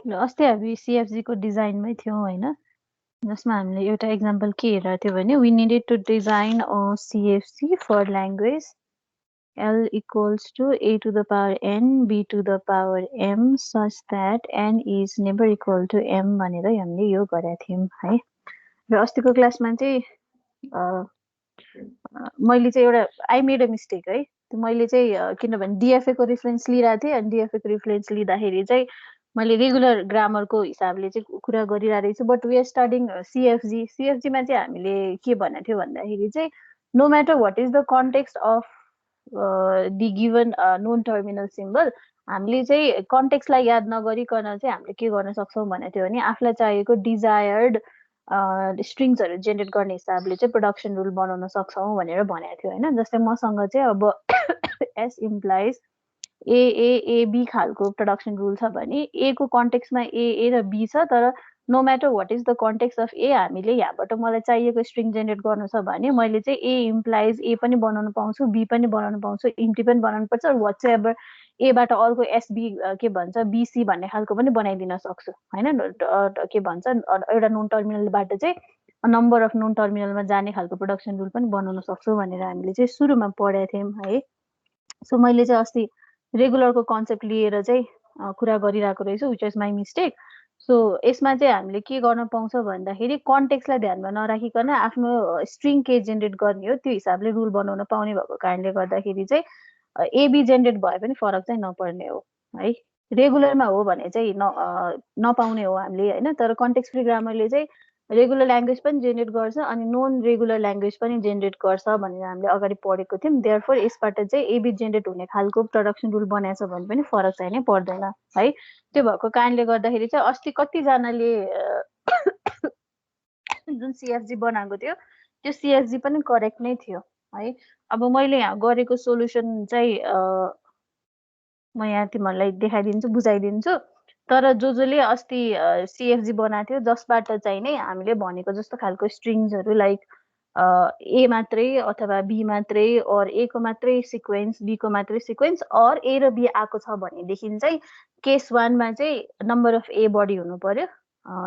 अस्ति हामी CFG को डिजाइनमै थियौँ हैन, जसमा हामीले एउटा एक्जाम्पल के हेरेको थियो भने we needed to design a CFC for language L equals to a to the power n b to the power m such that n is never equal to m भनेर हामीले यो गरेका थियौँ है। र अस्तिको क्लासमा चाहिँ मैले चाहिँ एउटा आई मेड अ मिस्टेक है। मैले चाहिँ किनभने DFA को रेफरेन्स लिइरहेको थिएँ अनि DFA को रेफरेन्स लिँदाखेरि चाहिँ मैले रेगुलर ग्रामरको हिसाबले चाहिँ कुरा गरिरहेको रहेछु, but we are studying CFG मा चाहिँ हामीले के भनेको थियो भन्दाखेरि चाहिँ no matter what is the context of the given non terminal symbol, हामीले चाहिँ कन्टेक्स्टलाई याद नगरिकन चाहिँ हामीले के गर्न सक्छौँ भनेको थियो भने आफूलाई चाहिएको डिजायर्ड स्ट्रिङ्सहरू जेनेरेट गर्ने हिसाबले चाहिँ प्रोडक्सन रुल बनाउन सक्छौँ भनेर भनेको थियो होइन। जस्तै मसँग चाहिँ अब एस इम्प्लाइज एबी खालको प्रोडक्सन रुल छ भने ए को कन्टेक्स्टमा ए र बी छ, तर no matter what is the context of A, हामीले यहाँबाट मलाई चाहिएको स्ट्रिङ जेनेरेट गर्नु छ भने मैले चाहिँ ए इम्प्लाइज ए पनि बनाउन पाउँछु, बी पनि बनाउन पाउँछु, इम्टी पनि बनाउनु पर्छ, वाट्स एभर एबाट अर्को एसबी के भन्छ बिसी भन्ने खालको पनि बनाइदिन सक्छु होइन। के भन्छ एउटा नोन टर्मिनलबाट चाहिँ नम्बर अफ नोन टर्मिनलमा जाने खालको प्रोडक्सन रुल पनि बनाउन सक्छु भनेर हामीले चाहिँ सुरुमा पढेका थियौँ है। सो मैले चाहिँ अस्ति रेगुलरको कन्सेप्ट लिएर चाहिँ कुरा गरिरहेको रहेछु, which is my mistake. So यसमा चाहिँ हामीले के गर्न पाउँछ भन्दाखेरि कन्टेक्स्टलाई ध्यानमा नराखिकन आफ्नो स्ट्रिङ के जेनेरेट गर्ने हो त्यो हिसाबले रुल बनाउन पाउने भएको कारणले गर्दाखेरि चाहिँ एबी जेनेरेट भए पनि फरक चाहिँ नपर्ने हो है। रेगुलरमा हो भने चाहिँ नपाउने हो हामीले होइन, तर कन्टेक्स्ट फ्री ग्रामरले चाहिँ रेगुलर ल्याङ्ग्वेज पनि जेनेरेट गर्छ अनि नन रेगुलर ल्याङ्ग्वेज पनि जेनेरेट गर्छ भनेर हामीले अगाडि पढेको थियौँ। देयरफोर यसबाट चाहिँ एबी जेनेरेट हुने खालको प्रोडक्सन रुल बनाएछ भने पनि फरक चाहिँ नै पर्दैन है। त्यो भएको कारणले गर्दाखेरि चाहिँ अस्ति कतिजनाले जुन CFG बनाएको थियो त्यो CFG पनि करेक्ट नै थियो है। अब मैले यहाँ गरेको सोल्युसन चाहिँ म यहाँ तिमीहरूलाई देखाइदिन्छु, बुझाइदिन्छु। तर जसले अस्ति CFG बनाएको थियो जसबाट चाहिँ नै हामीले भनेको जस्तो खालको स्ट्रिङ्सहरू लाइक ए मात्रै अथवा बी मात्रै और ए को मात्रै सिक्वेन्स, बी को मात्रै सिक्वेन्स और ए र बी आएको छ भनेदेखि चाहिँ केस 1 मा चाहिँ नम्बर अफ ए बढी हुनु पर्यो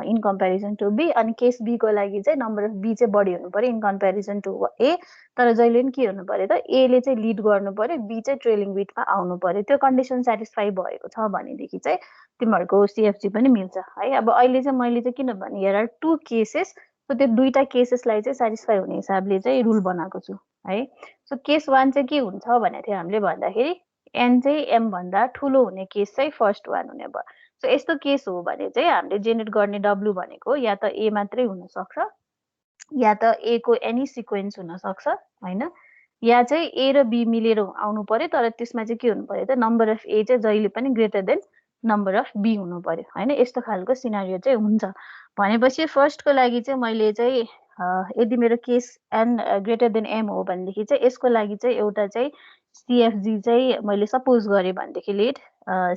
इन कम्पेरिजन टु बी, अनि केस बी को लागि चाहिँ नम्बर अफ बी चाहिँ बढी हुनु पर्यो इन कम्पेरिजन टु ए। तर जहिले पनि के हुनु पर्यो त एले चाहिँ लिड गर्नु पर्यो, बी चाहिँ ट्रेलिङ बिटमा आउनु पर्यो। त्यो कन्डिसन सेटिस्फाई भएको छ भनेदेखि चाहिँ तिमीहरूको CFG पनि मिल्छ है। अब अहिले चाहिँ मैले चाहिँ किनभने हियर आर 2 केसेस, सो त्यो दुईटा केसेसलाई चाहिँ सेटिस्फाई हुने हिसाबले चाहिँ रुल बनाएको छु है। सो केस 1 चाहिँ के हुन्छ भनेको थियो हामीले भन्दाखेरि एन चाहिँ एम भन्दा ठुलो हुने केस चाहिँ फर्स्ट 1 हुने भयो। सो यस्तो केस हो भने चाहिँ हामीले जेनेरेट गर्ने डब्लु भनेको या त ए मात्रै हुनसक्छ या त ए को एनी सिक्वेन्स हुनसक्छ होइन, या चाहिँ ए र बी मिलेर आउनु पर्यो। तर त्यसमा चाहिँ के हुनु पर्यो त नम्बर अफ ए चाहिँ जहिले पनि greater than number of B हुनु पर्यो होइन। यस्तो खालको सिनारियो चाहिँ हुन्छ भनेपछि फर्स्टको लागि चाहिँ मैले चाहिँ यदि मेरो case n greater than m हो भनेदेखि चाहिँ यसको लागि चाहिँ एउटा चाहिँ CFG चाहिँ मैले सपोज गरेँ भनेदेखि लेट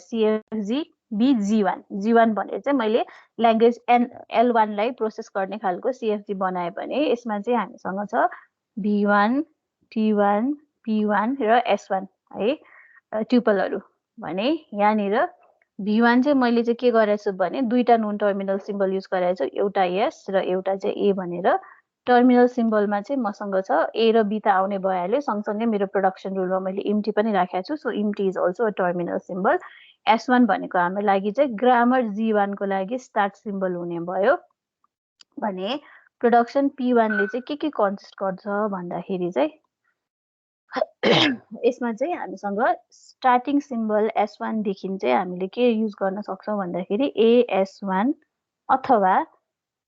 CFG बी G1 भनेर चाहिँ मैले ल्याङ्ग्वेज L1 लाई प्रोसेस गर्ने खालको CFG बनायो भने यसमा चाहिँ हामीसँग छ B1, T1, P1 र S1 है ट्युपलहरू भने यहाँनिर B1 चाहिँ मैले चाहिँ के गरेको छु भने दुईटा नोन टर्मिनल सिम्बल युज गरेको छु, एउटा S र एउटा चाहिँ A भनेर। टर्मिनल सिम्बलमा चाहिँ मसँग छ ए र बी त आउने भइहाल्यो, सँगसँगै मेरो प्रोडक्सन रुलमा मैले इम्टी पनि राखेको छु, so empty is also a terminal symbol. S1 भनेको हाम्रो लागि चाहिँ ग्रामर G1 को लागि स्टार्ट सिम्बल हुने भयो भने प्रोडक्सन P1 ले चाहिँ के कन्सिस्ट गर्छ भन्दाखेरि चाहिँ यसमा चाहिँ हामीसँग स्टार्टिङ सिम्बल S1 देखि चाहिँ हामीले के युज गर्न सक्छौँ भन्दाखेरि AS1 अथवा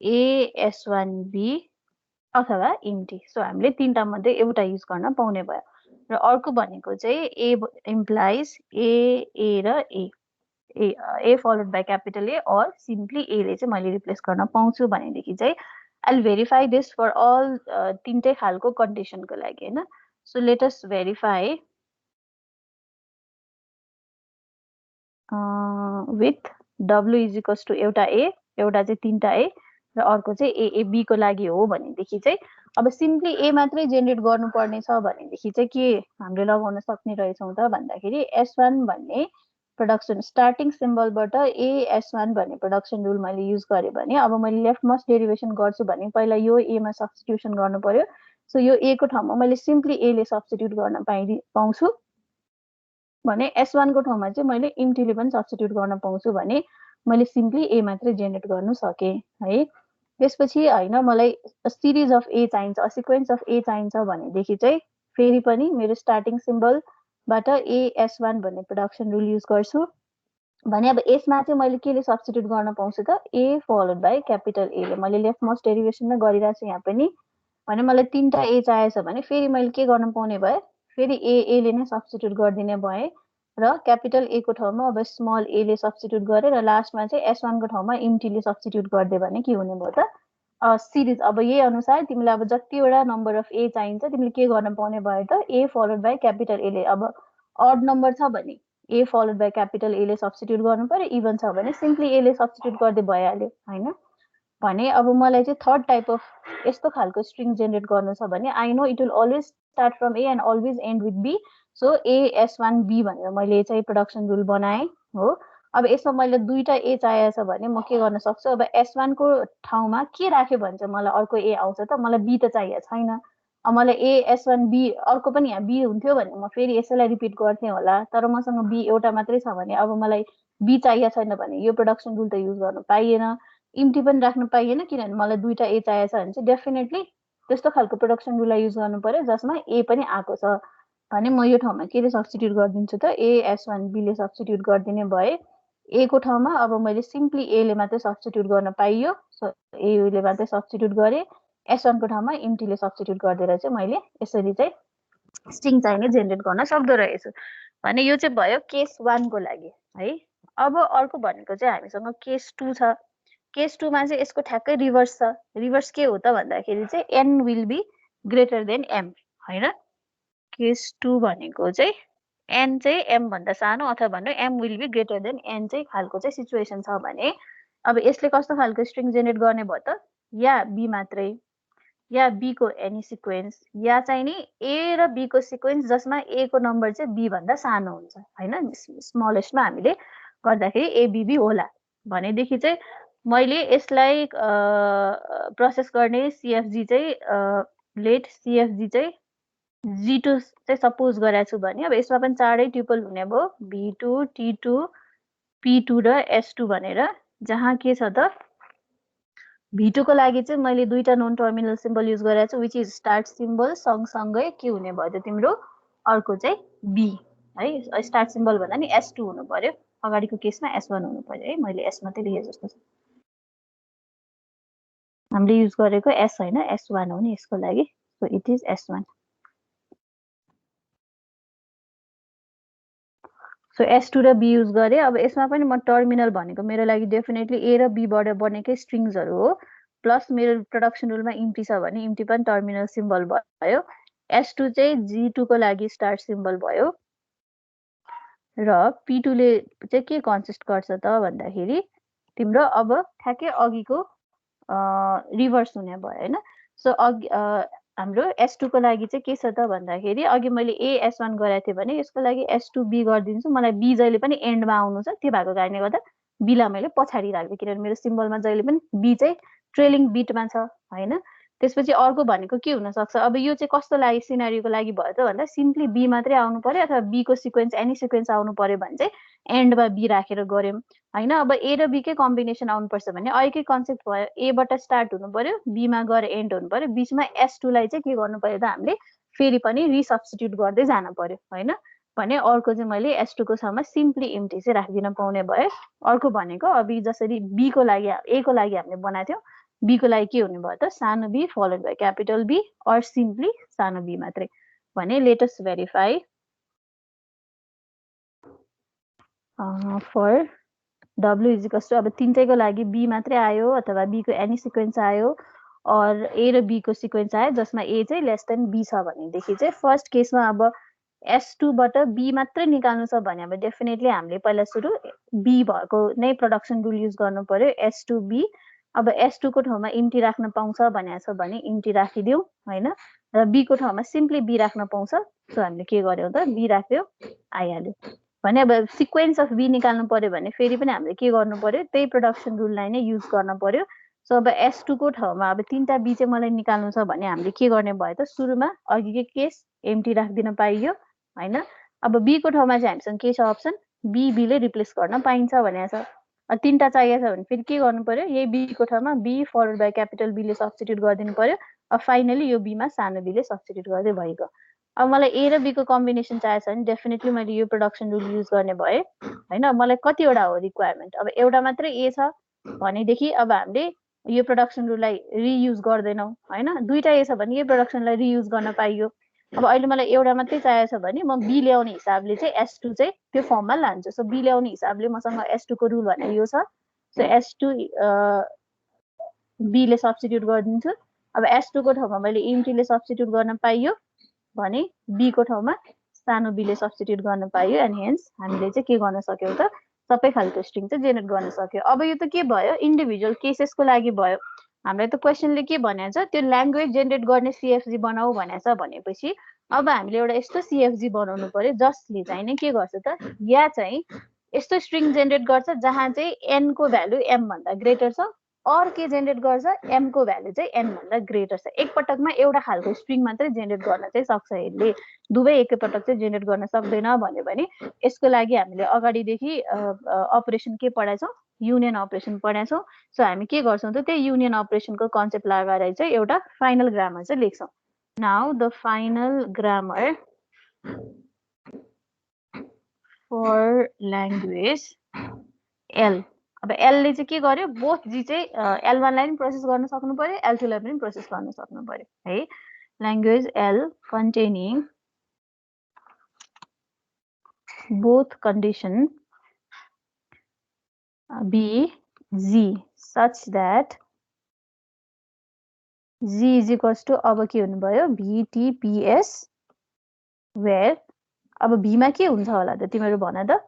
AS1B अथवा इम्टी। सो हामीले तीनटा मध्ये एउटा युज गर्न पाउने भयो। र अर्को भनेको चाहिँ ए इम्प्लाइज ए र ए फलोड बाई क्यापिटल ए और सिम्पली एले चाहिँ मैले रिप्लेस गर्न पाउँछु भनेदेखि चाहिँ I verify this for all तीनटै खालको कन्डिसनको लागि होइन। So let us verify with W is equals to एउटा ए, एउटा चाहिँ तीनटा ए र अर्को चाहिँ एबी को लागि हो भनेदेखि चाहिँ अब सिम्पली ए मात्रै जेनेरेट गर्नुपर्ने छ भनेदेखि चाहिँ के हामीले लगाउन सक्ने रहेछौँ त भन्दाखेरि S1 भन्ने प्रोडक्सन स्टार्टिङ सिम्बलबाट AS1 भन्ने प्रोडक्सन रुल मैले युज गरेँ भने अब मैले लेफ्ट मोस्ट डेरिभेसन गर्छु भने पहिला यो A मा सब्स्टिट्युसन गर्नु पर्यो। सो यो A को ठाउँमा मैले सिम्पली A ले सब्स्टिट्युट गर्न पाउँछु भने S1 को ठाउँमा चाहिँ मैले इम्टीले पनि सब्स्टिट्युट गर्न पाउँछु भने मैले सिम्पली A मात्रै जेनेरेट गर्नु सके है। त्यसपछि हैन मलाई सिरिज अफ A चाहिन्छ, सिक्वेन्स अफ A चाहिन्छ भनेदेखि चाहिँ फेरि पनि मेरो स्टार्टिङ सिम्बलबाट AS1 भन्ने प्रोडक्सन रुल युज गर्छु भने अब यसमा चाहिँ मैले केले सब्स्टिट्युट गर्न पाउँछु त A followed by capital A ले। मैले लेफ्ट मोस्ट डेरिभेसनमा गरिरहेको छु यहाँ पनि भने मलाई 3टा A चाहिएछ भने फेरि मैले के गर्न पाउने भए फेरि A ले नै सब्स्टिट्युट गरिदिने भए र क्यापिटल A को ठाउँमा अब स्मल A ले सब्स्टिट्युट गरे र लास्टमा चाहिँ S1 को ठाउँमा इम्टीले सब्स्टिट्युट गरिदियो भने के हुने भयो त सिरिज। अब यही अनुसार तिमीलाई अब जतिवटा नम्बर अफ A चाहिन्छ तिमीले के गर्न पाउने भयो त A followed by capital A ले। अब अड नम्बर छ भने A followed by capital A ले सब्स्टिट्युट गर्नु पर्यो, इभन छ भने सिम्पली A ले सब्स्टिट्युट गर्दै भइहाल्यो हैन। भने अब मलाई चाहिँ थर्ड टाइप अफ यस्तो खालको स्ट्रिङ जेनेरेट गर्नु छ भने I know it will always start from A and always and with B। So AS1B भनेर मैले चाहिँ प्रोडक्सन रुल बनाएँ हो। अब यसमा मैले 2टा A चाहिएछ भने म के गर्न सक्छु अब S1 को ठाउँमा के राख्यो भने चाहिँ मलाई अर्को A आउँछ त मलाई B त चाहिएको छैन। अब मलाई AS1B अर्को पनि यहाँ B हुन्थ्यो भने म फेरि यसैलाई रिपिट गर्थेँ होला तर मसँग B एउटा मात्रै छ भने अब मलाई B चाहिएको छैन भने यो प्रोडक्सन रुल त युज गर्न पाइएन, इम्टी पनि राख्न पाइएन किनभने मलाई 2टा A चाहिएछ भने चाहिँ डेफिनेटली त्यस्तो खालको प्रोडक्सन रुललाई युज गर्नु पर्यो जसमा A पनि आएको छ भने म यो ठाउँमा के ले सब्स्टिट्युट गरिदिन्छु त AS1B ले सब्स्टिट्युट गरिदिने भए A को ठाउँमा अब मैले सिम्पली A ले मात्रै सब्स्टिट्युट गर्न पाइयो। सो A ले मात्रै सब्स्टिट्युट गरेँ, S1 को ठाउँमा इम्टीले सब्स्टिट्युट गरिदिएर चाहिँ मैले यसरी चाहिँ स्ट्रिङ चाहिने जेनेरेट गर्न सक्दो रहेछु भने यो चाहिँ भयो केस 1 को लागि है। अब अर्को भनेको चाहिँ हामीसँग केस 2 छ। केस 2 मा चाहिँ यसको ठ्याक्कै रिभर्स छ। रिभर्स के हो त भन्दाखेरि चाहिँ n will be greater than m हैन। केस 2 भनेको चाहिँ n चाहिँ m भन्दा सानो अथवा भन्नु m will be greater than n चाहिँ खालको चाहिँ सिचुएसन छ भने अब यसले कस्तो खालको स्ट्रिङ जेनेरेट गर्ने भयो त या B मात्रै या B को एनी सिक्वेन्स या चाहिँ नि A र B को सिक्वेन्स जसमा A को नम्बर चाहिँ B भन्दा सानो हुन्छ हैन। स्मलेस्टमा हामीले गर्दाखेरि ABB होला भनेदेखि चाहिँ मैले यसलाई प्रोसेस गर्ने CFG चाहिँ लेट CFG चाहिँ G2 चाहिँ सपोज गरेको छु भने अब यसमा पनि 4 ट्युपल हुने भयो B2 T2 P2 र S2 भनेर जहाँ के छ त V2 को लागि चाहिँ मैले 2टा नन टर्मिनल सिम्बल युज गरेको छु विच इज स्टार्ट सिम्बल सँगसँगै के हुने भयो त तिम्रो अर्को चाहिँ B है। स्टार्ट सिम्बल भन्दा नि S2 हुनु पर्यो, अगाडिको केसमा S1 हुनु पर्यो है। मैले S मात्रै लेखे जस्तो छ, हामीले युज गरेको S हैन S1 हो नि यसको लागि। So it is S1। So S2 र B युज गरेँ। अब यसमा पनि म टर्मिनल भनेको मेरो लागि डेफिनेटली A र B बाट बनेकै स्ट्रिङ्सहरू हो प्लस मेरो प्रोडक्सन रुलमा इम्टी छ भने इम्टी पनि टर्मिनल सिम्बल भयो। S2 चाहिँ G2 को लागि स्टार्ट सिम्बल भयो र P2 ले चाहिँ के कन्सिस्ट गर्छ त भन्दाखेरि तिम्रो अब ठ्याक्कै अघिको रिभर्स हुने भयो हैन। सो अघि हाम्रो S2 को लागि चाहिँ के छ त भन्दाखेरि अघि मैले AS1 गराएको थिएँ भने यसको लागि S2B गरिदिन्छु। मलाई B जहिले पनि एन्डमा आउनु छ त्यो भएको कारणले गर्दा B लाई मैले पछाडि राख्दिएँ किनभने मेरो सिम्बलमा जहिले पनि B चाहिँ ट्रेलिङ बिटमा छ हैन। त्यसपछि अर्को भनेको के हुन सक्छ अब यो चाहिँ कस्तो लागि सिनारीको लागि भयो त भन्दा सिम्पली B मात्रै आउनु पर्यो अथवा B को सिक्वेन्स एनी सिक्वेन्स आउनु पर्यो भने चाहिँ एन्डमा B राखेर गर्यौं हैन। अब A र B कै कम्बिनेसन आउनुपर्छ भने अहिलेकै कन्सेप्ट भयो A बाट स्टार्ट हुनु पर्यो B मा गएर एन्ड हुनु पर्यो, बीचमा S2 लाई चाहिँ के गर्नु पर्यो त हामीले फेरि पनि रिसब्स्टिट्युट गर्दै जानु पर्यो हैन। भने अर्को चाहिँ मैले S2 को ठाउँमा सिम्पली इम्टी चाहिँ राखिदिन पाउने भए। अर्को भनेको अब जसरी B को लागि A को लागि हामीले बनाएको थियौं B को लागि के हुने भयो त सानो b followed by capital B और सिम्पली सानो b मात्रै भने let us verify for W is equals to अब तीनटैको लागि B मात्रै आयो अथवा B को एनी सिक्वेन्स आयो और A र B को सिक्वेन्स आयो जसमा A चाहिँ लेस देन B छ भनेदेखि चाहिँ फर्स्ट केसमा अब S2 बाट B मात्रै निकाल्नु छ भने अब डेफिनेटली हामीले पहिला सुरु B भएको नै प्रोडक्सन रुल युज गर्नु पर्यो S2B। अब S2 को ठाउँमा इम्टी राख्न पाउँछ भनेको छ भने इम्टी राखिदियौ हैन र B को ठाउँमा सिम्पली B राख्न पाउँछ। सो हामीले के गर्यौं त B राख्यौ आइहाल्यो भने अब सिक्वेन्स अफ बी निकाल्नु पर्यो भने फेरि पनि हामीले के गर्नु पर्यो, त्यही प्रोडक्सन रुललाई नै युज गर्न पर्यो। सो अब S2 को ठाउँमा अब 3टा बी चाहिँ मलाई निकाल्नु छ भने हामीले के गर्ने भयो त, सुरुमा अघिकै केस एम्टी राखिदिन पाइयो हैन। अब बी को ठाउँमा चाहिँ हामीसँग के छ अप्सन, बी ले रिप्लेस गर्न पाइन्छ भनेको छ। 3टा चाहिएको छ भने फेरि के गर्नु पर्यो, यही बी को ठाउँमा B followed by capital B ले सब्स्टिट्युट गरिदिनु पर्यो। अब फाइनली यो बी मा सानो बी ले सब्स्टिट्युट गर्दै भइगयो। अब मलाई ए र बी को कम्बिनेसन चाहिएको छ भने डेफिनेटली मैले यो प्रोडक्सन रुल युज गर्ने भए हैन। मलाई कतिवटा हो रिक्वायरमेन्ट, अब एउटा मात्रै ए छ भनेदेखि अब हामीले यो प्रोडक्सन रुललाई रियुज गर्दैनौँ हैन। दुईटा ए छ भने यो प्रोडक्सनलाई रियुज गर्न पाइयो। अब अहिले मलाई एउटा मात्रै चाहिएको छ भने म बी ल्याउने हिसाबले चाहिँ S2 चाहिँ त्यो फर्ममा लान्छु। सो बी ल्याउने हिसाबले मसँग S2 को रुल भने यो छ। सो S2 बी ले सब्स्टिट्युट गरिदिन्छु। अब S2 को ठाउँमा मैले एम्टी ले सब्स्टिट्युट गर्न पाइयो भने बी को ठाउँमा सानो बी ले सब्स्टिट्युट गर्न पाइयो। एन्ड हेन्स हामीले चाहिँ के गर्न सक्यौँ त, सबै खालको स्ट्रिङ चाहिँ जेनेरेट गर्न सक्यो। अब यो त के भयो, इन्डिभिजुअल केसेसको लागि भयो। हामीलाई त क्वेसनले के भनेको छ, त्यो ल्याङ्ग्वेज जेनेरेट गर्ने CFG बनाऊ भनेको छ। भनेपछि अब हामीले एउटा यस्तो CFG बनाउनु पर्यो जसले चाहिँ नि के गर्छ त, या चाहिँ यस्तो स्ट्रिङ जेनेरेट गर्छ जहाँ चाहिँ n को भ्यालु m भन्दा ग्रेटर छ, और के जेनेरेट गर्छ, m को भ्यालु चाहिँ n भन्दा ग्रेटर छ। एकपटकमा एउटा खालको स्ट्रिङ मात्रै जेनेरेट गर्न चाहिँ सक्छ यसले, दुवै एकैपटक चाहिँ जेनेरेट गर्न सक्दैन भन्यो भने यसको लागि हामीले अगाडिदेखि अपरेसन के पढाएछौँ, युनियन अपरेसन पढाएछौँ। सो हामी के गर्छौँ त, त्यही युनियन अपरेसनको कन्सेप्ट लगाएर चाहिँ एउटा फाइनल ग्रामर चाहिँ लेख्छौँ। Now the final grammar for language L। अब L ले चाहिँ के गर्यो, बोथ जी चाहिँ L1 लाई पनि प्रोसेस गर्न सक्नु पर्यो, L2 लाई पनि प्रोसेस गर्न सक्नु पर्यो है। Language L containing both condition B, Z such that Z is equals to अब के हुनु भयो, VTPS where अब B मा के हुन्छ होला त तिमीहरू भन त।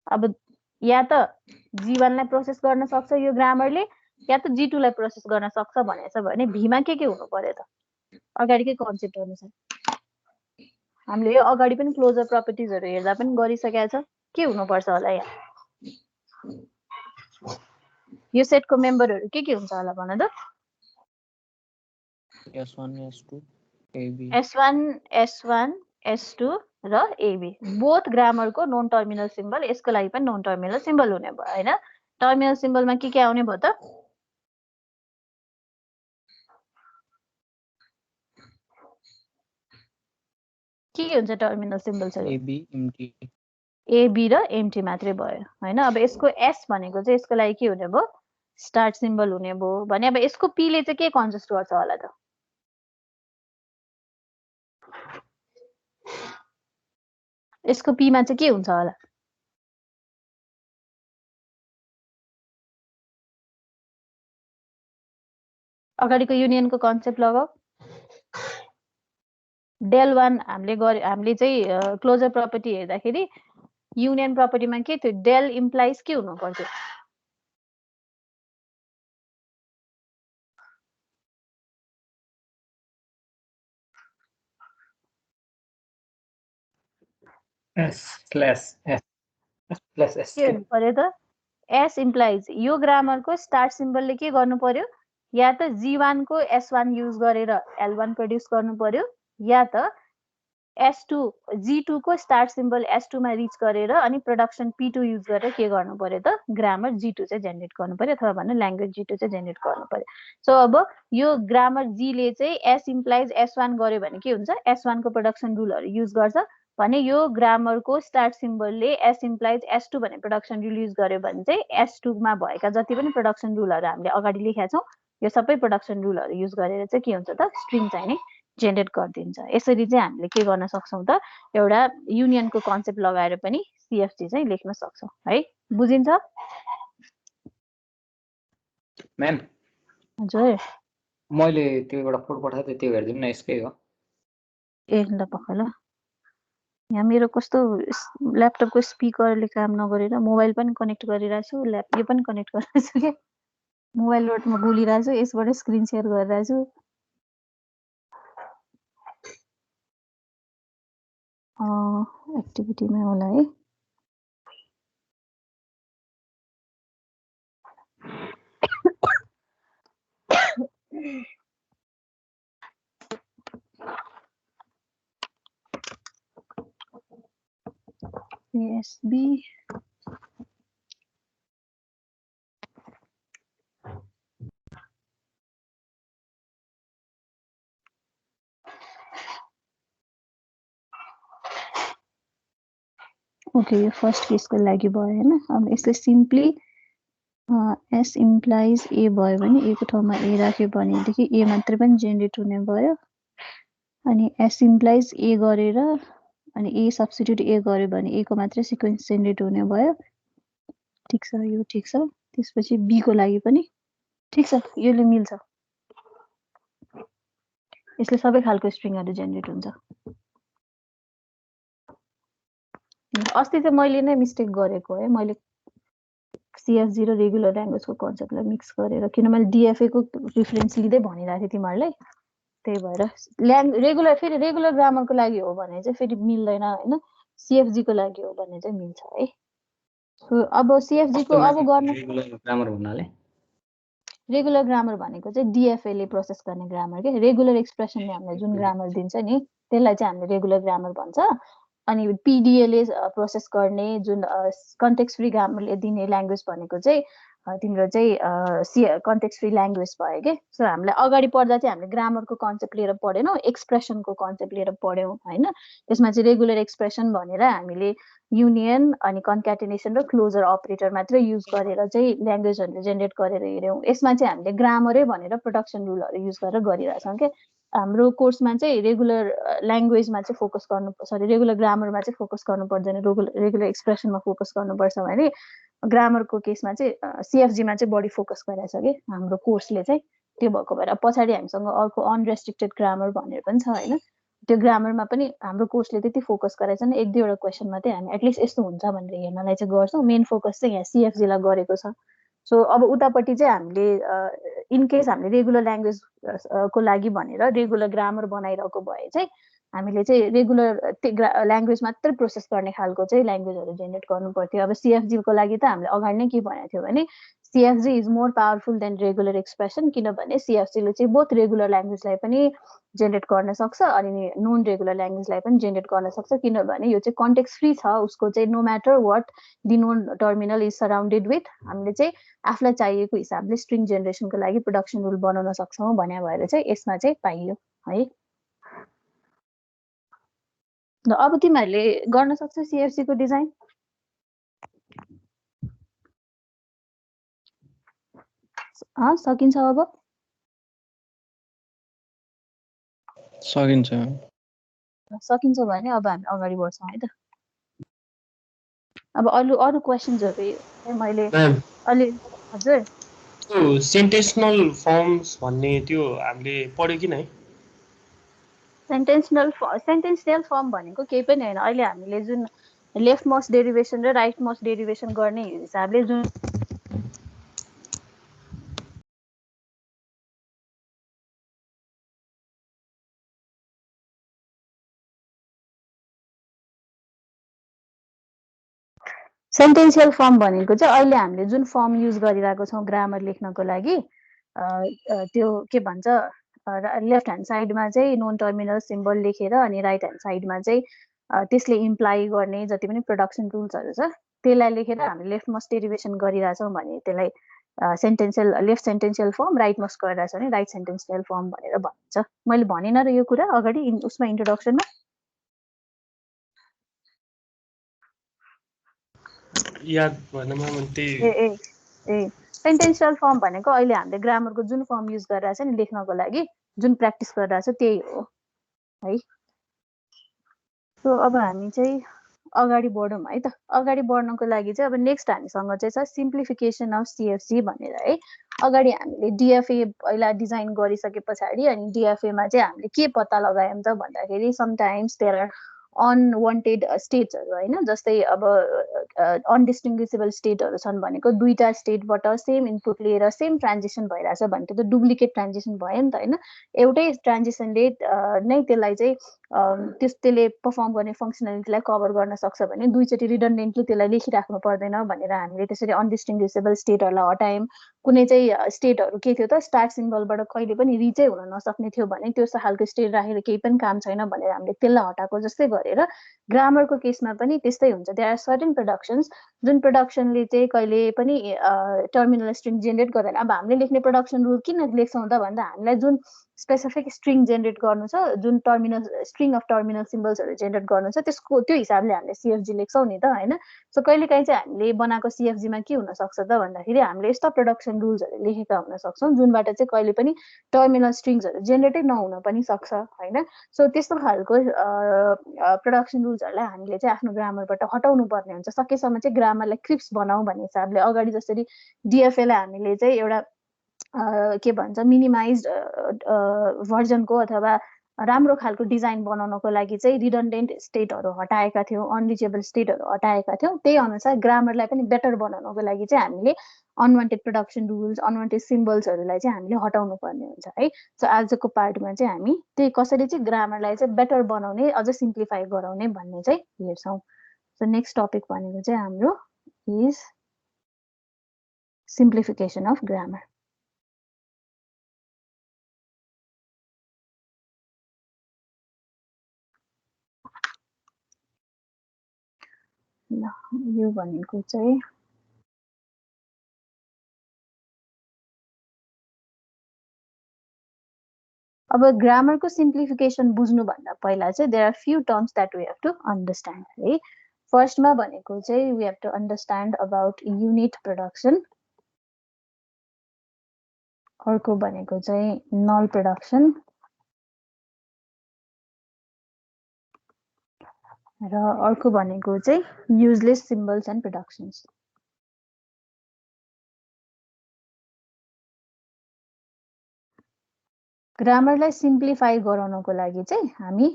अब या त G1 लाई प्रोसेस गर्न सक्छ यो ग्रामरले, या त G2 लाई प्रोसेस गर्न सक्छ भनेछ भने B मा के हुनु पर्यो त, अगाडिकै कन्सेप्ट अनुसार हामीले यो अगाडि पनि क्लोजर प्रपर्टिजहरु हेर्दा पनि गरिसकेका छ। के हुनुपर्छ होला यहाँ, यो सेटको मेम्बरहरु के हुन्छ होला भन त। S1 S2 AB S1 S1 S2 र AB बोथ ग्रामरको नन टर्मिनल सिम्बल, यसको लागि पनि नन टर्मिनल सिम्बल हुने भयो हैन। टर्मिनल सिम्बलमा के आउने भयो त, के हुन्छ टर्मिनल सिम्बल चाहिँ AB एम्टी, AB र एम्टी मात्रै भयो हैन। अब यसको S भनेको चाहिँ यसको लागि के हुने भयो, स्टार्ट सिम्बल हुने भयो भने अब यसको P ले चाहिँ के कन्सिस्ट गर्छ होला त, यसको P मा चाहिँ के हुन्छ होला, अगाडिको युनियनको कन्सेप्ट लगाऊ। डेल 1 हामीले चाहिँ क्लोजर प्रपर्टी हेर्दाखेरि युनियन प्रपर्टीमा के थियो, डेल इम्प्लाइज के हुनु पर्थ्यो, S प्लस S के हुनु पर्यो त, S इम्प्लाइज यो ग्रामरको स्टार्ट सिम्बलले के गर्नु पर्यो, या त G1 को S1 युज गरेर L1 प्रोड्युस गर्नु पर्यो, या त S2 G2 को स्टार्ट सिम्बल S2 मा रिच गरेर अनि प्रोडक्सन P2 युज गरेर के गर्नु पर्यो त, ग्रामर G2 चाहिँ जेनेरेट गर्नु पर्यो अथवा भन्नु ल्याङ्ग्वेज G2 चाहिँ जेनेरेट गर्नु पर्यो। सो अब यो ग्रामर G ले चाहिँ S इम्प्लाइज S1 गर्यो भने के हुन्छ, S1 को प्रोडक्सन रुलहरु युज गर्छ भने यो ग्रामरको स्टार्ट सिम्बलले S इम्प्लाइज S2 भन्ने प्रोडक्सन रुल युज गर्यो भने चाहिँ S2 मा भएका जति पनि प्रोडक्सन रुलहरु हामीले अगाडि लेखेका छौं यो सबै प्रोडक्सन रुलहरु युज गरेर चाहिँ के हुन्छ त, स्ट्रिङ चाहिँ नि जेनेरेट गरिदिन्छ। यसरी चाहिँ हामीले के गर्न सक्छौं त, एउटा युनियनको कन्सेप्ट लगाएर पनि CFG चाहिँ लेख्न सक्छौं है। बुझिन्छ म्याम? हजुर मैले त्यो एउटा कोड पठाएको थिएँ, त्यो हेर्दिनु न, यसकै हो। ए ल पक्का ल, यहाँ मेरो कस्तो ल्यापटपको स्पिकरले काम नगरेर मोबाइल पनि कनेक्ट गरिरहेको छु, यो पनि कनेक्ट गरिरहेको छु के, मोबाइल रोडमा बोलिरहेको छु, यसबाट स्क्रिन शेयर गरिरहेको छु। एक्टिभिटीमै होला है। एसबी ओके, यो फर्स्ट केसको लागि भयो हैन। अब यसले सिम्पली एस इम्प्लाइज ए भयो भने ए को ठाउँमा ए राख्यो भनेदेखि ए मात्रै पनि जेनेरेट हुने भयो। अनि एस इम्प्लाइज ए गरेर अनि ए सब्स्टिट्युट ए गर्यो भने ए को मात्रै सिक्वेन्स जेनेरेट हुने भयो। ठिक छ, यो ठिक छ। त्यसपछि बी को लागि पनि ठिक छ, योले मिल्छ। यसले सबै खालको स्ट्रिङहरु जेनेरेट हुन्छ। अस्ति चाहिँ मैले नै मिस्टेक गरेको है। मैले CFG र रेगुलर ल्याङ्ग्वेजको कन्सेप्टलाई मिक्स गरेर, किन मैले DFA को रिफरेन्स लिँदै भनिरहेको थिएँ तिमीहरूलाई, त्यही भएर रेगुलर फेरि रेगुलर ग्रामरको लागि हो भने चाहिँ फेरि मिल्दैन हैन, CFG को लागि हो भने चाहिँ मिल्छ है। सो अब CFG को अब गर्न रेगुलर ग्रामर भन्नाले रेगुलर ग्रामर भनेको चाहिँ DFA ले प्रोसेस गर्ने ग्रामर के। रेगुलर एक्सप्रेसनले हामीलाई जुन ग्रामर दिन्छ नि त्यसलाई चाहिँ हामीले रेगुलर ग्रामर भन्छ। अनि PDA ले प्रोसेस गर्ने जुन कन्टेक्स्ट फ्री ग्रामरले दिने ल्याङ्ग्वेज भनेको चाहिँ तिम्रो चाहिँ कन्टेक्स्ट फ्री ल्याङ्ग्वेज भयो के। सो हामीलाई अगाडि पढ्दा चाहिँ हामीले ग्रामरको कन्सेप्ट लिएर पढेनौँ, एक्सप्रेसनको कन्सेप्ट लिएर पढ्यौँ हैन। त्यसमा चाहिँ रेगुलर एक्सप्रेसन भनेर हामीले युनियन अनि कन्क्याटेनेसन र क्लोजर अपरेटर मात्रै युज गरेर चाहिँ ल्याङ्ग्वेजहरु जेनेरेट गरेर हेर्यौँ। यसमा चाहिँ हामीले ग्रामरै भनेर प्रोडक्सन रुलहरु युज गरेर गरिरहेछौँ के। हाम्रो कोर्समा चाहिँ रेगुलर ल्याङ्ग्वेजमा चाहिँ फोकस गर्नु, सरी रेगुलर ग्रामरमा चाहिँ फोकस गर्नु पर्दैन, रेगुलर एक्सप्रेसनमा फोकस गर्नुपर्छ भने ग्रामरको केसमा चाहिँ CFG मा चाहिँ बढी फोकस गरिरहेछ के हाम्रो कोर्सले चाहिँ। त्यो भएको भएर पछाडि हामीसँग अर्को अनरेस्ट्रिक्टेड ग्रामर भनेर पनि छ हैन। त्यो ग्रामरमा पनि हाम्रो कोर्सले त्यति फोकस गरेको छैन, एक दुईवटा क्वेसन मात्रै हामी एटलिस्ट यस्तो हुन्छ भनेर हेर्नलाई चाहिँ गर्छौँ। मेन फोकस चाहिँ यहाँ CFG लाई गरेको छ। सो अब उतापट्टि चाहिँ हामीले इनकेस हामीले रेगुलर ल्याङ्ग्वेज को लागि भनेर रेगुलर ग्रामर बनाइरहेको भए चाहिँ हामीले चाहिँ रेगुलर ल्याङ्ग्वेज मात्रै प्रोसेस गर्ने खालको चाहिँ ल्याङ्ग्वेजहरु जेनेरेट गर्नु पर्थ्यो। अब CFG को लागि त हामीले अगाडि नै के भनेको थियो भने CFG is more powerful than regular expression, किनभने CFG ले चाहिँ बोथ रेगुलर ल्याङ्ग्वेजलाई पनि जेनेरेट गर्न सक्छ अनि नन रेगुलर ल्याङ्ग्वेजलाई पनि जेनेरेट गर्न सक्छ, किनभने यो चाहिँ कन्टेक्स्ट फ्री छ। उसको चाहिँ no matter what the non terminal is surrounded with, हामीले चाहिँ आफूलाई चाहिएको हिसाबले स्ट्रिङ जेनेरेसनको लागि प्रोडक्सन रुल बनाउन सक्छौँ भन्ने भएर चाहिँ यसमा चाहिँ पाइयो है। अब तिमीहरूले गर्न सक्छौ CFG को डिजाइन। सकिन्छ अब? सकिन्छ। सकिन्छ भने अब हामी अगाडि बढ्छौँ है त। अब अरू क्वेसन्सहरु मैले अलि हजुर त्यो सेन्टेन्सनल फर्म्स भन्ने त्यो हामीले पढ्यो कि नै? सेन्टेन्सियल फर्म भनेको केही पनि हैन। अहिले हामीले जुन लेफ्ट मोस्ट डेरिभेसन र राइट मोस्ट डेरिभेसन गर्ने हिसाबले जुन सेन्टेन्सियल फर्म भनेको चाहिँ अहिले हामीले जुन फर्म युज गरिरहेको छौँ ग्रामर लेख्नको लागि, त्यो के भन्छ, लेफ्ट ह्यान्ड साइडमा चाहिँ नन टर्मिनल सिम्बल लेखेर अनि राइट ह्यान्ड साइडमा चाहिँ त्यसले इम्प्लाइ गर्ने जति पनि प्रोडक्सन रुल्सहरु छ त्यसलाई लेखेर हामी लेफ्ट मोस्ट डेरिभेसन गरिरहेछौँ भने त्यसलाई लेफ्ट सेन्टेन्सियल फर्म, राइट मोस्ट गरिरहेछ भने राइट सेन्टेन्सियल फर्म भनेर भनिन्छ। मैले भनेन र यो कुरा अगाडि उसमा इन्ट्रोडक्सनमा? याद भएन म त्यही। ए सेन्टेन्सियल फर्म भनेको अहिले हामीले ग्रामरको जुन फर्म युज गरिरहेछ नि लेख्नको लागि, जुन प्र्याक्टिस गरिरहेछ त्यही हो है। सो अब हामी चाहिँ अगाडि बढौँ है त। अगाडि बढ्नको लागि चाहिँ अब नेक्स्ट हामीसँग चाहिँ छ सिम्प्लिफिकेसन अफ CFG भनेर है। अगाडि हामीले DFA पहिला डिजाइन गरिसके पछाडि अनि DFA मा चाहिँ हामीले के पत्ता लगायौँ त भन्दाखेरि समटाइम्स देयर आर अनवान्टेड स्टेट्सहरु हैन। जस्तै अब अनडिस्टिङ्ग्विसेबल स्टेटहरू छन् भनेको दुईटा स्टेटबाट सेम इनपुट लिएर सेम ट्रान्जिसन भइरहेछ भने त्यो त डुप्लिकेट ट्रान्जिसन भयो नि त होइन। एउटै ट्रान्जिसनले नै त्यसलाई चाहिँ त्यसले पर्फर्म गर्ने फङ्सनालिटीलाई कभर गर्न सक्छ भने दुईचोटि रिडन्डेन्टली त्यसलाई लेखिराख्नु पर्दैन भनेर हामीले त्यसरी अनडिस्टिङ्ग्विसेबल स्टेटहरूलाई हटायौँ। कुनै चाहिँ स्टेटहरू के थियो त स्टार्ट सिम्बलबाट कहिले पनि रिचै हुन नसक्ने थियो भने त्यो खालको स्टेट राखेर केही पनि काम छैन भनेर हामीले त्यसलाई हटाएको जस्तै गरेर ग्रामरको केसमा पनि त्यस्तै हुन्छ। देयर आर सर्टेन प्रोडक्सन्स जुन प्रोडक्सनले चाहिँ कहिले पनि टर्मिनल स्ट्रिङ जेनेरेट गर्दैन। अब हामीले लेख्ने प्रोडक्सन रुल किन लेख्छौँ त भन्दा हामीलाई जुन स्पेसिफिक स्ट्रिङ जेनेरेट गर्नु छ, जुन टर्मिनल स्ट्रिङ अफ टर्मिनल सिम्बल्सहरू जेनेरेट गर्नु छ त्यसको त्यो हिसाबले हामीले सिएफजी लेख्छौँ नि त होइन। सो कहिलेकाहीँ चाहिँ हामीले बनाएको सिएफजीमा के हुनसक्छ त भन्दाखेरि हामीले यस्ता प्रोडक्सन रुल्सहरू लेखेका हुन सक्छौँ जुनबाट चाहिँ कहिले पनि टर्मिनल स्ट्रिङ्सहरू जेनेरेटै नहुन पनि सक्छ होइन। सो त्यस्तो खालको प्रोडक्सन रुल्सहरूलाई हामीले चाहिँ आफ्नो ग्रामरबाट हटाउनु पर्ने हुन्छ। सकेसम्म चाहिँ ग्रामरलाई क्रिप्स बनाऊ भन्ने हिसाबले अगाडि जसरी डिएफएलाई हामीले चाहिँ एउटा के भन्छ मिनिमाइज भर्जनको अथवा राम्रो खालको डिजाइन बनाउनको लागि चाहिँ रिडन्डेन्ट स्टेटहरू हटाएका थियौँ, अनरिचेबल स्टेटहरू हटाएका थियौँ। त्यही अनुसार ग्रामरलाई पनि बेटर बनाउनको लागि चाहिँ हामीले अनवान्टेड प्रोडक्सन रुल्स अनवान्टेड सिम्बल्सहरूलाई चाहिँ हामीले हटाउनु पर्ने हुन्छ है। सो आजको पार्टमा चाहिँ हामी त्यही कसरी चाहिँ ग्रामरलाई चाहिँ बेटर बनाउने अझ सिम्प्लिफाई गराउने भन्ने चाहिँ हेर्छौँ। सो नेक्स्ट टपिक भनेको चाहिँ हाम्रो इज सिम्प्लिफिकेसन अफ ग्रामर। ल यो भनेको चाहिँ अब ग्रामरको सिम्प्लिफिकेसन बुझ्नुभन्दा पहिला चाहिँ there are few terms that we have to understand है। फर्स्टमा भनेको चाहिँ we have to understand about unit production, अर्को भनेको चाहिँ नल प्रोडक्सन र अर्को भनेको चाहिँ युजलेस सिम्बल्स एन्ड प्रोडक्सन्स। ग्रामरलाई सिम्प्लिफाई गराउनको लागि चाहिँ हामी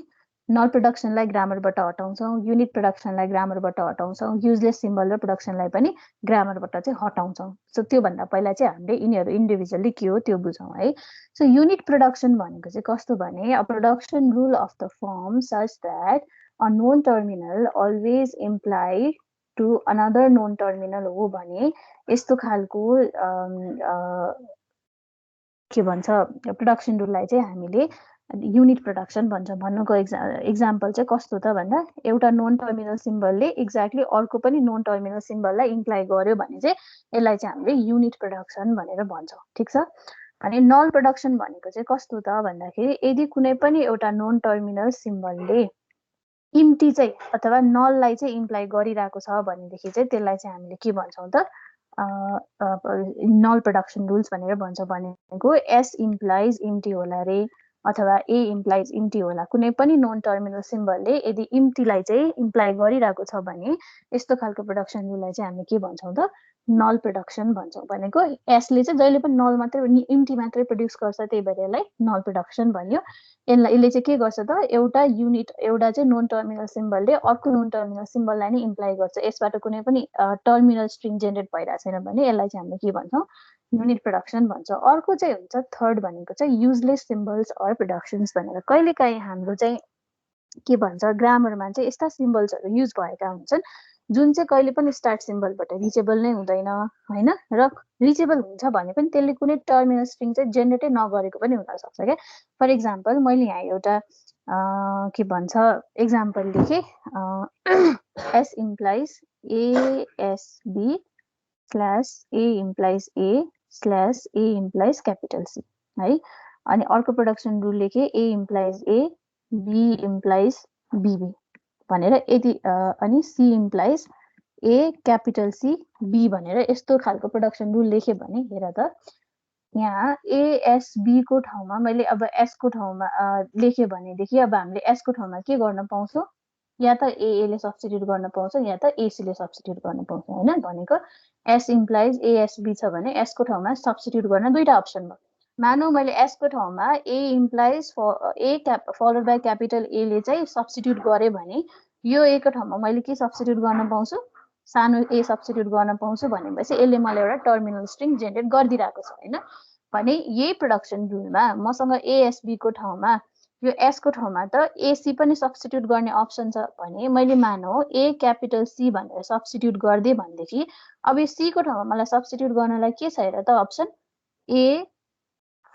नल प्रोडक्सनलाई ग्रामरबाट हटाउँछौँ, युनिट प्रोडक्सनलाई ग्रामरबाट हटाउँछौँ, युजलेस सिम्बल र प्रोडक्सनलाई पनि ग्रामरबाट चाहिँ हटाउँछौँ। सो त्योभन्दा पहिला चाहिँ हामीले यिनीहरू इन्डिभिजुअली के हो त्यो बुझौँ है। सो युनिट प्रोडक्सन भनेको चाहिँ कस्तो भने a production rule of the form such that a non terminal always imply to another non terminal हो भने यस्तो खालको के भन्छ प्रोडक्सन रुललाई चाहिँ हामीले युनिट प्रोडक्सन भन्छ। भन्नुको एक्जाम्पल चाहिँ कस्तो त भन्दा एउटा नोन टर्मिनल सिम्बलले एक्ज्याक्टली अर्को पनि नोन टर्मिनल सिम्बललाई इम्प्लाइ गर्यो भने चाहिँ यसलाई चाहिँ हामीले युनिट प्रोडक्सन भनेर भन्छौँ। ठिक छ। अनि नल प्रोडक्सन भनेको चाहिँ कस्तो त भन्दाखेरि यदि कुनै पनि एउटा नोन टर्मिनल सिम्बलले इम्टी चाहिँ अथवा नललाई चाहिँ इम्प्लाइ गरिरहेको छ भनेदेखि चाहिँ त्यसलाई चाहिँ हामीले के भन्छौँ त नल प्रोडक्सन रुल्स भनेर भन्छ। भनेको एस इम्प्लाइज इम्टी होला रे अथवा ए इम्प्लाइज इम्टी होला। कुनै पनि नोन टर्मिनल सिम्बलले यदि इम्टीलाई चाहिँ इम्प्लाइ गरिरहेको छ भने यस्तो खालको प्रोडक्सन रुललाई चाहिँ हामी के भन्छौँ त नल प्रोडक्सन भन्छौँ। भनेको एसले चाहिँ जहिले पनि नल मात्रै इम्टी मात्रै प्रड्युस गर्छ, त्यही भएर यसलाई नल प्रोडक्सन भन्यो। यसले चाहिँ के गर्छ त एउटा युनिट एउटा चाहिँ नोन टर्मिनल सिम्बलले अर्को नोन टर्मिनल सिम्बललाई नै इम्प्लाइ गर्छ, यसबाट कुनै पनि टर्मिनल स्ट्रिङ जेनेरेट भइरहेको छैन भने यसलाई चाहिँ हामीले के भन्छौँ युनिट प्रोडक्सन भन्छ। अर्को चाहिँ हुन्छ थर्ड भनेको चाहिँ युजलेस सिम्बल्स अर प्रोडक्सन्स भनेर। कहिलेकाहीँ हाम्रो चाहिँ के भन्छ ग्रामरमा चाहिँ यस्ता सिम्बल्सहरू युज भएका हुन्छन् जुन चाहिँ कहिले पनि स्टार्ट सिम्बलबाट रिचेबल नै हुँदैन होइन, र रिचेबल हुन्छ भने पनि त्यसले कुनै टर्मिनल स्ट्रिङ चाहिँ जेनेरेटै नगरेको पनि हुनसक्छ क्या। फर इक्जाम्पल मैले यहाँ एउटा के भन्छ एक्जाम्पल लेखेँ S implies ASB slash A implies A slash A implies capital C है। अनि अर्को प्रोडक्सन रुल लेखेँ A implies A B implies BB भनेर यदि अनि C implies A capital C B भनेर यस्तो खालको प्रोडक्सन रुल लेखेँ भने हेर त यहाँ एएसबीको ठाउँमा मैले अब एसको ठाउँमा लेखेँ भनेदेखि अब हामीले एसको ठाउँमा के गर्न पाउँछौँ, या त एले सब्स्टिट्युट गर्न पाउँछौँ या त एसीले सब्स्टिट्युट गर्न पाउँछौँ होइन। भनेको एस इम्प्लाइज एएसबी छ भने एसको ठाउँमा सब्स्टिट्युट गर्न दुईवटा अप्सन भयो। मानौ मैले एसको ठाउँमा ए इम्प्लाइज फलोड बाई क्यापिटल एले चाहिँ सब्स्टिट्युट गरेँ भने यो ए को ठाउँमा मैले के सब्स्टिट्युट गर्न पाउँछु सानो ए सब्स्टिट्युट गर्न पाउँछु भनेपछि यसले मलाई एउटा टर्मिनल स्ट्रिङ जेनेरेट गरिदिरहेको छ हैन। भने यही प्रोडक्सन रुलमा मसँग एएसबी को ठाउँमा यो एस को ठाउँमा त एसी पनि सब्स्टिट्युट गर्ने अप्सन छ भने मैले मानौ ए क्यापिटल सी भनेर सब्स्टिट्युट गर्दै भनेदेखि अब यो सी को ठाउँमा मलाई सब्स्टिट्युट गर्नलाई के छ हेर त option A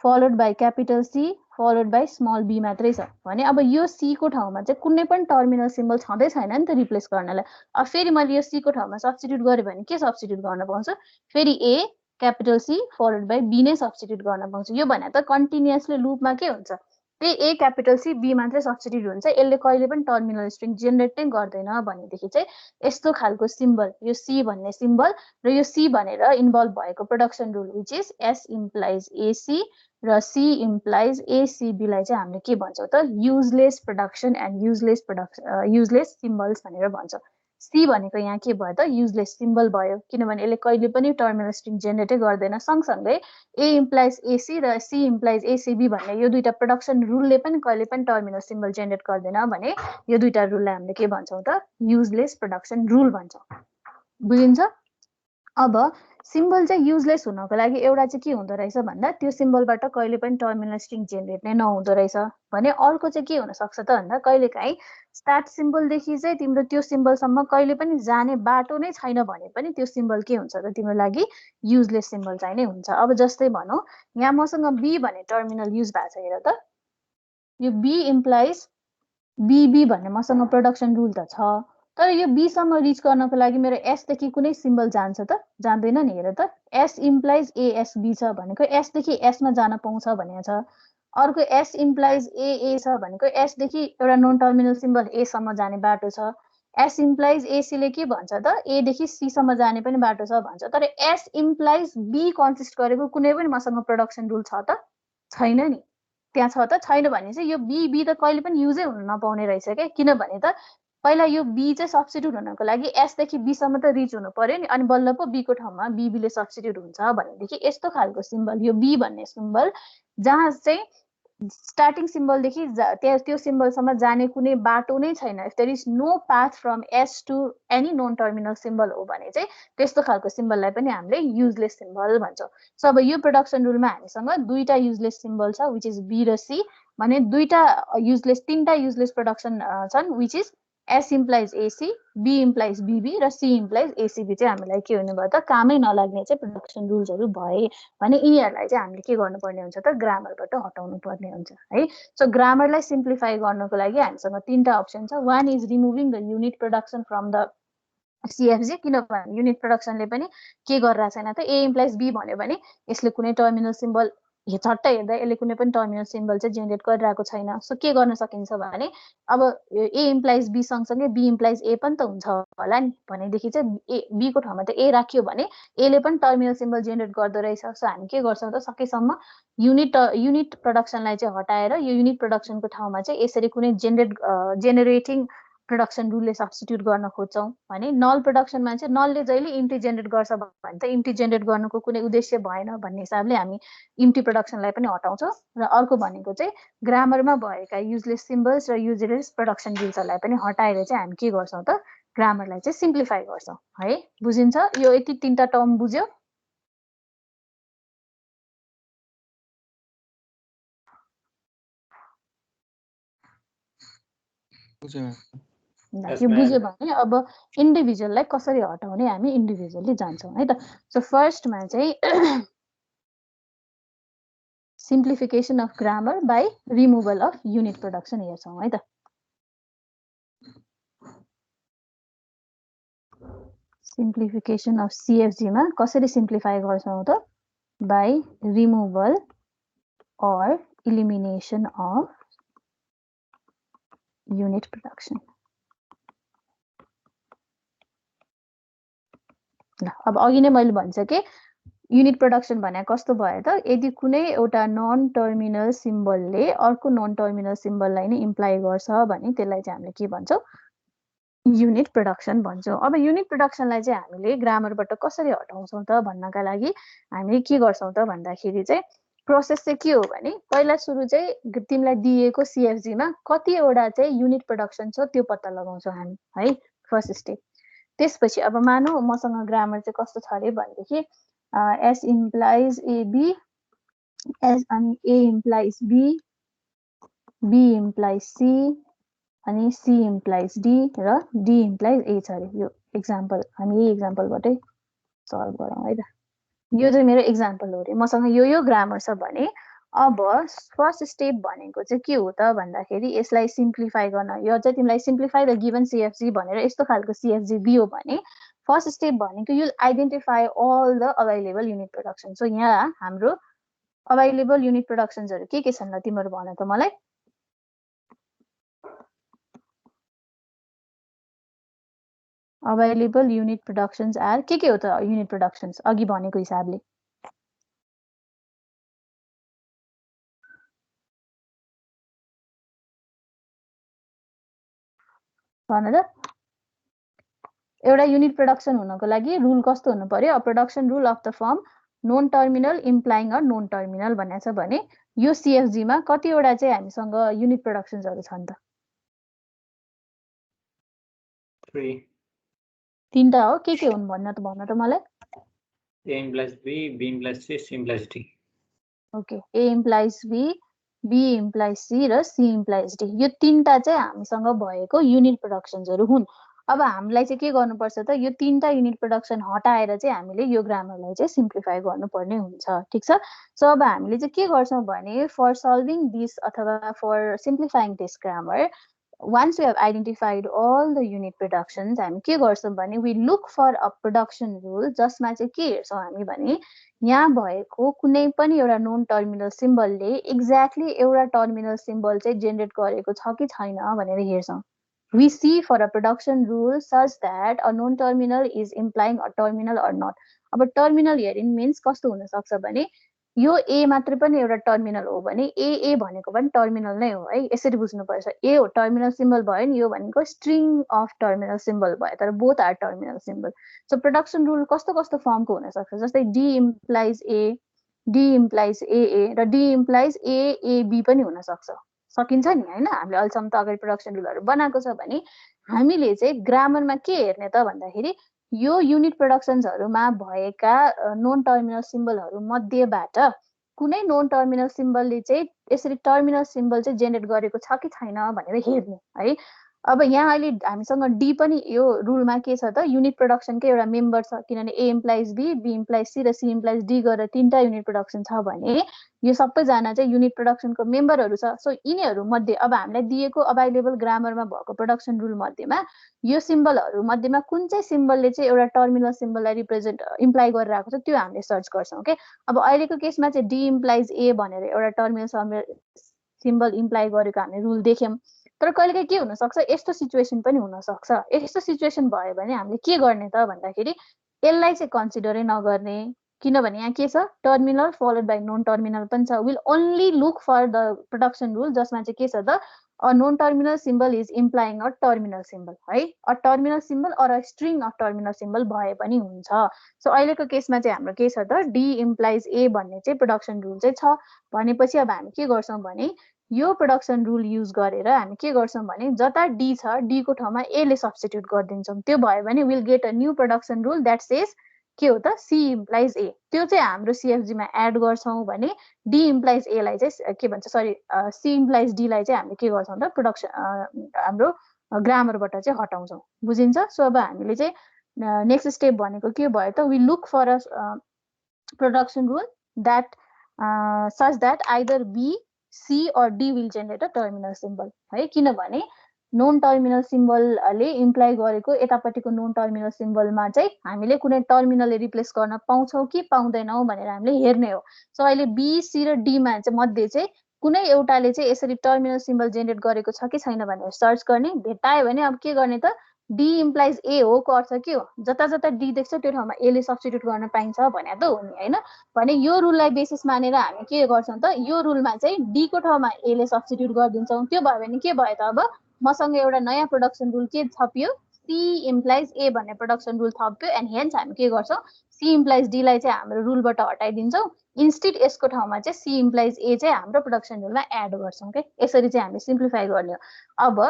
followed by capital C followed by small B मात्रै छ भने अब यो सी को ठाउँमा चाहिँ कुनै पनि टर्मिनल सिम्बल छँदै छैन नि त रिप्लेस गर्नलाई। अब फेरि मैले यो सी को ठाउँमा सब्स्टिट्युट गरेँ भने के सब्स्टिट्युट गर्न पाउँछु फेरि A capital C followed by B नै सब्स्टिट्युट गर्न पाउँछु। यो भने त कन्टिन्युअसली लुपमा के हुन्छ ए क्यापिटल सी बी मात्रै सब्स्टिट्युट हुन्छ यसले कहिले पनि टर्मिनल स्ट्रिङ जेनेरेट नै गर्दैन भनेदेखि चाहिँ यस्तो खालको सिम्बल यो सी भन्ने सिम्बल र यो सी भनेर इन्भल्भ भएको production rule which is S implies AC र सी इम्प्लाइज एसीबीलाई चाहिँ हामीले के भन्छौँ त useless production and useless symbols भनेर भन्छौँ। सी भनेको यहाँ के भयो त युजलेस सिम्बल भयो किनभने यसले कहिले पनि टर्मिनल स्ट्रिङ जेनेरेटै गर्दैन। सँगसँगै ए इम्प्लाइज एसी र सी इम्प्लाइज एसीबी भन्ने यो दुईटा प्रोडक्सन रुलले पनि कहिले पनि टर्मिनल सिम्बल जेनेरेट गर्दैन भने यो दुईटा रुललाई हामीले के भन्छौँ त युजलेस प्रोडक्सन रुल भन्छौँ। बुझिन्छ? अब सिम्बल चाहिँ युजलेस हुनको लागि एउटा चाहिँ के हुँदो रहेछ भन्दा त्यो सिम्बलबाट कहिले पनि टर्मिनल स्ट्रिङ जेनेरेट नै नहुँदो रहेछ भने अर्को चाहिँ के हुन सक्छ त भन्दा कहिलेकाहीँ स्टार्ट सिम्बलदेखि चाहिँ तिम्रो त्यो सिम्बलसम्म कहिले पनि जाने बाटो नै छैन भने पनि त्यो सिम्बल के हुन्छ त तिम्रो लागि युजलेस सिम्बल चाहिँ नै हुन्छ। अब जस्तै भनौँ यहाँ मसँग बी भन्ने टर्मिनल युज भएको छ हेर त यो बी इम्प्लाइज बीबी भन्ने मसँग प्रोडक्सन रुल त छ तर यो बीसम्म रिच गर्नको लागि मेरो एसदेखि कुनै सिम्बल जान्छ त जाँदैन नि हेर त एस इम्प्लाइज एएसबी छ भनेको एसदेखि एसमा जान पाउँछ भनेको छ। अर्को एस इम्प्लाइज एए छ भनेको एसदेखि एउटा नन टर्मिनल सिम्बल एसम्म जाने बाटो छ। एस इम्प्लाइज एसीले के भन्छ त एदेखि सीसम्म जाने पनि बाटो छ भन्छ तर एस इम्प्लाइज बी कन्सिस्ट गरेको कुनै पनि मसँग प्रोडक्सन रुल छ त छैन नि। त्यहाँ छ त छैन भने चाहिँ यो बी त कहिले पनि युजै हुन नपाउने रहेछ क्या किनभने त पहिला यो बी चाहिँ सब्स्टिट्युट हुनको लागि एसदेखि बीसम्म त रिच हुनु पर्यो नि अनि बल्ल पो बीको ठाउँमा बीबीले सब्स्टिट्युट हुन्छ भनेदेखि यस्तो खालको सिम्बल यो बी भन्ने सिम्बल जहाँ चाहिँ स्टार्टिङ सिम्बलदेखि त्यो सिम्बलसम्म जाने कुनै बाटो नै छैन if there is no path from S to any non terminal symbol हो भने चाहिँ त्यस्तो खालको सिम्बललाई पनि हामीले युजलेस सिम्बल भन्छौँ। सो अब यो प्रोडक्सन रुलमा हामीसँग दुईटा युजलेस सिम्बल छ विच इज बी र सी भने तिनटा युजलेस प्रोडक्सन छन् which is S implies AC B implies BB र सी इम्प्लाइज एसीबी चाहिँ हामीलाई के हुने भयो त कामै नलाग्ने चाहिँ प्रोडक्सन रुल्सहरू भए भने यिनीहरूलाई चाहिँ हामीले के गर्नुपर्ने हुन्छ त ग्रामरबाट हटाउनु पर्ने हुन्छ है। सो ग्रामरलाई सिम्प्लिफाई गर्नको लागि हामीसँग तीनटा अप्सन छ। One is removing the unit production from the CFG किनभने युनिट प्रोडक्सनले पनि के गरिरहेको छैन त ए इम्प्लाइज बी भन्यो भने यसले कुनै टर्मिनल सिम्बल झट्टै हेर्दा यसले कुनै पनि टर्मिनल सिम्बल चाहिँ जेनेरेट गरिरहेको छैन। सो के गर्न सकिन्छ भने अब ए इम्प्लाइज बी सँगसँगै बी इम्प्लाइज ए पनि त हुन्छ होला नि भनेदेखि चाहिँ बीको ठाउँमा त ए राख्यो भने एले पनि टर्मिनल सिम्बल जेनेरेट गर्दो रहेछ। सो हामी के गर्छौँ त सकेसम्म युनिट प्रोडक्सनलाई चाहिँ हटाएर यो युनिट प्रोडक्सनको ठाउँमा चाहिँ यसरी कुनै जेनेरेटिङ प्रोडक्सन रुलले सब्स्टिट्युट गर्न खोज्छौँ भने नल प्रोडक्सनमा चाहिँ नलले जहिले इम्टी जेनेरेट गर्छ भने त इम्टी जेनेरेट गर्नुको कुनै उद्देश्य भएन भन्ने हिसाबले हामी इम्टी प्रोडक्सनलाई पनि हटाउँछौँ र अर्को भनेको चाहिँ ग्रामरमा भएका युजलेस सिम्बल्स र युजलेस प्रोडक्सन रुल्सहरूलाई पनि हटाएर चाहिँ हामी के गर्छौँ त ग्रामरलाई चाहिँ सिम्प्लिफाई गर्छौँ है। बुझिन्छ? यो यति तीनटा टर्म बुझ्यो? यो बुझ्यो भने अब इन्डिभिजुअललाई कसरी हटाउने हामी इन्डिभिजुअली जान्छौँ है त। सो फर्स्टमा चाहिँ simplification of grammar by removal of unit production हेर्छौँ है त। सिम्प्लिफिकेसन अफ सिएफजीमा कसरी सिम्प्लिफाई गर्छौँ त by removal or elimination of unit production. अब अघि नै मैले भनिसकेँ युनिट प्रोडक्सन भने कस्तो भयो त यदि कुनै एउटा नन टर्मिनल सिम्बलले अर्को नन टर्मिनल सिम्बललाई नै इम्प्लाइ गर्छ भने त्यसलाई चाहिँ हामीले के भन्छौँ युनिट प्रोडक्सन भन्छौँ। अब युनिट प्रोडक्सनलाई चाहिँ हामीले ग्रामरबाट कसरी हटाउँछौँ त भन्नका लागि हामीले के गर्छौँ त भन्दाखेरि चाहिँ प्रोसेस चाहिँ के हो भने पहिला सुरु चाहिँ तिमीलाई दिएको सिएफजीमा कतिवटा चाहिँ युनिट प्रोडक्सन छ त्यो पत्ता लगाउँछौँ हामी है फर्स्ट स्टेप। त्यसपछि अब मानौ मसँग ग्रामर चाहिँ कस्तो छ अरे भनेदेखि S implies AB, A implies B, B implies C, अनि C implies D र D implies A छ अरे। यो एक्जाम्पल हामी यही एक्जाम्पलबाटै सल्भ गरौँ है त। यो चाहिँ मेरो एक्जाम्पल हो अरे, मसँग यो ग्रामर छ भने अब फर्स्ट स्टेप भनेको चाहिँ के हो त भन्दाखेरि यसलाई सिम्प्लिफाई गर्न। यो चाहिँ तिमीलाई सिम्प्लिफाई द गिभन CFG भनेर यस्तो खालको CFG दियो भने फर्स्ट स्टेप भनेको you identify all the available unit production. So यहाँ हाम्रो अभाइलेबल युनिट प्रोडक्सन्सहरू के छन् ल तिमीहरू भन त मलाई। अभाइलेबल युनिट प्रोडक्सन्स आर के हो त युनिट प्रोडक्सन्स अघि भनेको हिसाबले? भन त। एउटा युनिट प्रोडक्सन हुनको लागि रुल कस्तो हुनु पर्यो? A production rule of the form non terminal implying a non terminal भनेको छ भने यो CFG मा कतिवटा चाहिँ हामीसँग युनिट प्रोडक्सन्सहरू छन् त? 3 तीनटा हो। के हुन् भन्न त मलाई। A implies B, B implies C, C implies D. Okay, A implies B, B implies C र C implies D। यो तीनटा चाहिँ हामीसँग भएको युनिट प्रोडक्सन्सहरू हुन्। अब हामीलाई चाहिँ के गर्नुपर्छ त? यो तीनटा युनिट प्रोडक्सन हटाएर चाहिँ हामीले यो ग्रामरलाई चाहिँ सिम्प्लिफाई गर्नुपर्ने हुन्छ। ठिक छ। सो अब हामीले चाहिँ के गर्छौँ भने फर सल्भिङ दिस अथवा for simplifying this grammar, once we have identified all the unit productions, हामी के गर्छौँ भने we look for a production rule जसमा चाहिँ के हेर्छौँ हामी भने यहाँ भएको कुनै पनि एउटा नोन टर्मिनल सिम्बलले एक्ज्याक्टली एउटा टर्मिनल सिम्बल चाहिँ जेनेरेट गरेको छ कि छैन भनेर हेर्छौँ। We see for a production rule such that a known terminal is implying a terminal or not. अब टर्मिनल हेरिङ मिन्स कस्तो हुन सक्छ भने यो ए मात्रै पनि एउटा टर्मिनल हो भने ए भनेको पनि टर्मिनल नै हो है। यसरी बुझ्नुपर्छ। ए हो टर्मिनल सिम्बल भयो नि, यो भनेको स्ट्रिङ अफ टर्मिनल सिम्बल भयो, तर both are terminal symbol. So production rule कस्तो फर्मको हुन सक्छ? जस्तै D implies A, D implies A र डी इम्प्लाइज एबी पनि हुन सक्छ। सकिन्छ नि हैन? हामीले अहिलेसम्म त अगाडि प्रोडक्सन रुलहरू बनाएको छ भने हामीले चाहिँ ग्रामरमा के हेर्ने त भन्दाखेरि यो युनिट प्रोडक्सन्सहरूमा भएका नोन टर्मिनल सिम्बलहरू मध्येबाट कुनै नोन टर्मिनल सिम्बलले चाहिँ यसरी टर्मिनल सिम्बल चाहिँ जेनेरेट गरेको छ कि छैन भनेर हेर्ने है। अब यहाँ अहिले हामीसँग डी पनि यो रुलमा के छ त? युनिट प्रोडक्सनकै एउटा मेम्बर छ, किनभने A implies B, B implies C र सी इम्प्लाइज डी गरेर तीनटा युनिट प्रोडक्सन छ भने यो सबैजना चाहिँ युनिट प्रोडक्सनको मेम्बरहरू छ। सो यिनीहरू मध्ये अब हामीलाई दिएको अभाइलेबल ग्रामरमा भएको प्रोडक्सन रुल मध्येमा यो सिम्बलहरू मध्येमा कुन चाहिँ सिम्बलले चाहिँ एउटा टर्मिनल सिम्बललाई रिप्रेजेन्ट इम्प्लाइ गरेर आएको छ त्यो हामीले सर्च गर्छौँ के। अब अहिलेको केसमा चाहिँ डी इम्प्लाइज ए भनेर एउटा टर्मिनल सिम्बल इम्प्लाइ गरेको हामीले रुल देख्यौँ। तर कहिलेकाहीँ के हुनसक्छ, यस्तो सिचुएसन पनि हुनसक्छ। यस्तो सिचुएसन भयो भने हामीले के गर्ने त भन्दाखेरि यसलाई चाहिँ कन्सिडरै नगर्ने, किनभने यहाँ के छ? Terminal followed by non terminal पनि छ। Will only look for the production rule जसमा चाहिँ के छ त? A non terminal symbol is implying a terminal symbol है। A terminal symbol or a string of terminal symbol भए पनि हुन्छ। सो अहिलेको केसमा चाहिँ हाम्रो के छ त? डी इम्प्लाइज ए भन्ने चाहिँ प्रोडक्सन रुल चाहिँ छ भनेपछि अब हामी के गर्छौँ भने यो प्रोडक्सन रुल युज गरेर हामी के गर्छौँ भने जता डी छ डीको ठाउँमा ए ले सब्स्टिट्युट गरिदिन्छौँ। त्यो भयो भने will get a new production rule that says के हो त? C implies A. त्यो चाहिँ हाम्रो CFG मा एड गर्छौँ भने डी इम्प्लाइज ए लाई चाहिँ के भन्छ, सरी सी इम्प्लाइज डी लाई चाहिँ हामीले के गर्छौँ त? प्रोडक्सन हाम्रो ग्रामरबाट चाहिँ हटाउँछौँ। बुझिन्छ? सो अब हामीले चाहिँ नेक्स्ट स्टेप भनेको के भयो त? We look for a production rule that such that either B, C or D will generate a terminal symbol है। किनभने नोन टर्मिनल सिम्बलले इम्प्लाइ गरेको यतापट्टिको नोन टर्मिनल सिम्बलमा चाहिँ हामीले कुनै टर्मिनलले रिप्लेस गर्न पाउँछौँ कि पाउँदैनौँ भनेर हामीले हेर्ने हो। सो अहिले बी, सी र डीमा चाहिँ मध्ये चाहिँ कुनै एउटाले चाहिँ यसरी टर्मिनल सिम्बल जेनेरेट गरेको छ कि छैन भनेर सर्च गर्ने। भेट्टायो भने अब के गर्ने त? डी इम्प्लाइज ए हो को अर्थ के हो? जता जता डी देख्छ त्यो ठाउँमा ए ले सब्स्टिट्युट गर्न पाइन्छ भने त हो नि हैन? भने यो रुललाई बेसिस मानेर हामी के गर्छौँ त? यो रुलमा चाहिँ डी को ठाउँमा ए ले सब्स्टिट्युट गरिदिन्छौँ। त्यो भयो भने के भयो त? अब मसँग एउटा नयाँ प्रोडक्सन रुल के थपियो? सी इम्प्लाइज ए भन्ने प्रोडक्सन रुल थप्यो एन्ड हेन्स हामी के गर्छौँ? सी इम्प्लाइज डी लाई चाहिँ हाम्रो रुलबाट हटाइदिन्छौँ। इन्स्टेड यसको ठाउँमा चाहिँ सी इम्प्लाइज ए चाहिँ हाम्रो प्रोडक्सन रुलमा एड गर्छौँ के। यसरी चाहिँ हामी सिम्प्लिफाई गर्ने हो। अब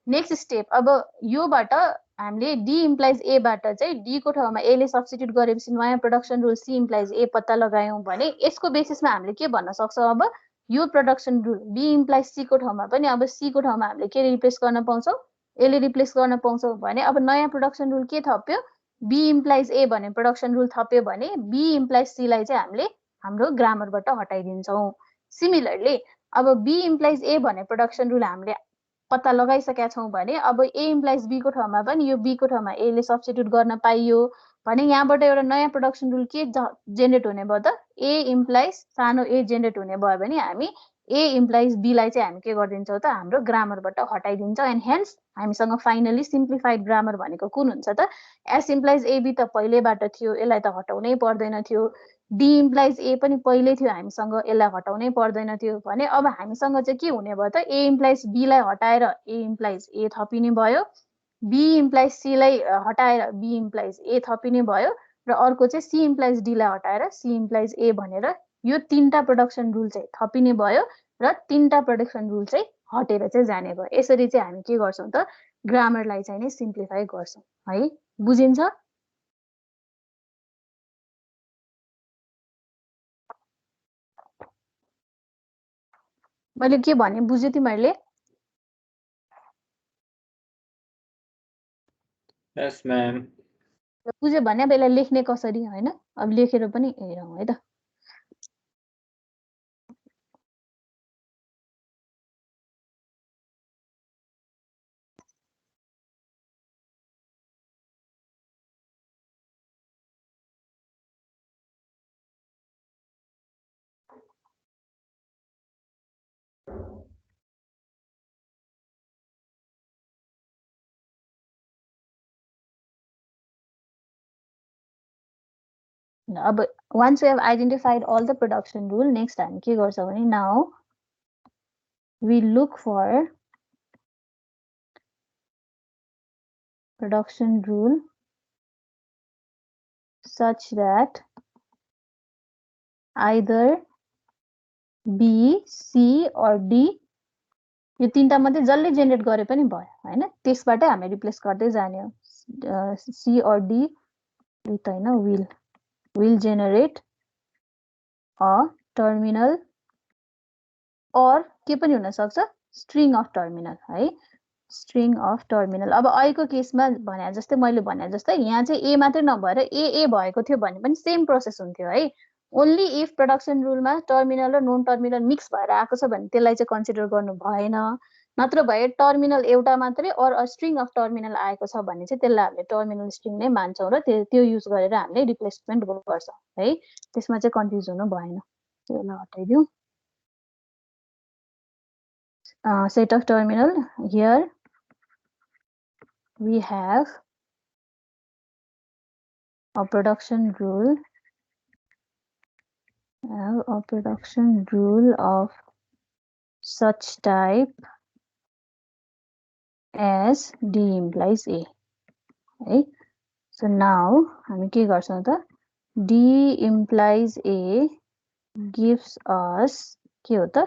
नेक्स्ट स्टेप अब योबाट हामीले डी इम्प्लाइज ए बाट चाहिँ डी को ठाउँमा ए ले सब्स्टिट्युट गरेपछि नयाँ प्रोडक्सन रुल सी इम्प्लाइज ए पत्ता लगायौं भने यसको बेसिसमा हामीले के भन्न सक्छौं अब यो production rule B implies C को ठाउँमा पनि अब सी को ठाउँमा हामीले के रिप्लेस गर्न पाउँछौं ए ले रिप्लेस गर्न पाउँछौं भने अब नयाँ प्रोडक्सन रुल के थप्यो बी इम्प्लाइज ए भन्ने प्रोडक्सन रुल थप्यो भने बी इम्प्लाइज सी लाई चाहिँ हामीले हाम्रो ग्रामरबाट हटाइदिन्छौं सिमिलरली अब बी इम्प्लाइज ए भन्ने प्रोडक्सन रुल हामीले पत्ता लगाइसकेका छौं भने अब ए इम्प्लाइज बी को ठाउँमा पनि यो बी को ठाउँमा ए ले सब्स्टिट्युट गर्न पाइयो भने यहाँबाट एउटा नयाँ प्रोडक्सन रुल के जेनेरेट हुने भयो त ए इम्प्लाइज सानो ए जेनेरेट हुने भयो भने हामी ए इम्प्लाइज बी लाई चाहिँ हामी के गरिदिन्छौं त हाम्रो ग्रामरबाट हटाइदिन्छौं एन्ड हेन्स हामीसँग फाइनली सिम्प्लिफाइड ग्रामर भनेको कुन हुन्छ त एस इम्प्लाइज एबी त पहिलेबाट थियो यसलाई त हटाउनै पर्दैन थियो डी इम्प्लाइज ए पनि पहिले थियो हामीसँग यसलाई हटाउनै पर्दैन थियो भने अब हामीसँग चाहिँ के हुने भयो त ए इम्प्लाइज बी लाई हटाएर ए इम्प्लाइज ए थपिने भयो बी इम्प्लाइज सी लाई हटाएर बी इम्प्लाइज ए थपिने भयो र अर्को चाहिँ सी इम्प्लाइज डी लाई हटाएर सी इम्प्लाइज ए भनेर यो तीनटा प्रोडक्सन रुल चाहिँ थपिने भयो र तीनटा प्रोडक्सन रुल चाहिँ हटेर चाहिँ जाने भयो यसरी चाहिँ हामी के गर्छौं त ग्रामरलाई चाहिँ नि सिम्प्लिफाई गर्छौं है बुझिन्छ मैले के भने बुझ्यो तिमीहरुले यस म्याम बुझ्यो भने अब यसलाई लेख्ने कसरी हैन अब लेखेर पनि हेरौं है त अब once we have identified all the production rule next हामी के गर्छौं भने now we look for production rule such that either B, C or D यो तीनटा मध्ये जसले जेनेरेट गरे पनि भयो हैन त्यसबाटै हामी रिप्लेस गर्दै जाने हो C or D विथ हैन will generate a terminal or के पनि हुन सक्छ string of terminal है string of terminal अब अहिलेको केसमा भने जस्तै मैले भने जस्तै यहाँ चाहिँ ए मात्रै नभएर ए भएको थियो भने पनि सेम प्रोसेस हुन्थ्यो है ओन्ली इफ प्रोडक्सन रुलमा टर्मिनल र नन टर्मिनल मिक्स भएर आएको छ भने त्यसलाई चाहिँ कन्सिडर गर्नु भएन नत्र भए टर्मिनल एउटा मात्रै और अ स्ट्रिङ अफ टर्मिनल आएको छ भने चाहिँ त्यसलाई हामीले टर्मिनल स्ट्रिङ नै मान्छौं र त्यो युज गरेर हामीले रिप्लेसमेन्ट गर्छौं है त्यसमा चाहिँ कन्फ्युज हुनु भएन त्यसलाई हटाइदिउँ set of terminal here we have a production rule of such type as D implies A right so now हामी के गर्छौं त D implies A gives us के हो त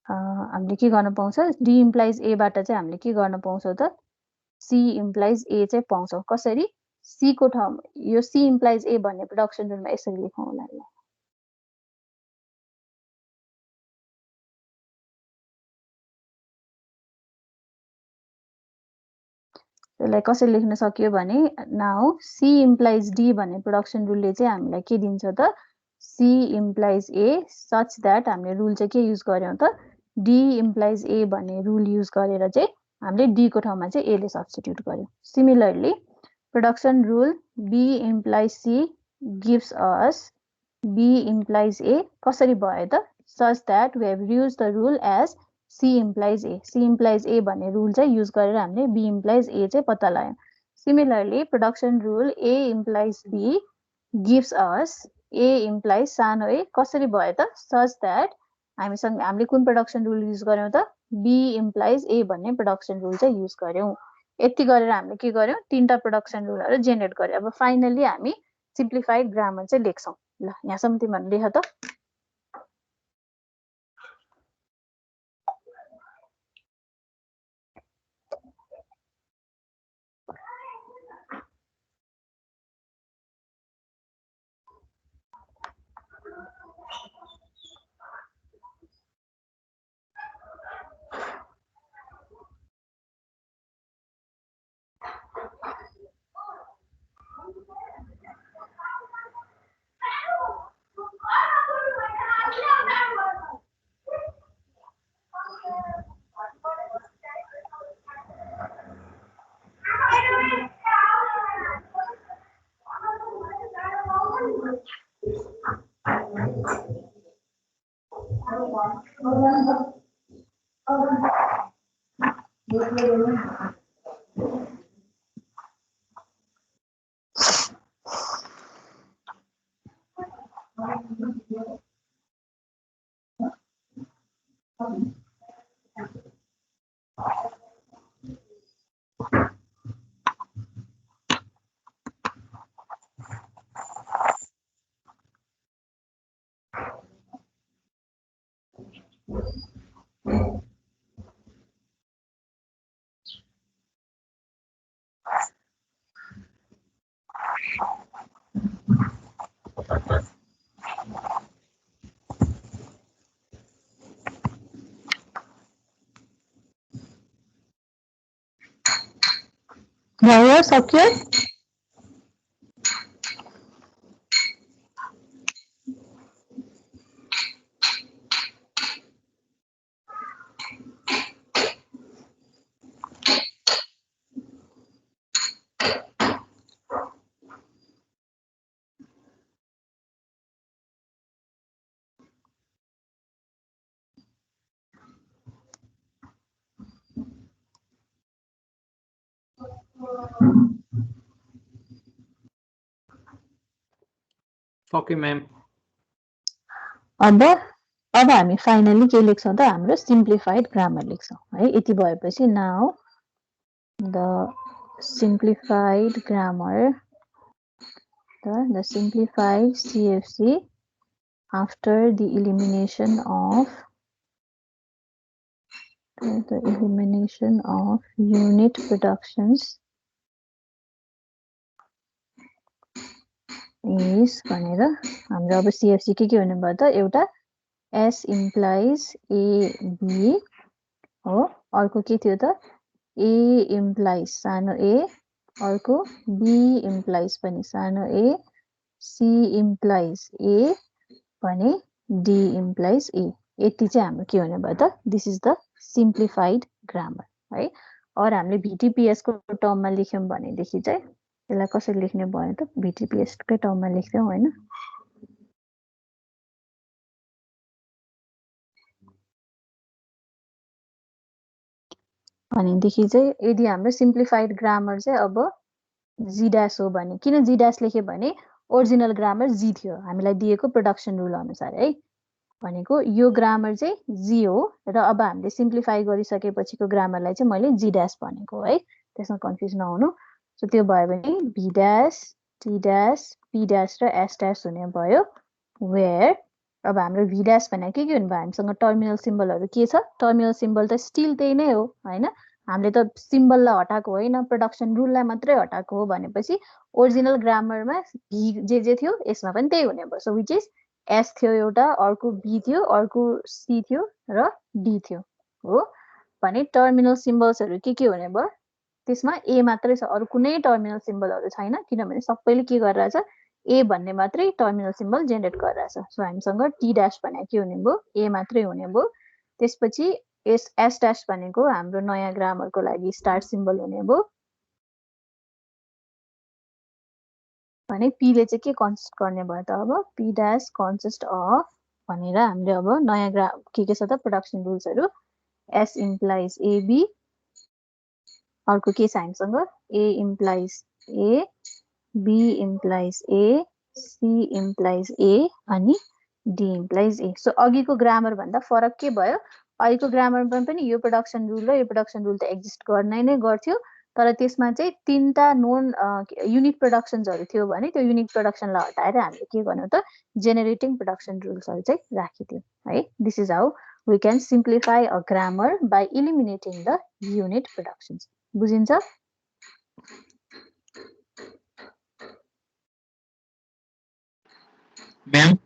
हामीले के गर्न पाउँछ D implies A बाट चाहिँ हामीले के गर्न पाउँछौं त C implies A चाहिँ पाउँछौं कसरी C को ठाउँमा यो C implies A भन्ने प्रोडक्सन रुलमा यसरी लेखौं होला त्यसलाई कसरी लेख्न सकियो भने नाउ C implies D भन्ने प्रोडक्सन रुलले चाहिँ हामीलाई के दिन्छ त C implies A such that हामीले रुल चाहिँ के युज गर्यौं त D implies A भन्ने रुल युज गरेर चाहिँ हामीले D को ठाउँमा चाहिँ A ले सब्स्टिट्युट गर्यौं similarly production rule B implies C gives us B implies A कसरी भयो त such that we have used the rule as C implies A. C implies A भन्ने रुल चाहिँ युज गरेर हामीले B implies A चाहिँ पत्ता लगायौं similarly production rule A implies B gives us A implies सानो a कसरी भयो त such that हामीले कुन प्रोडक्सन रुल युज गर्यौं त B implies A भन्ने प्रोडक्सन रुल चाहिँ युज गर्यौं यति गरेर हामीले के गर्यौं तीनटा प्रोडक्सन रुलहरु जेनेरेट गर्यौं अब फाइनली हामी सिम्प्लिफाइड ग्रामर चाहिँ लेख्छौं ल यहाँसम्म तिमीहरुले लेख त भयो सक्यो सक्यो म्याम अब हामी फाइनली के लेख्छौं त हाम्रो सिम्प्लिफाइड ग्रामर लेख्छौं है यति भएपछि now the simplified grammar the simplified CFC after the elimination of unit productions is भनेर हाम्रो अब CFC के हुने भयो त एउटा S implies AB हो अर्को के थियो त A implies सानो a अर्को B implies पनि सानो a C implies A भने D implies A यति चाहिँ हाम्रो के हुने भयो त this is the simplified grammar है और हामीले VTPS को टर्ममा लेख्यौं भनेदेखि चाहिँ यसलाई कसरी लेख्ने भयो त VTPS कै टर्ममा लेख्छौं हैन भनेदेखि चाहिँ यदि हाम्रो सिम्प्लिफाइड ग्रामर चाहिँ अब जी डैश हो भने किन जी डैश लेखे भने ओरिजिनल ग्रामर जी थियो हामीलाई दिएको प्रोडक्सन रुल अनुसार है भनेको यो ग्रामर चाहिँ जी हो र अब हामीले सिम्प्लिफाई गरिसकेपछिको ग्रामरलाई चाहिँ मैले जी डैश भनेको है त्यसमा कन्फ्युज नहुनु सो त्यो भयो भने V dash T dash P dash र एस डैश हुने भयो वेयर अब हाम्रो भी डैश भने के हुने भयो हामीसँग टर्मिनल सिम्बलहरु के छ टर्मिनल सिम्बल त स्टिल त्यही नै हो हैन हामीले त सिम्बललाई हटाएको होइन प्रोडक्सन रुललाई मात्रै हटाएको हो भनेपछि ओरिजिनल ग्रामरमा भी जे थियो यसमा पनि त्यही हुने भयो सो व्हिच इज एस थियो एउटा अर्को बी थियो अर्को सी थियो र डी थियो हो भने टर्मिनल सिम्बल्सहरु के हुने भयो त्यसमा ए मात्रै छ अरु कुनै टर्मिनल सिम्बलहरु छैन किनभने सबैले के गरिरहेछ ए भन्ने मात्रै टर्मिनल सिम्बल जेनेरेट गरिरहेछ सो हामीसँग टी डैश भने के हुने भयो ए मात्रै हुने भयो त्यसपछि एस डैश भनेको हाम्रो नयाँ ग्रामरको लागि स्टार्ट सिम्बल हुने भयो भने पी ले चाहिँ के कन्सिस्ट गर्ने भयो त अब पी डैश कन्सिस्ट अफ भनेर हामीले अब नयाँ ग्राम के छ त प्रोडक्सन रुल्सहरु एस इम्प्लाइज एबी अर्को के छ हामीसँग A implies A B implies A C implies A अनि डी इम्प्लाइज ए सो अघिको ग्रामर भन्दा फरक के भयो अहिलेको ग्रामरमा पनि यो प्रोडक्सन रुल र यो प्रोडक्सन रुल त एक्जिस्ट गर्नै नै गर्थ्यो तर त्यसमा चाहिँ तीनटा नोन युनिट प्रोडक्सन्सहरु थियो भने त्यो युनिट प्रोडक्सनलाई हटाएर हामीले के गर्नु त जेनेरेटिङ प्रोडक्सन रुल्सहरु चाहिँ राखिदियौ है this is how we can simplify a grammar by eliminating the unit productions बुझिन्छ म्याम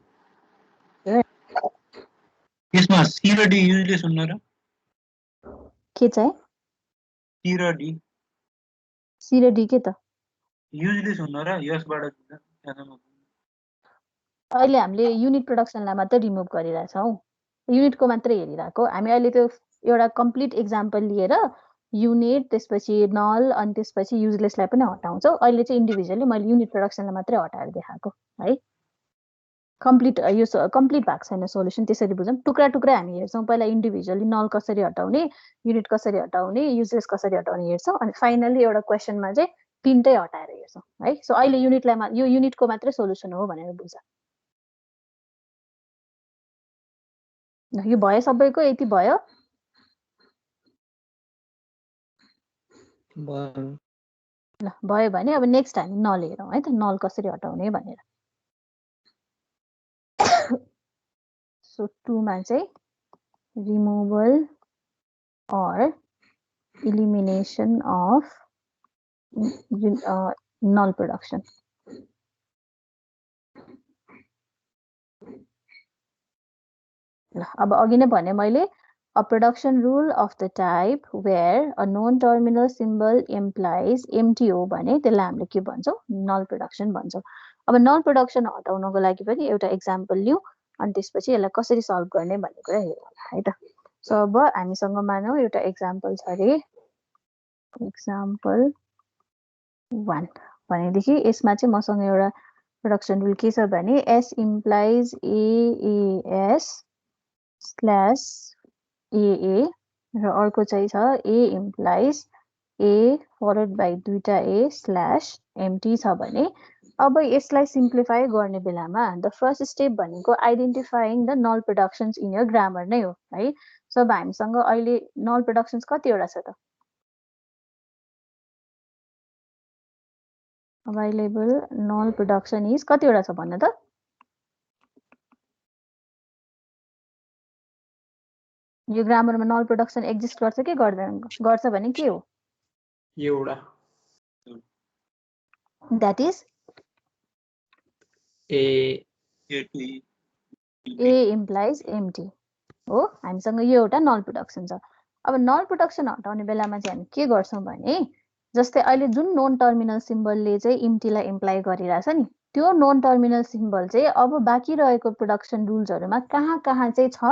यसमा सी र डी युजलेस हुन्न र के चाहिँ सी र डी सी र डी के त युजलेस हुन्न र यसबाट अहिले हामीले युनिट प्रोडक्सनलाई मात्र रिमुभ गरिरहेछौँ युनिटको मात्रै हेरिरहेको हामी अहिले त्यो एउटा कम्प्लिट एक्जाम्पल लिएर युनिट त्यसपछि नल अनि त्यसपछि युजलेसलाई पनि हटाउँछौँ। अहिले चाहिँ इन्डिभिजुअली मैले युनिट प्रोडक्सनलाई मात्रै हटाएर देखाएको है। कम्प्लिट यो कम्प्लिट भएको छैन सोल्युसन, त्यसरी बुझौँ। टुक्रा टुक्रा हामी हेर्छौँ, पहिला इन्डिभिजुअली नल कसरी हटाउने, युनिट कसरी हटाउने, युजलेस कसरी हटाउने हेर्छौँ, अनि फाइनली एउटा क्वेसनमा चाहिँ तिनटै हटाएर हेर्छौँ है। सो अहिले युनिटलाई यो युनिटको मात्रै सोल्युसन हो भनेर बुझ। यो भयो सबैको, यति भयो। ल भयो भने अब नेक्स्ट हामी नल हेरौँ है त, नल कसरी हटाउने भनेर। सो 2 मा चाहिँ removal or elimination of null production. अब अघि नै भने मैले a production rule of the type where a known terminal symbol implies empty हो भने त्यसलाई हामीले के भन्छौँ, null production भन्छौँ। अब null production हटाउनको लागि पनि एउटा एक्जाम्पल लिऊ अनि त्यसपछि यसलाई कसरी सल्भ गर्ने भन्ने कुरा हेरौँ है त। सो अब हामीसँग मानौ एउटा एक्जाम्पल छ अरे, एक्जाम्पल 1 भनेदेखि यसमा चाहिँ मसँग एउटा प्रोडक्सन रुल के छ भने s implies AAS slash AA र अर्को चाहिँ छ A implies A followed by दुईटा A स्ल्यास empty छ भने अब यसलाई सिम्प्लिफाई गर्ने बेलामा द फर्स्ट स्टेप भनेको identifying the null productions in your grammar नै हो है। सो अब हामीसँग अहिले नल प्रोडक्सन्स कतिवटा छ त? अभाइलेबल नल प्रोडक्सन इज कतिवटा छ भन्नु त? यो ग्रामरमा नल प्रोडक्सन एक्जिस्ट गर्छ कि गर्दैन? गर्छ भने के हो? एउटा that is A implies empty हो। हामीसँग यो एउटा नल प्रोडक्सन छ। अब नल प्रोडक्सन हटाउने बेलामा चाहिँ हामी के गर्छौं भने जस्तै अहिले जुन नोन टर्मिनल सिम्बलले चाहिँ इम्प्टीलाई इम्प्लाई गरिरहेछ नि, त्यो नोन टर्मिनल सिम्बल चाहिँ अब बाँकी रहेको प्रोडक्सन रुल्सहरुमा कहाँ कहाँ चाहिँ छ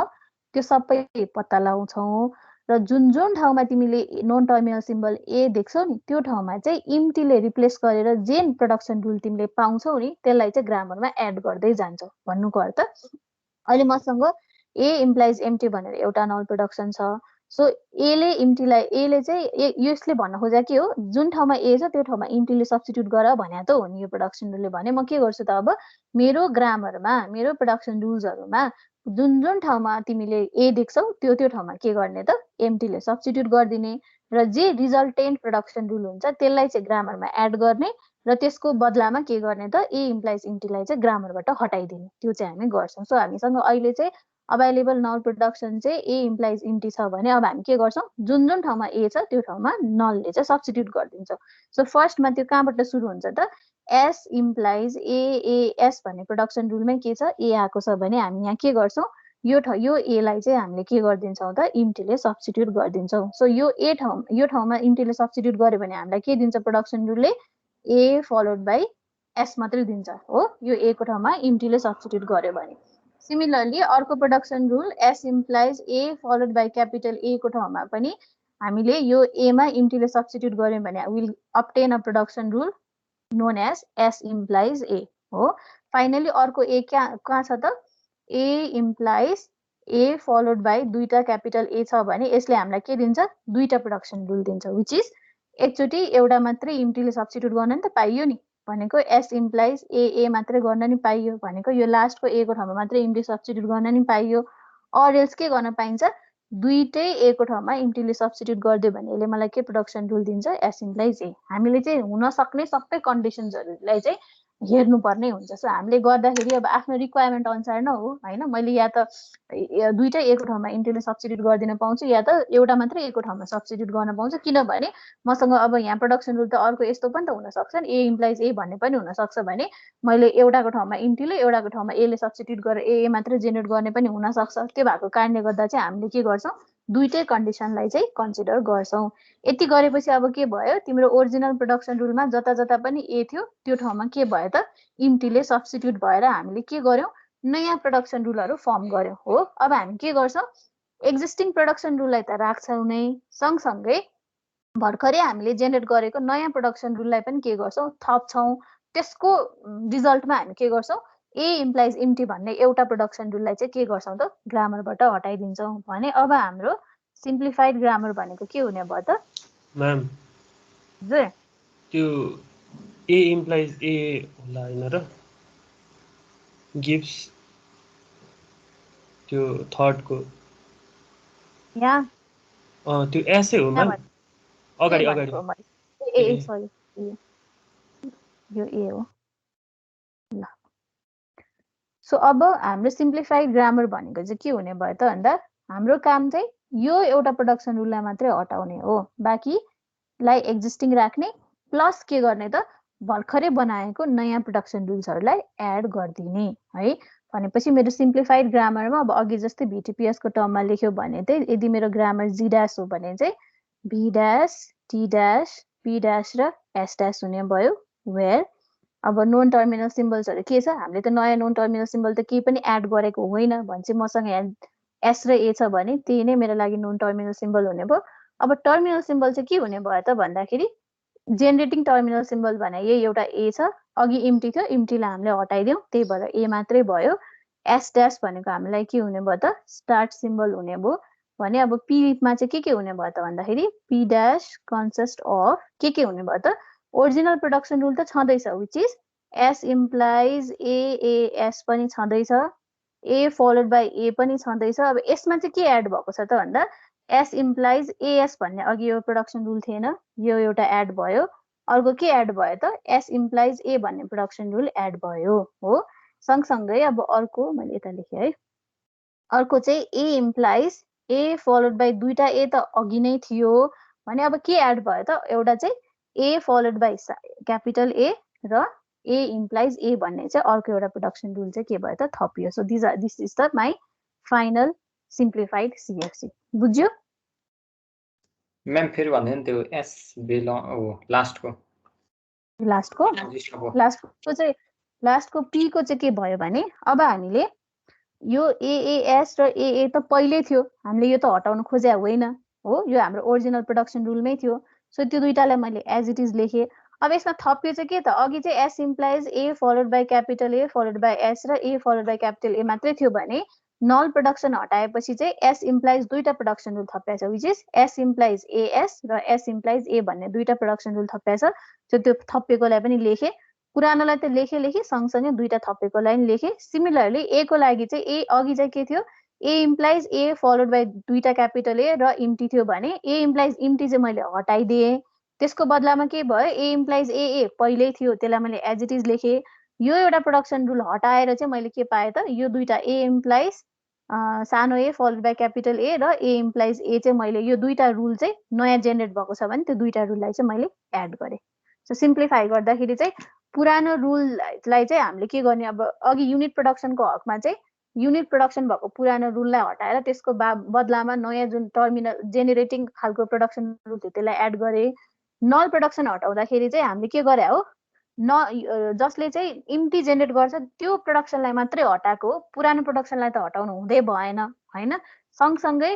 त्यो सबै पत्ता लगाउँछौं र जुन जुन ठाउँमा तिमीले नोन टर्मिनल सिम्बल ए देख्छौ नि त्यो ठाउँमा चाहिँ इम्प्टीले रिप्लेस गरेर जे प्रोडक्सन रुल तिमीले पाउँछौ नि त्यसलाई चाहिँ ग्रामरमा एड गर्दै जान्छौ भन्नुको अर्थ। अहिले मसँग ए इम्प्लाइज एम्प्टी भनेर एउटा नल प्रोडक्सन छ। सो एले इम्प्टीलाई एले चाहिँ यसले भन्न खोजेको के हो, जुन ठाउँमा ए छ त्यो ठाउँमा इम्प्टीले सब्स्टिट्युट गर भन्या त हो नि यो प्रोडक्सन रुलले भने। म के गर्छु त अब मेरो ग्रामरमा मेरो प्रोडक्सन रुल्सहरुमा जुन जुन ठाउँमा तिमीले ए देख्छौ त्यो त्यो ठाउँमा के गर्ने त एम्प्टीले सब्स्टिट्युट गर्दिने र जे रिजल्टेन्ट प्रोडक्सन रुल हुन्छ त्यसलाई चाहिँ ग्रामरमा एड गर्ने र त्यसको बदलामा के गर्ने त ए इम्प्लाइज इम्प्टीलाई चाहिँ ग्रामरबाट हटाइदिने, त्यो चाहिँ हामी गर्छौं। सो हामीसँग अहिले चाहिँ अभाइलेबल नल प्रोडक्सन चाहिँ ए इम्प्लाइज इम्प्टी छ भने अब हामी के गर्छौं, जुन जुन ठाउँमा ए छ त्यो ठाउँमा नलले चाहिँ सब्स्टिट्युट गरिदिन्छौं। सो फर्स्टमा त्यो कहाँबाट सुरु हुन्छ त एस इम्प्लाइज एएएस भन्ने प्रोडक्सन रुलमै के छ ए आएको छ भने हामी यहाँ के गर्छौं यो ए लाई चाहिँ हामीले के गरिदिन्छौं त इम्प्टीले सब्स्टिट्युट गरिदिन्छौं। सो यो ठाउँमा इम्प्टीले सब्स्टिट्युट गर्यो भने हामीलाई के दिन्छ प्रोडक्सन रुलले ए फलोड बाइ एस मात्रै दिन्छ हो, यो ए को ठाउँमा इम्प्टीले सब्स्टिट्युट गर्यो भने। सिमिलरली अर्को production rule S implies A followed by capital A को ठाउँमा पनि हामीले यो ए मा इम्प्टीले सब्स्टिट्युट गर्यौं भने will obtain a production rule known as S implies A हो। फाइनली अर्को A कहाँ छ त A implies A followed by दुईटा क्यापिटल A छ भने यसले हामीलाई के दिन्छ दुईटा प्रोडक्सन रुल दिन्छ which is एकचोटी एउटा मात्रै इम्प्टीले सब्स्टिट्युट गर्न नि त पाइयो नि भनेको S implies A मात्रै गर्न नि पाइयो भनेको यो लास्टको A को ठाउँमा मात्रै इम्प्टी सब्स्टिट्युट गर्न नि पाइयो or else के गर्न पाइन्छ दुईटै ए को ठाउँमा इम्प्टीले सब्स्टिट्युट गर्दियो भने यसले मलाई के प्रोडक्सन रुल दिन्छ एस इम्प्लाइज ए। हामीले चाहिँ हुन सक्ने सबै कन्डिसन्सहरुलाई चाहिँ हेर्नुपर्ने हुन्छ। सो हामीले गर्दाखेरि अब आफ्नो रिक्वायरमेन्ट अनुसार न हो हैन, मैले या त दुईटै ए को ठाउँमा इम्प्टीले सब्स्टिट्युट गर्दिन पाउँछु या त एउटा मात्रै ए को ठाउँमा सब्स्टिट्युट गर्न पाउँछु, किनभने मसँग अब यहाँ प्रोडक्सन रुल त अर्को यस्तो पनि त हुन सक्छ नि ए इम्प्लाइज ए भन्ने पनि हुन सक्छ भने मैले एउटाको ठाउँमा इम्प्टीले एउटाको ठाउँमा ए ले सब्स्टिट्युट गरेर ए मात्रै जेनेरेट गर्ने पनि हुन सक्छ। त्यो भएको कारणले गर्दा चाहिँ हामीले के गर्छौं दुईटै कन्डिसनलाई चाहिँ कन्सिडर गर्छौं। यति गरेपछि अब के भयो तिम्रो ओरिजिनल प्रोडक्सन रुलमा जता जता पनि ए थियो त्यो ठाउँमा के भयो त इम्प्टीले सब्स्टिट्युट भएर हामीले के गर्यौं नयाँ प्रोडक्सन रुलहरु फर्म गर्यौं हो। अब हामी के गर्छौं एक्जिस्टिङ प्रोडक्सन रुललाई त राख्छौं नै सँगसँगै भर्खरै हामीले जेनेरेट गरेको नयाँ प्रोडक्सन रुललाई पनि के गर्छौँ थप्छौँ त्यसको रिजल्टमा हामी के गर्छौँ ए इम्प्लाइज इम्टी भन्ने एउटा प्रोडक्सन रुललाई चाहिँ के गर्छौँ त ग्रामरबाट हटाइदिन्छौँ भने अब हाम्रो सिम्प्लिफाइड ग्रामर भनेको के हुने भयो त म्याम जे त्यो ए इम्प्लाइज ए होला होइन र गिभ्स त्यो थर्डको यहाँ त्यो एसै हो म्याम अगाडि अगाडि ए सरी यो ए हो ल सो अब हाम्रो सिम्प्लिफाइड ग्रामर भनेको चाहिँ के हुने भयो त भन्दा हाम्रो काम चाहिँ यो एउटा प्रोडक्सन रुललाई मात्रै हटाउने हो बाँकीलाई एक्जिस्टिङ राख्ने प्लस के गर्ने त भर्खरै बनाएको नयाँ प्रोडक्सन रुल्सहरूलाई एड गरिदिने है भनेपछि मेरो सिम्प्लिफाइड ग्रामरमा अब अघि जस्तै भिटिपिएसको टर्ममा लेख्यो भने चाहिँ यदि मेरो ग्रामर जी ड्यास हो भने चाहिँ V dash T dash P dash र एस ड्यास हुने भयो वेयर अब नोन टर्मिनल सिम्बल्सहरू के छ हामीले त नयाँ नोन टर्मिनल सिम्बल त केही पनि एड गरेको होइन भने चाहिँ मसँग एस र ए छ भने त्यही नै मेरो लागि नोन टर्मिनल सिम्बल हुने भयो अब टर्मिनल सिम्बल चाहिँ के हुने भयो त भन्दाखेरि जेनेरेटिङ टर्मिनल सिम्बल भने यही एउटा ए छ अघि इम्टी थियो इम्टीलाई हामीले हटाइदिउँ त्यही भएर ए मात्रै भयो एस ड्यास भनेको हामीलाई के हुने भयो त स्टार्ट सिम्बल हुने भयो भने अब पीमा चाहिँ के हुने भयो त भन्दाखेरि पी ड्यास कन्सिस्ट अफ के हुने भयो त ओरिजिनल प्रोडक्सन रुल त छँदैछ which is S implies as पनि छँदैछ ए फलोड बाई ए पनि छँदैछ अब यसमा चाहिँ के एड भएको छ त भन्दा एस इम्प्लाइज एएस भन्ने अघि यो प्रोडक्सन रुल थिएन यो एउटा एड भयो अर्को के एड भयो त एस इम्प्लाइज ए भन्ने प्रोडक्सन रुल एड भयो हो सँगसँगै अब अर्को मैले यता लेखेँ है अर्को चाहिँ ए इम्प्लाइज ए फलोड बाई दुईटा ए त अघि नै थियो भने अब के एड भयो त एउटा चाहिँ ए फलोड बाई क्यापिटल ए र ए इम्प्लाइज ए भन्ने चाहिँ अर्को एउटा प्रोडक्सन रुल चाहिँ के भयो त थपियो so this is the my final simplified CFG बुझ्यो म्याम फेरि भन्दैन त्यो एस लास्टको पीको चाहिँ के भयो भने अब हामीले यो एएएस र एए त पहिल्यै थियो हामीले यो त हटाउन खोजे होइन हो यो हाम्रो ओरिजिनल प्रोडक्सन रुलमै थियो सो त्यो दुईटालाई मैले एज इट इज लेखेँ अब यसमा थपियो चाहिँ के त अघि चाहिँ S implies A followed by capital A followed by S र ए फलोड बाई क्यापिटल ए मात्रै थियो भने नल प्रोडक्सन हटाएपछि चाहिँ एस इम्प्लाइज दुईटा प्रोडक्सन रुल थपिएको छ which is S implies as र एस इम्प्लाइज ए भन्ने दुईटा प्रोडक्सन रुल थपिएको छ त्यो थपिएकोलाई पनि लेखेँ पुरानोलाई त लेखेँ सँगसँगै दुईटा थपेकोलाई पनि लेखेँ सिमिलरली ए को लागि चाहिँ ए अघि चाहिँ के थियो ए इम्प्लाइज ए फलोड बाई दुईटा क्यापिटल ए र इम्टी थियो भने ए इम्प्लाइज इम्टी चाहिँ मैले हटाइदिएँ त्यसको बदलामा के भयो ए इम्प्लाइज ए पहिल्यै थियो त्यसलाई मैले एज इट इज लेखेँ यो एउटा प्रोडक्सन रुल हटाएर चाहिँ मैले के पाएँ त यो दुईटा ए इम्प्लाइज सानो ए फलोड बाई क्यापिटल ए र ए इम्प्लाइज ए चाहिँ मैले यो दुईटा रुल चाहिँ नयाँ जेनेरेट भएको छ भने त्यो दुईटा रुललाई चाहिँ मैले एड गरेँ सो सिम्प्लिफाई गर्दाखेरि चाहिँ पुरानो रुललाई चाहिँ हामीले के गर्ने अब अघि युनिट प्रोडक्सनको हकमा चाहिँ युनिट प्रोडक्सन भएको पुरानो रुललाई हटाएर त्यसको बदलामा नयाँ जुन टर्मिनल जेनेरेटिङ खालको प्रोडक्सन रुल थियो त्यसलाई एड गरे नल प्रोडक्सन हटाउँदाखेरि चाहिँ हामीले के गरे हो जसले चाहिँ इम्टी जेनेरेट गर्छ त्यो प्रोडक्सनलाई मात्रै हटाएको हो पुरानो प्रोडक्सनलाई त हटाउनु हुँदै भएन होइन सँगसँगै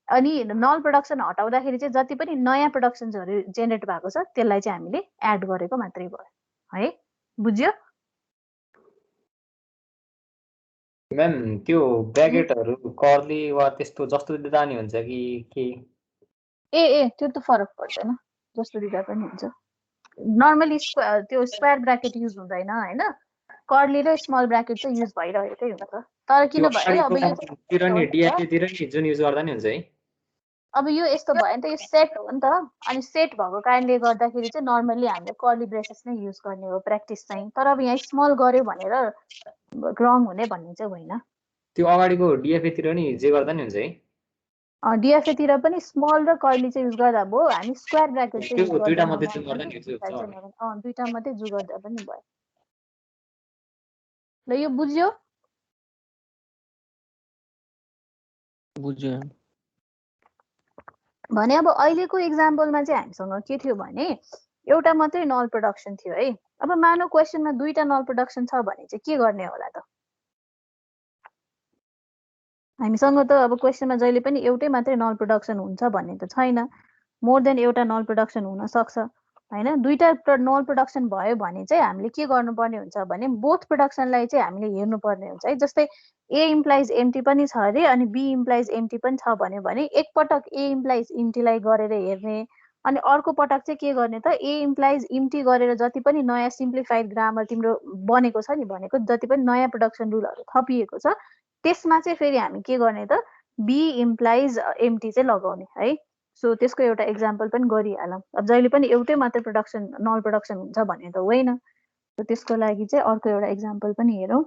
अनि नल प्रोडक्सन हटाउँदाखेरि चाहिँ जति पनि नयाँ प्रोडक्सन्सहरू जेनेरेट भएको छ त्यसलाई चाहिँ हामीले एड गरेको मात्रै भयो है बुझ्यो म्याम त्यो ब्र्याकेटहरू कर्ली वा त्यस्तो जस्तो दिँदा नि हुन्छ कि के ए त्यो त फरक पर्दैन जस्तो दिँदा पनि हुन्छ नर्मली त्यो स्क्वायर ब्र्याकेट युज हुँदैन होइन कर्ली र स्मल ब्र्याकेट चाहिँ युज भइरहेकै हुन्छ तर किन भयो अब यो जुन युज गर्दा नि हुन्छ है अब यो यस्तो भयो नि त यो सेट हो नि त अनि सेट भएको कारणले गर्दाखेरि चाहिँ नर्मली हामीले कर्ली ब्रेसेस नै युज गर्ने हो प्र्याक्टिस चाहिँ तर अब यहाँ स्मल गर्यो भनेर रङ हुने भन्ने चाहिँ होइन त्यो अगाडिको डिएफए तिर नि जे गर्दा नि हुन्छ है डिएफए तिर पनि स्मल र कर्ली चाहिँ युज गर्दा भयो हामी स्क्वायर ब्र्याकेट चाहिँ युज दुईटा मात्रै जुन गर्दा नि दुईटा मात्रै जुज गर्दा पनि भयो ल यो बुझ्यो भने अब अहिलेको एक्जाम्पलमा चाहिँ हामीसँग के थियो भने एउटा मात्रै नल प्रोडक्सन थियो है अब मानव क्वेसनमा दुईटा नल प्रोडक्सन छ भने चाहिँ के गर्ने होला त हामीसँग त अब क्वेसनमा जहिले पनि एउटै मात्रै नल प्रोडक्सन हुन्छ भन्ने त छैन मोर देन एउटा नल प्रोडक्सन हुन सक्छ हैन दुईटा नल प्रोडक्सन भयो भने चाहिँ हामीले के गर्नुपर्ने हुन्छ भने बोथ प्रोडक्सनलाई चाहिँ हामीले हेर्नुपर्ने हुन्छ है जस्तै ए इम्प्लाइज एम्टी पनि छ अरे अनि बी इम्प्लाइज एम्टी पनि छ भन्यो भने एकपटक ए इम्प्लाइज इम्टीलाई गरेर हेर्ने अनि अर्को पटक चाहिँ के गर्ने त ए इम्प्लाइज इम्टी गरेर जति पनि नयाँ सिम्प्लिफाइड ग्रामर तिम्रो बनेको छ नि भनेको जति पनि नयाँ प्रोडक्सन रुलहरू थपिएको छ त्यसमा चाहिँ फेरि हामी के गर्ने त बी इम्प्लाइज एम्टी चाहिँ लगाउने है सो त्यसको एउटा एक्जाम्पल पनि गरिहालौँ अब जहिले पनि एउटै मात्रै प्रोडक्सन नल प्रोडक्सन हुन्छ भन्ने त होइन सो त्यसको लागि चाहिँ अर्को एउटा एक्जाम्पल पनि हेरौँ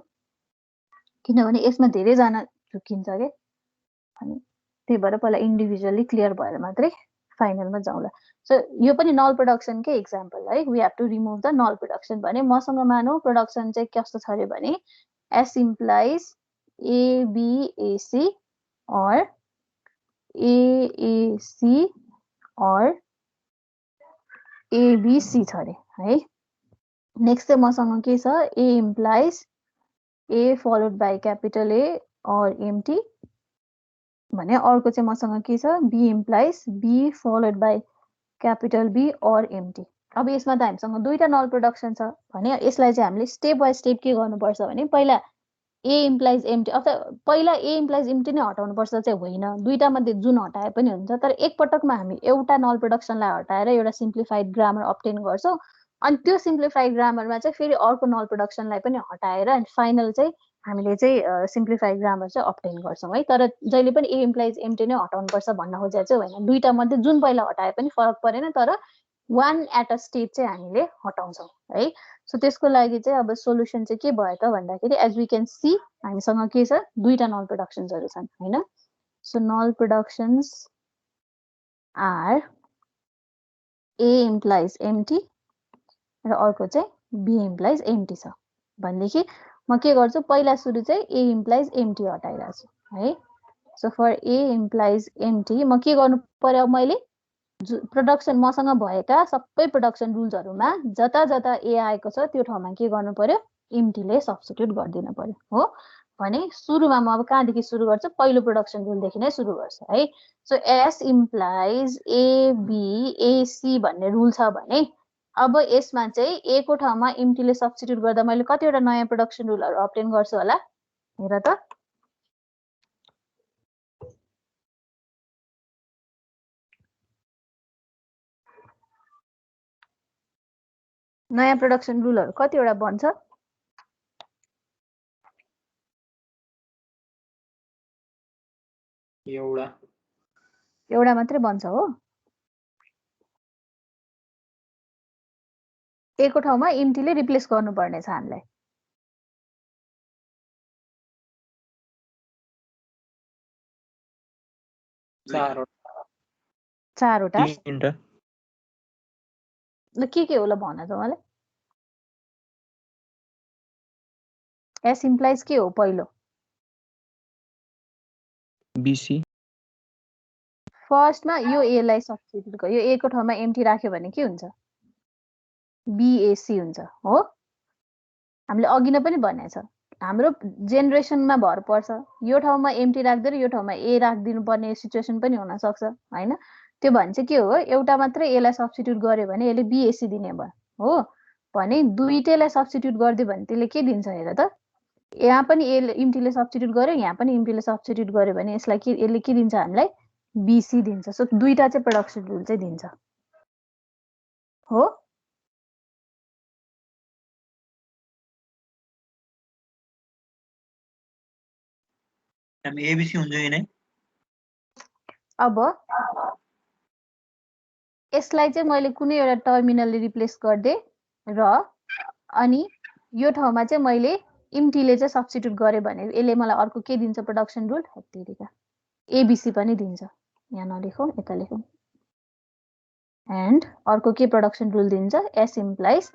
किनभने यसमा धेरैजना झुक्किन्छ के अनि त्यही भएर पहिला इन्डिभिजुअली क्लियर भएर मात्रै फाइनलमा जाउँला सो यो पनि नल प्रोडक्सनकै एक्जाम्पल है we have to remove the null production भने मसँग मानौ प्रोडक्सन चाहिँ कस्तो छ अरे भने S implies ABAC or AAC or ABC छ अरे है नेक्स्ट चाहिँ मसँग के छ A implies A followed by capital A or empty भने अर्को चाहिँ मसँग के छ B implies B followed by capital B or empty अब यसमा त हामीसँग दुईटा नल प्रोडक्सन छ भने यसलाई चाहिँ हामीले स्टेप बाइ स्टेप के गर्नुपर्छ भने पहिला ए इम्प्लाइज एम्टी अथवा पहिला ए इम्प्लाइज एम्टी नै हटाउनुपर्छ चाहिँ होइन दुईटा मध्ये जुन हटाए पनि हुन्छ तर एकपटकमा हामी एउटा नल प्रोडक्सनलाई हटाएर एउटा सिम्प्लिफाइड ग्रामर अब्टेन गर्छौँ अनि त्यो सिम्प्लिफाइड ग्रामरमा चाहिँ फेरि अर्को नल प्रोडक्सनलाई पनि हटाएर अनि फाइनल चाहिँ हामीले चाहिँ सिम्प्लिफाइड ग्रामर चाहिँ अब्टेन गर्छौँ है तर जहिले पनि ए इम्प्लाइज एम्टी नै हटाउनुपर्छ भन्न खोजेको चाहिँ होइन दुईटा मध्ये जुन पहिला हटाए पनि फरक परेन तर वान एट अ स्टेज चाहिँ हामीले हटाउँछौँ है सो त्यसको लागि चाहिँ अब सोल्युसन चाहिँ के भयो त भन्दाखेरि एज वी क्यान सी हामीसँग के छ दुईटा नल प्रोडक्सन्सहरू छन् हैन so null productions are A implies empty र अर्को चाहिँ बी इम्प्लाइज एम्टी छ भनेदेखि म के गर्छु पहिला सुरु चाहिँ ए इम्प्लाइज एम्टी हटाइरहेको छु है so for A implies empty म के गर्नु पर्यो मैले प्रोडक्सन मसँग भएका सबै प्रोडक्सन रुल्सहरुमा जता जता ए आएको छ त्यो ठाउँमा के गर्नु पर्यो एम्टीले सब्स्टिट्युट गरिदिनु पर्यो हो भने सुरुमा म अब कहाँदेखि सुरु गर्छु पहिलो प्रोडक्सन रुलदेखि नै सुरु गर्छु है so S implies A B A C भन्ने रुल छ भने अब यसमा चाहिँ ए को ठाउँमा एम्टीले सब्स्टिट्युट गर्दा मैले कतिवटा नयाँ प्रोडक्सन रुलहरु अब्टेन गर्छु होला हेर त नयाँ प्रोडक्सन रुलहरु कतिवटा बन्छ एउटा मात्रै बन्छ हो ए को ठाउँमा एम्टीले रिप्लेस गर्नुपर्ने छ हामीलाई चारवटा ल के होला भन त मलाई एस इम्प्लाइज के हो पहिलो बीसी फर्स्टमा यो ए लाई सब्स्टिट्युट गर्यो यो ए को ठाउँमा एम्टी राख्यो भने के हुन्छ बीएसी हुन्छ हो हामीले अघि नै पनि भनेछ हाम्रो जेनेरेसनमा भर पर्छ यो ठाउँमा एम्टी राख्दै यो ठाउँमा ए राखिदिनु पर्ने सिचुएसन पनि हुन सक्छ हैन त्यो भन्छ के हो एउटा मात्रै ए लाई सब्स्टिट्युट गर्यो भने यसले बीएसी दिने भयो हो भने दुईटैलाई सब्स्टिट्युट गर्दियो भने त्यसले के दिन्छ हेर त यहाँ पनि ए एम्टीले सब्स्टिट्युट गर्यो यहाँ पनि एम्टीले सब्स्टिट्युट गर्यो भने यसलाई के यसले के दिन्छ हामीलाई बीसी दिन्छ सो दुईटा चाहिँ प्रोडक्सन रुल चाहिँ दिन्छ हो हामी एबीसी हुन्छ कि नै अब यसलाई चाहिँ मैले कुनै एउटा टर्मिनलले रिप्लेस गर्दे र अनि यो ठाउँमा चाहिँ मैले एम्टीले चाहिँ सब्स्टिट्युट गरे भने यसले मलाई अर्को के दिन्छ प्रोडक्सन रुल हत्तेरीका एबीसी पनि दिन्छ यहाँ नलेखौँ यता लेखौँ एन्ड अर्को के प्रोडक्सन रुल दिन्छ एस इम्प्लाइज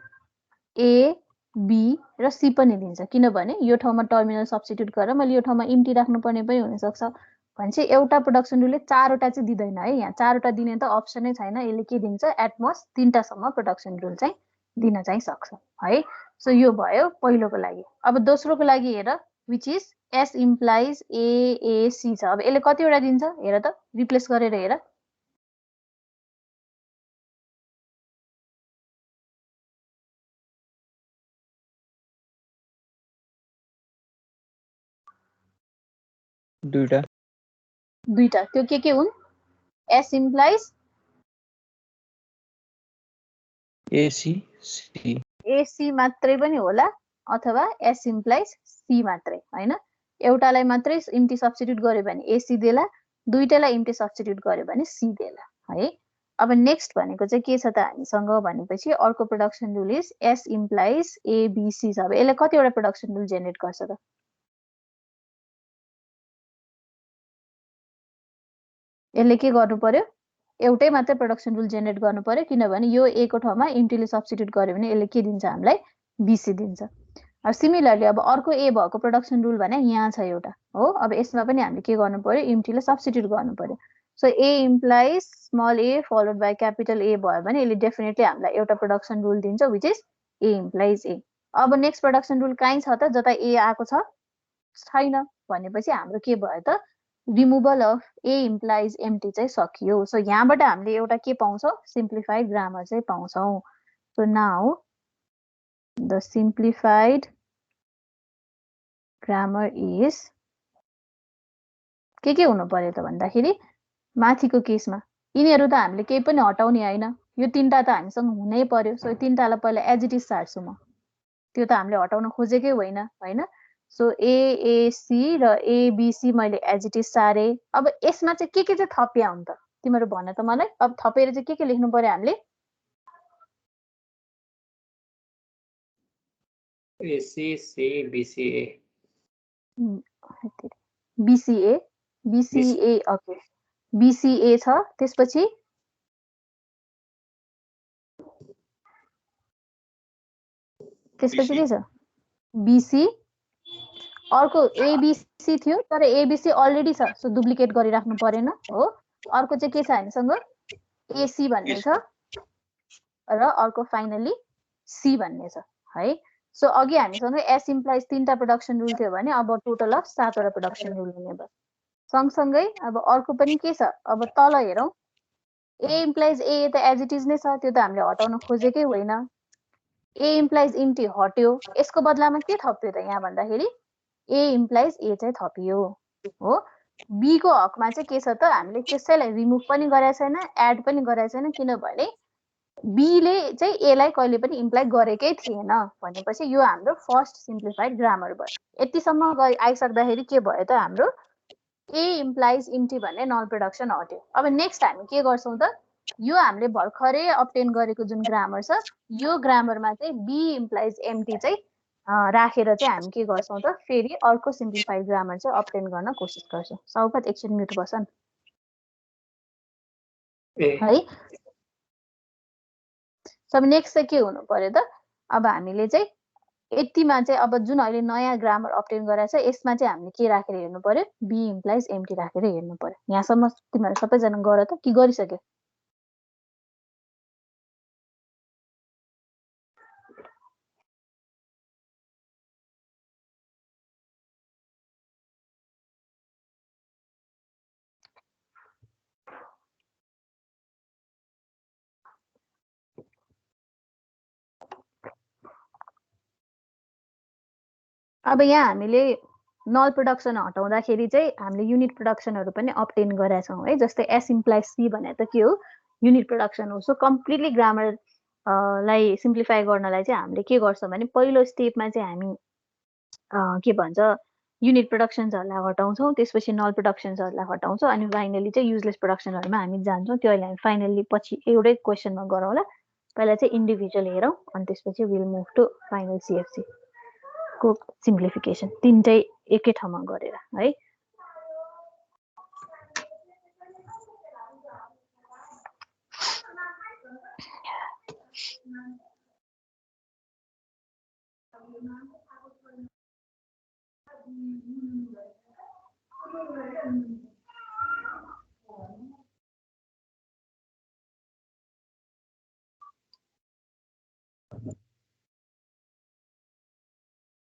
ए बी र सी पनि दिन्छ किनभने यो ठाउँमा टर्मिनल सब्स्टिट्युट गरेर मैले यो ठाउँमा एम्टी राख्नुपर्ने पनि हुनसक्छ भन्छ एउटा प्रोडक्सन रुलले चारवटा चाहिँ दिँदैन है यहाँ चारवटा दिने त अप्सनै छैन यसले के दिन्छ एटमोस्ट तीनटासम्म प्रोडक्सन रुल चाहिँ दिन चाहिँ सक्छ है सो यो भयो पहिलोको लागि अब दोस्रोको लागि हेर which is S implies AAC छ अब यसले कतिवटा दिन्छ हेर त रिप्लेस गरेर हेर दुईटा दुईटा त्यो के हुन् S implies AC C AC मात्रै पनि होला अथवा एस इम्प्लाइज सी मात्रै हैन एउटालाई मात्रै इम्टी सब्स्टिट्युट गर्यो भने एसी देला दुईटालाई इम्टी सब्स्टिट्युट गर्यो भने सी देला है अब नेक्स्ट भनेको चाहिँ के छ त हामीसँग भनेपछि अर्को production rule is S implies ABC छ अब यसले कतिवटा प्रोडक्सन रुल जेनेरेट गर्छ त यसले के गर्नु पर्यो एउटै मात्रै प्रोडक्सन रुल जेनेरेट गर्नु पर्यो किनभने यो ए को ठाउँमा इम्टीले सब्स्टिट्युट गर्यो भने यसले के दिन्छ हामीलाई बीसी दिन्छ अब सिमिलरली अब अर्को ए भएको प्रोडक्सन रुल भने यहाँ छ एउटा हो अब यसमा पनि हामीले के गर्नु पर्यो इम्टीले सब्स्टिट्युट गर्नु पर्यो so A implies small A followed by capital A भयो भने यसले डेफिनेटली हामीलाई एउटा प्रोडक्सन रुल दिन्छ which is A implies A अब नेक्स्ट प्रोडक्सन रुल कहीँ छ त जता ए आएको छ छैन भनेपछि हाम्रो के भयो त removal of A implies empty चाहिँ सकियो सो यहाँबाट हामीले एउटा के पाउँछौँ सिम्प्लिफाइड ग्रामर चाहिँ पाउँछौँ so now the simplified grammar is के हुनु पर्यो त भन्दाखेरि माथिको केसमा यिनीहरू त हामीले केही पनि हटाउने होइन यो तीनटा त हामीसँग हुनै पर्यो सो यो तीनटालाई पहिला एज इट इज सार्छु म त्यो त हामीले हटाउन खोजेकै होइन हैन सो एएसी र एबीसी मैले एज इट इज सारे अब यसमा चाहिँ के चाहिँ थपिया हुन् त तिमीहरू भन त मलाई अब थपेर चाहिँ के लेख्नु पर्यो हामीले AC C BCA BCA BCA okay BCA छ त्यसपछि के छ बीसी अर्को एबीसी थियो तर एबीसी अलरेडी छ सो डुप्लिकेट गरिराख्नु परेन हो अर्को चाहिँ के छ हामीसँग एसी भन्ने छ र अर्को फाइनली सी भन्ने छ है सो अघि हामीसँग एस इम्प्लाइज तीनटा प्रोडक्सन रुल थियो भने अब टोटल अफ 7 वटा प्रोडक्सन रुल हुने भयो सँगसँगै अब अर्को पनि के छ अब तल हेरौँ ए इम्प्लाइज ए त एज इट इज नै छ त्यो त हामीले हटाउन खोजेकै होइन ए इम्प्लाइज इम्टी हट्यो यसको बदलामा के थप्यो त यहाँ भन्दाखेरि ए इम्प्लाइज ए चाहिँ थपियो हो बी को हकमा चाहिँ के छ त हामीले त्यसैलाई रिमुभ पनि गरेका छैन एड पनि गरेका छैन किनभने बीले चाहिँ एलाई कहिले पनि इम्प्लाइ गरेकै थिएन भनेपछि यो हाम्रो फर्स्ट सिम्प्लिफाइड ग्रामर भयो यतिसम्म आइसक्दाखेरि के भयो त हाम्रो ए इम्प्लाइज इम्टी भन्ने नल प्रोडक्सन हट्यो अब नेक्स्ट हामी के गर्छौँ त यो हामीले भर्खरै अब्टेन गरेको जुन ग्रामर छ यो ग्रामरमा चाहिँ बी इम्प्लाइज एम्टी चाहिँ राखेर चाहिँ हामी के गर्छौँ त फेरि अर्को सिम्प्लिफाइड ग्रामर चाहिँ अब्टेन गर्न कोसिस गर्छौँ सौकत एकछिन म्युट बस्छन् है सब नेक्स्ट चाहिँ के हुनु पर्यो त अब हामीले चाहिँ यतिमा चाहिँ अब जुन अहिले नयाँ ग्रामर अब्टेन गरेर छ यसमा चाहिँ हामीले के राखेर हेर्नु पर्यो बी इम्प्लाइज एम्टी राखेर हेर्नु पर्यो यहाँसम्म तिमीहरू सबैजना गर त कि गरिसक्यो अब यहाँ हामीले नल प्रोडक्सन हटाउँदाखेरि चाहिँ हामीले युनिट प्रोडक्सनहरू पनि अब्टेन गरेका छौँ है जस्तै एस इम्प्लाइज सी भने त के हो युनिट प्रोडक्सन हो सो कम्प्लिटली ग्रामर लाई सिम्प्लिफाई गर्नलाई चाहिँ हामीले के गर्छौँ भने पहिलो स्टेपमा चाहिँ हामी के भन्छ युनिट प्रोडक्सन्सहरूलाई हटाउँछौँ त्यसपछि नल प्रोडक्सन्सहरूलाई हटाउँछौँ अनि फाइनली चाहिँ युजलेस प्रोडक्सनहरूमा हामी जान्छौँ त्यो अहिले हामी फाइनली पछि एउटै क्वेसनमा गरौँला पहिला चाहिँ इन्डिभिजुअल हेरौँ अनि त्यसपछि will move to final CFC को सिम्प्लिफिकेसन तीनटै एकै ठाउँमा गरेर है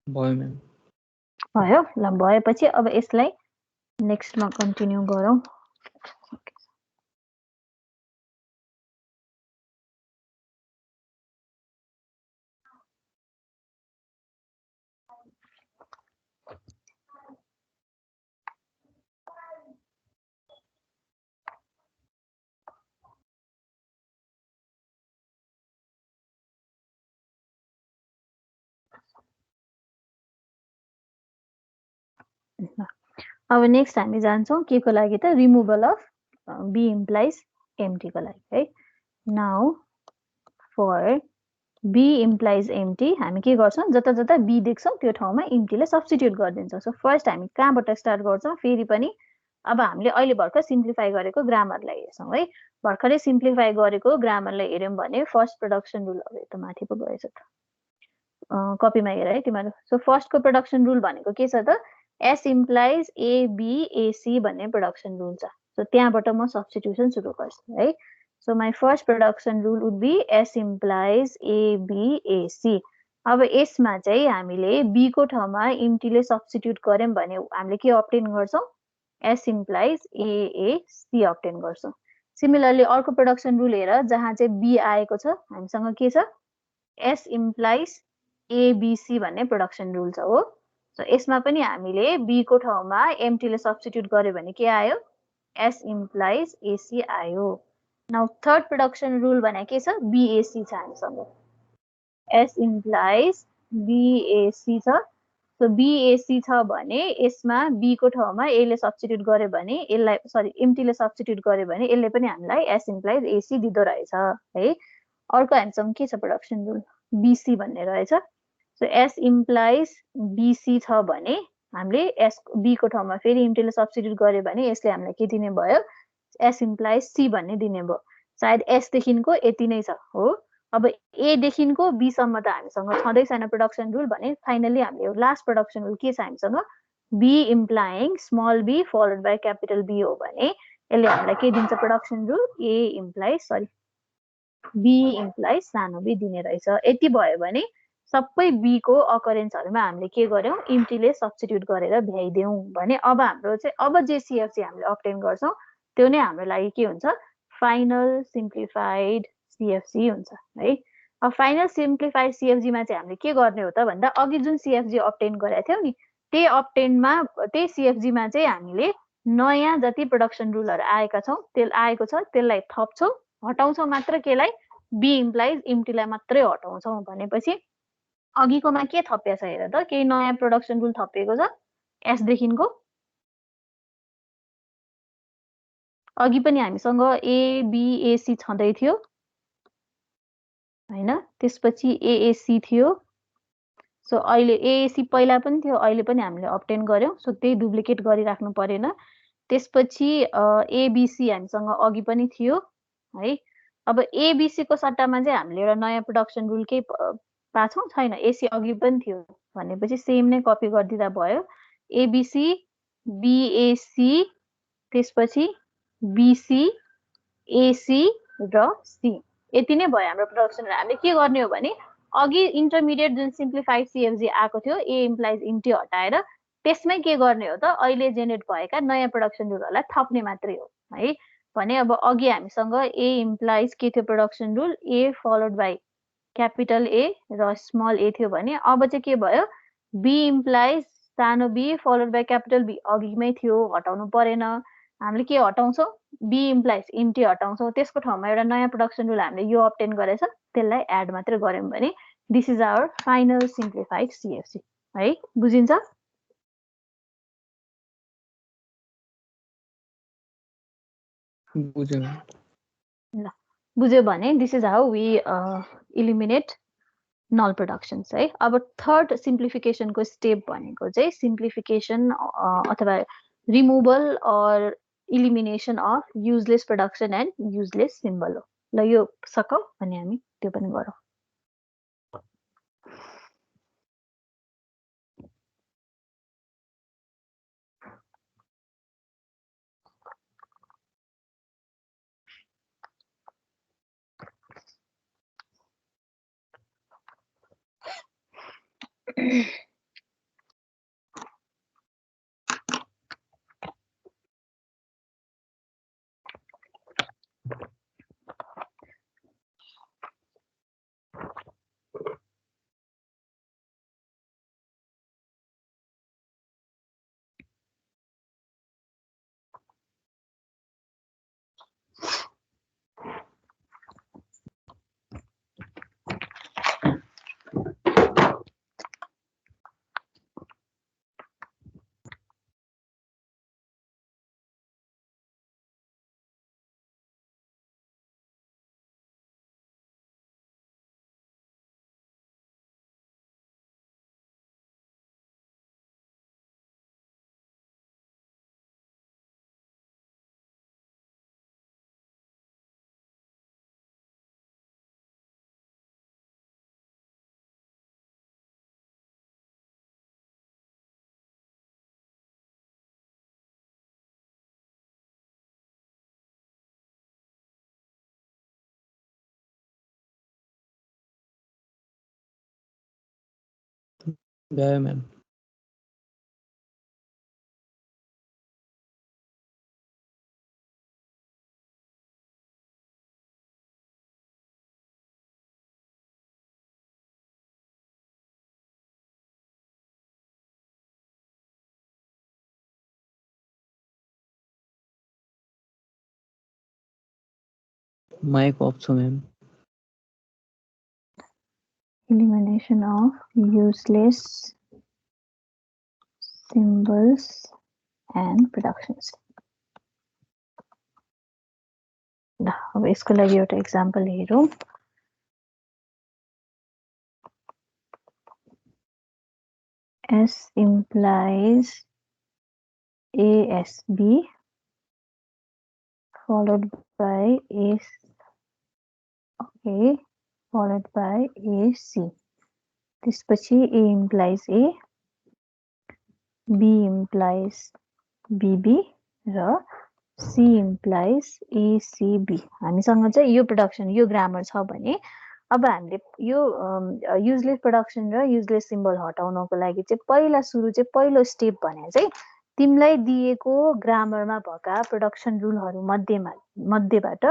भयो म्याम भयो ल भएपछि अब यसलाई नेक्स्टमा कन्टिन्यू गरौँ अब नेक्स्ट हामी जान्छौँ के को लागि त removal of B implies empty को लागि है now for B implies empty हामी के गर्छौँ जता जता बी देख्छौँ त्यो ठाउँमा एम्टीले सब्स्टिट्युट गरिदिन्छौँ सो फर्स्ट हामी कहाँबाट स्टार्ट गर्छौँ फेरि पनि अब हामीले अहिले भर्खर सिम्प्लिफाई गरेको ग्रामरलाई हेर्छौँ है भर्खरै सिम्प्लिफाई गरेको ग्रामरलाई हेर्यौँ भने फर्स्ट प्रोडक्सन रुल अब त माथि पो गएछ त कपीमा हेर है तिमीहरू सो फर्स्टको प्रोडक्सन रुल भनेको के छ त एस इम्प्लाइज एबिएसी भन्ने प्रोडक्सन रुल छ सो त्यहाँबाट म सब्स्टिट्युसन सुरु गर्छु है so my first production rule would be S implies ABAC अब यसमा चाहिँ हामीले बी को ठाउँमा इम्टीले सब्स्टिट्युट गर्यौँ भने हामीले के अब्टेन गर्छौँ एस इम्प्लाइज एएसी अब्टेन गर्छौँ सिमिलरली अर्को प्रोडक्सन रुल हेर जहाँ चाहिँ बी आएको छ हामीसँग के छ एस इम्प्लाइज एबिसी भन्ने प्रोडक्सन रुल छ हो सो यसमा पनि हामीले बी को ठाउँमा एमटीले सब्स्टिट्युट गर्यो भने के आयो एस इम्प्लाइज एसी आयो नाउ थर्ड प्रोडक्सन रुल भने के छ बिएसी छ हामीसँग एस इम्प्लाइज बिएसी छ सो बिएसी छ भने यसमा बी को ठाउँमा एले सब्स्टिट्युट गर्यो भने यसलाई सरी एमटीले सब्स्टिट्युट गर्यो भने यसले पनि हामीलाई एस इम्प्लाइज एसी दिँदो रहेछ है अर्को हामीसँग के छ प्रोडक्सन रुल बीसी भन्ने रहेछ सो एस इम्प्लाइज बीसी छ भने हामीले एस बी को ठाउँमा फेरि इम्टीले सब्स्टिट्युट गर्यो भने यसले हामीलाई के दिने भयो एस इम्प्लाइज सी भन्ने दिने भयो सायद एस देखिको यति नै छ हो अब ए देखिको बी सम्म त हामीसँग छँदै छैन प्रोडक्सन रुल भने फाइनली हामीले लास्ट प्रोडक्सन रुल के छ हामीसँग B implying small B followed by capital B हो भने यसले हामीलाई के दिन्छ production rule A implies sorry B implies सानो बी दिने रहेछ यति भयो भने सबै बी को अकरेन्सहरुमा हामीले के गर्यौं इम्टीले सब्स्टिट्युट गरेर भ्याइदेऊ भने अब हाम्रो चाहिँ अब जे सीएफजी हामीले अब्टेन गर्छौं त्यो नै हाम्रो लागि के हुन्छ फाइनल सिम्प्लिफाइड सीएफजी हुन्छ है अब फाइनल सिम्प्लिफाइड सीएफजी मा चाहिँ हामीले के गर्ने हो त भन्दा अघि जुन सीएफजी अब्टेन गरेका थियौ नि त्यही अब्टेनमा त्यही सीएफजी मा चाहिँ हामीले नयाँ जति प्रोडक्सन रुलहरु आएका छौं त्यसले आएको छ त्यसलाई थप्छौं हटाउँछौं मात्र केलाई बी इम्प्लाइज इम्टीलाई मात्रै हटाउँछौं भनेपछि अघिकोमा के थपिएको छ हेर त केही नयाँ प्रोडक्सन रुल थपिएको छ एस देखिको अघि पनि हामीसँग एबीएसी छँदै थियो हैन त्यसपछि एएसी थियो सो अहिले एएसी पहिला पनि थियो अहिले पनि हामीले अब्टेन गर्यौं सो त्यही डुप्लिकेट गरिराख्नु परेन त्यसपछि एबीसी हामीसँग अघि पनि थियो है अब एबीसी को सट्टामा चाहिँ हामीले एउटा नयाँ प्रोडक्सन रुल के पाछौं छैन एसी अघि पनि थियो भनेपछि सेम नै कपी गर्दिदा भयो एबीसी बीएसी त्यसपछि बीसी एसी र सी यति नै भयो हाम्रो प्रोडक्सन हामीले के गर्ने हो भने अघि इन्टरमिडिएट जुन सिम्प्लिफाइड सीएफजी आएको थियो ए इम्प्लाइज इम्टी हटाएर त्यसमै के गर्ने हो त अहिले जेनेरेट भएका नयाँ प्रोडक्सन रुलहरुलाई थप्ने मात्रै हो है भने अब अघि हामीसँग ए इम्प्लाइज के थियो production rule A followed by capital A र स्मल ए थियो भने अब चाहिँ के भयो बी इम्प्लाइज सानो B followed by capital B अघिमै थियो हटाउनु परेन हामीले के हटाउँछौं बी इम्प्लाइज इम्टी हटाउँछौं त्यसको ठाउँमा एउटा नयाँ प्रोडक्सन रुल हामीले यो अब्टेन गरेछ त्यसलाई एड मात्र गर्यौं भने this is our final simplified CFG है बुझिन्छ ल बुझ्यो भने this is how we eliminate null productions है अब थर्ड सिम्प्लिफिकेसनको स्टेप भनेको चाहिँ सिम्प्लिफिकेसन अथवा removal or elimination of useless production and useless symbol हो ल यो सकौं भने हामी त्यो पनि गरौँ भयो म्याम। माइक अफ छ ma'am. Elimination of useless symbols and productions. अब यसको लागि एउटा एक्जाम्पल हेरौँ। S implies ASB followed by followed by AC. त्यसपछि A implies A, B implies BB र C implies ACB. हामीसँग चाहिँ यो प्रोडक्सन यो ग्रामर छ भने अब हामीले यो युजलेस प्रोडक्सन र युजलेस सिम्बल हटाउनको लागि चाहिँ पहिलो स्टेप भने चाहिँ तिमीलाई दिएको ग्रामरमा भएका प्रोडक्सन रुलहरू मध्येबाट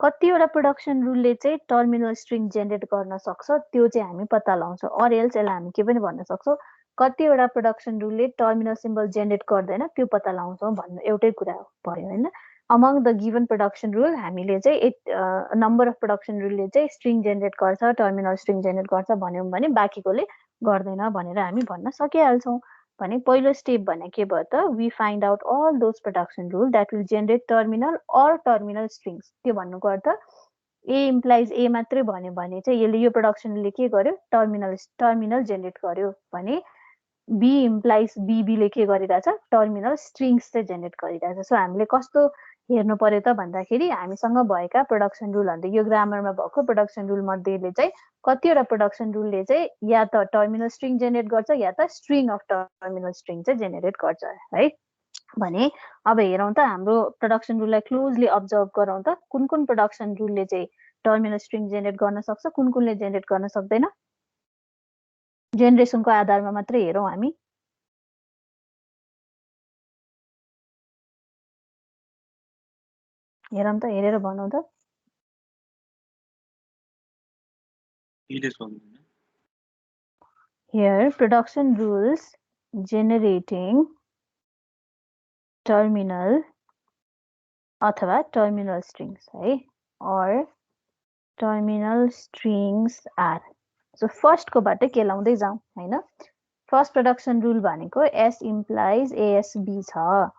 कतिवटा प्रोडक्सन रुलले चाहिँ टर्मिनल स्ट्रिङ जेनेरेट गर्न सक्छ त्यो चाहिँ हामी पत्ता लगाउँछौँ। अर एल्स यसलाई हामी के पनि भन्न सक्छौँ, कतिवटा प्रोडक्सन रुलले टर्मिनल सिम्बल जेनेरेट गर्दैन त्यो पत्ता लगाउँछौँ भन्ने एउटै कुरा भयो हैन। Among the given production rule हामीले चाहिँ नम्बर अफ प्रोडक्सन रुलले चाहिँ स्ट्रिङ जेनेरेट गर्छ, टर्मिनल स्ट्रिङ जेनेरेट गर्छ भन्यौँ भने बाँकीकोले गर्दैन भनेर हामी भन्न सकिहाल्छौँ। भने पहिलो स्टेप भने के भयो त, we find out all those production rule that will generate terminal or terminal strings. त्यो भन्नुको अर्थ ए इम्प्लाइज ए मात्रै भन्यो भने चाहिँ यसले यो प्रोडक्सनले के गर्यो, टर्मिनल जेनेरेट गर्यो भने बी इम्प्लाइज बीबीले के गरिरहेछ, टर्मिनल स्ट्रिङ्स चाहिँ जेनेरेट गरिरहेछ। सो हामीले कस्तो हेर्नु पर्यो त भन्दाखेरि हामीसँग भएका प्रोडक्सन रुलहरूले यो ग्रामरमा भएको प्रोडक्सन रुल मध्येले चाहिँ कतिवटा प्रोडक्सन रुलले चाहिँ या त टर्मिनल स्ट्रिङ जेनेरेट गर्छ या त स्ट्रिङ अफ टर्मिनल स्ट्रिङ चाहिँ जेनेरेट गर्छ है। भने अब हेरौँ त हाम्रो प्रोडक्सन रुललाई क्लोजली अब्जर्भ गरौँ त कुन कुन प्रोडक्सन रुलले चाहिँ टर्मिनल स्ट्रिङ जेनेरेट गर्न सक्छ, कुन कुनले जेनेरेट गर्न सक्दैन। जेनेरेसनको आधारमा मात्रै हेरौँ हामी। हेरौँ त, हेरेर भनौँ त। Here production rules generating terminal अथवा टर्मिनल स्ट्रिङ्स है, or terminal strings are. So फर्स्टकोबाट के लाउँदै जाउँ हैन। फर्स्ट प्रोडक्सन रुल भनेको एस इम्प्लाइज एएसबी छ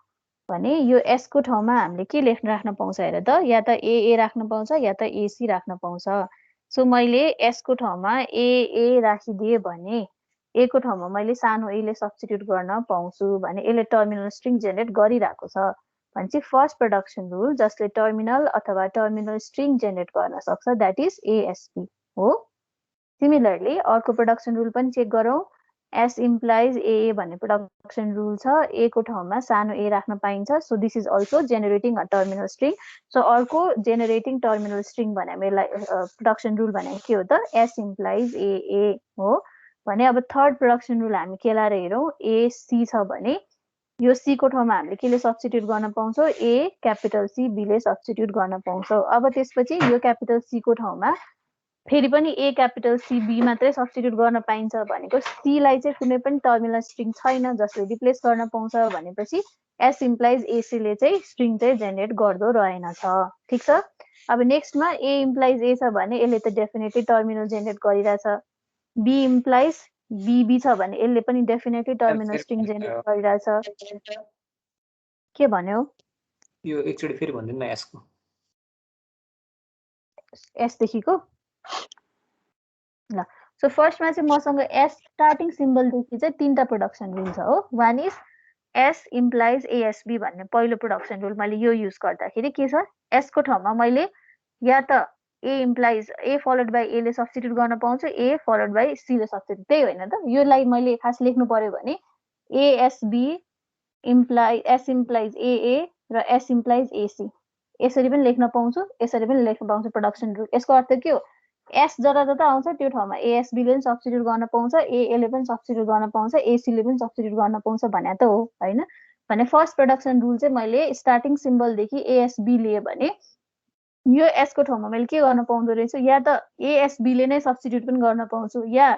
भने यो एस को ठाउँमा हामीले के राख्न पाउँछ हेर त, या त एए राख्न पाउँछ या त एसी राख्न पाउँछ। सो मैले एस को ठाउँमा एए राखिदिए भने ए को ठाउँमा मैले सानो एले सब्स्टिट्युट गर्न पाउँछु भने यसले टर्मिनल स्ट्रिङ जेनेरेट गरिरहेको छ भने चाहिँ फर्स्ट प्रोडक्सन रुल जसले टर्मिनल अथवा टर्मिनल स्ट्रिङ जेनेरेट गर्न सक्छ द्याट इज एएसपी हो। सिमिलरली अर्को प्रोडक्सन रुल पनि चेक गरौँ। एस इम्प्लाइज एए भन्ने प्रोडक्सन रुल छ, ए को ठाउँमा सानो ए राख्न पाइन्छ। So this is also generating a terminal string. So अर्को जेनेरेटिङ टर्मिनल स्ट्रिङ भने यसलाई प्रोडक्सन रुल भने के हो त, एस इम्प्लाइज एए हो। भने अब थर्ड प्रोडक्सन रुल हामी के लाएर हेरौँ, एसी छ भने यो सी को ठाउँमा हामीले केले सब्स्टिट्युट गर्न पाउँछौँ, ए क्यापिटल सी बीले सब्स्टिट्युट गर्न पाउँछौँ। अब त्यसपछि यो क्यापिटल सी को ठाउँमा फेरि पनि ए क्यापिटल सी बी मात्रै सब्स्टिट्युट गर्न पाइन्छ भनेको सी लाई चाहिँ कुनै पनि टर्मिनल स्ट्रिङ छैन जसले रिप्लेस गर्न पाउँछ भनेपछि एस इम्प्लाइज एसी ले चाहिँ स्ट्रिङ चाहिँ जेनेरेट गर्दो रहेनछ। ठिक छ। अब नेक्स्टमा ए इम्प्लाइज ए छ भने यसले त डेफिनेटली टर्मिनल जेनेरेट गरिरहेछ। बी इम्प्लाइज बीबी छ भने यसले पनि डेफिनेटली टर्मिनल स्ट्रिङ जेनेरेट गरिरहेछ। के भन्यो यो एकचोटि फेरि भन्दिनु न यसको एस देखिको ल। सो फर्स्टमा चाहिँ मसँग एस स्टार्टिङ सिम्बलदेखि चाहिँ तीनटा प्रोडक्सन रुल छ हो। One is S implies ASB भन्ने पहिलो प्रोडक्सन रुल मैले यो युज गर्दाखेरि के छ, एस को ठाउँमा मैले या त ए इम्प्लाइज ए फलोड बाई ए ले सब्स्टिट्युट गर्न पाउँछु, ए फलोड बाई सी ले सब्स्टिट्युट। त्यही होइन त, योलाई मैले खास लेख्नु पर्यो भने एएसबी इम्प्लाइ एस इम्प्लाइज एए र एस इम्प्लाइज एसी यसरी पनि लेख्न पाउँछु, यसरी पनि लेख्न पाउँछु प्रोडक्सन रुल। यसको अर्थ के हो, एस जता जता आउँछ त्यो ठाउँमा एएसबीले पनि सब्स्टिट्युट गर्न पाउँछ, एएले पनि सब्स्टिट्युट गर्न पाउँछ, एसीले पनि सब्स्टिट्युट गर्न पाउँछ भने त हो हैन। भने फर्स्ट प्रोडक्सन रुल चाहिँ मैले स्टार्टिङ सिम्बलदेखि एएसबी लिए भने यो एस को ठाउँमा मैले के गर्न पाउँदो रहेछु, या त एएसबीले नै सब्स्टिट्युट पनि गर्न पाउँछु, या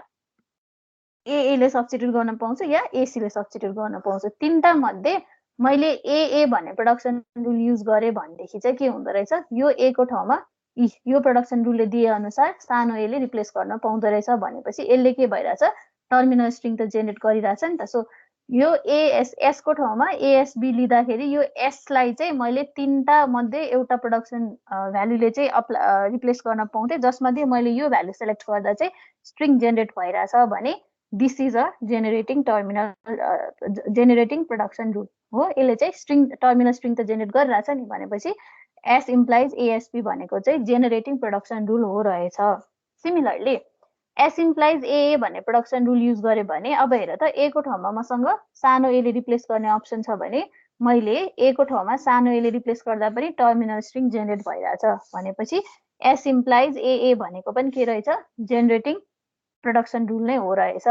एएले सब्स्टिट्युट गर्न पाउँछु, या एसीले सब्स्टिट्युट गर्न पाउँछु। तीनटा मध्ये मैले एए भन्ने प्रोडक्सन रुल युज गरेँ भनेदेखि चाहिँ के हुँदो रहेछ, यो ए को ठाउँमा यो प्रोडक्सन रुलले दिए अनुसार सानो एले रिप्लेस गर्न पाउँदो रहेछ भनेपछि यसले के भइरहेछ, टर्मिनल स्ट्रिङ त जेनेरेट गरिरहेछ नि त। सो यो एस को ठाउँमा एएसबी लिँदाखेरि यो एसलाई चाहिँ मैले तीनटा मध्ये एउटा प्रोडक्सन भ्यालुले चाहिँ रिप्लेस गर्न पाउँथे, जसमध्ये मैले यो भ्यालु सेलेक्ट गर्दा चाहिँ स्ट्रिङ जेनेरेट भइरहेछ भने this is a generating production rule हो। यसले चाहिँ स्ट्रिङ टर्मिनल स्ट्रिङ त जेनेरेट गरिरहेछ नि भनेपछि एस इम्प्लाइज एएसपी भनेको चाहिँ जेनेरेटिङ प्रोडक्सन रुल हो रहेछ। सिमिलरली एस इम्प्लाइज एए भन्ने प्रोडक्सन रुल युज गरेँ भने अब हेर त ए को ठाउँमा मसँग सानो एले रिप्लेस गर्ने अप्सन छ भने मैले ए को ठाउँमा सानो एले रिप्लेस गर्दा पनि टर्मिनल स्ट्रिङ जेनेरेट भइरहेछ भनेपछि एस इम्प्लाइज एए भनेको पनि के रहेछ, जेनेरेटिङ प्रोडक्सन रुल नै हो रहेछ।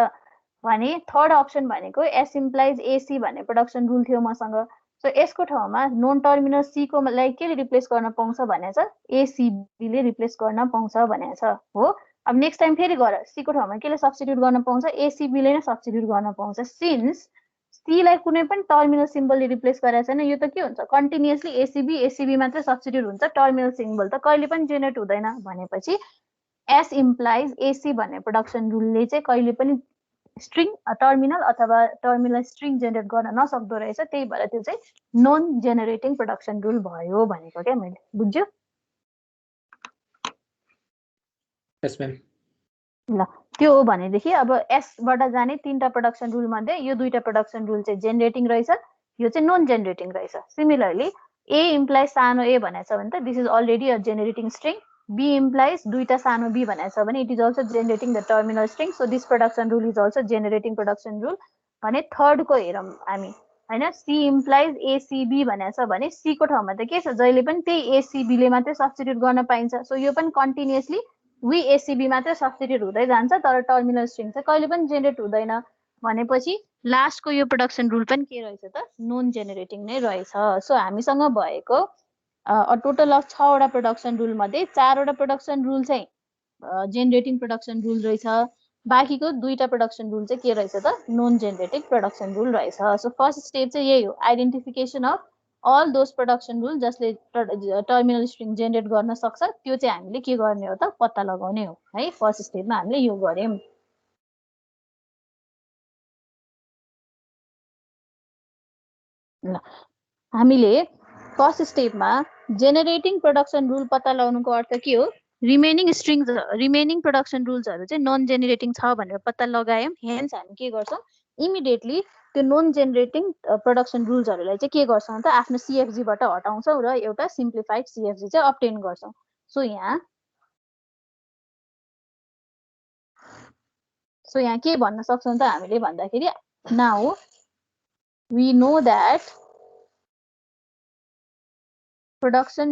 भने थर्ड अप्सन भनेको एस इम्प्लाइज एसी भन्ने प्रोडक्सन रुल थियो मसँग। सो यसको ठाउँमा नन टर्मिनल सी को लाई के रिप्लेस गर्न पाउँछ भनेछ, एसीबीले रिप्लेस गर्न पाउँछ भनेछ हो। अब नेक्स्ट टाइम फेरि गर सी को ठाउँमा केले सब्स्टिट्युट गर्न पाउँछ, एसीबीले नै सब्स्टिट्युट गर्न पाउँछ। सिन्स सी लाई कुनै पनि टर्मिनल सिम्बलले रिप्लेस गरेको छैन, यो त के हुन्छ कन्टिन्युअसली एसीबी मात्रै सब्स्टिट्युट हुन्छ, टर्मिनल सिम्बल त कहिले पनि जेनेरेट हुँदैन भनेपछि एस इम्प्लाइज एसी भन्ने प्रोडक्सन रुलले चाहिँ कहिले पनि स्ट्रिङ टर्मिनल अथवा टर्मिनल स्ट्रिङ जेनेरेट गर्न नसक्दो रहेछ, त्यही भएर त्यो चाहिँ नन जेनेरेटिङ प्रोडक्सन रुल भयो भनेको क्या मैले। बुझ्यो? यस म्याम। ल त्यो हो भनेदेखि अब एसबाट जाने तीनटा प्रोडक्सन रुल मध्ये यो दुईटा प्रोडक्सन रुल चाहिँ जेनेरेटिङ रहेछ, यो चाहिँ नन जेनेरेटिङ रहेछ। सिमिलरली ए इम्प्लाइज सानो ए भनेछ भने त this is already a generating string, B implies दुईटा सानो बी भनेछ भने it is also generating the terminal string, so this production rule is also generating production rule. भने थर्डको हेरौँ हामी हैन, सी इम्प्लाइज एसीबी भनेछ भने सी को ठाउँमा त के छ, जहिले पनि त्यही एसीबीले मात्रै सब्स्टिट्युट गर्न पाइन्छ। सो यो पनि कन्टिन्युअसली वी एसीबी मात्रै सब्स्टिट्युट हुँदै जान्छ, तर टर्मिनल स्ट्रिङ चाहिँ कहिले पनि जेनेरेट हुँदैन भनेपछि लास्टको यो प्रोडक्सन रुल पनि के रहेछ त, नन जेनेरेटिङ नै रहेछ। सो हामीसँग भएको टोटल अफ 6 वटा प्रोडक्सन रुल मध्ये 4 वटा प्रोडक्सन रुल चाहिँ जेनेरेटिङ प्रोडक्सन रुल रहेछ, बाँकीको दुईटा प्रोडक्सन रुल चाहिँ के रहेछ त, नन जेनेरेटिङ प्रोडक्सन रुल रहेछ। सो फर्स्ट स्टेप चाहिँ यही हो, identification of all those production rule जसले टर्मिनल स्ट्रिङ जेनेरेट गर्न सक्छ, त्यो चाहिँ हामीले के गर्ने हो त, पत्ता लगाउने हो है। फर्स्ट स्टेपमा हामीले यो गर्यौं। ल हामीले फर्स्ट स्टेपमा जेनेरेटिङ प्रोडक्सन रुल पत्ता लगाउनुको अर्थ के हो, रिमेनिङ प्रोडक्सन रुल्सहरू चाहिँ नन जेनेरेटिङ छ भनेर पत्ता लगायौं। हेन्स हामी के गर्छौं, इमिडिएटली त्यो नन जेनेरेटिङ प्रोडक्सन रुल्सहरूलाई चाहिँ के गर्छौं त, आफ्नो सीएफजीबाट हटाउँछौं र एउटा सिम्प्लिफाइड सीएफजी चाहिँ अब्टेन गर्छौं। सो यहाँ के भन्न सक्छौं त हामीले भन्दाखेरि, now we know that production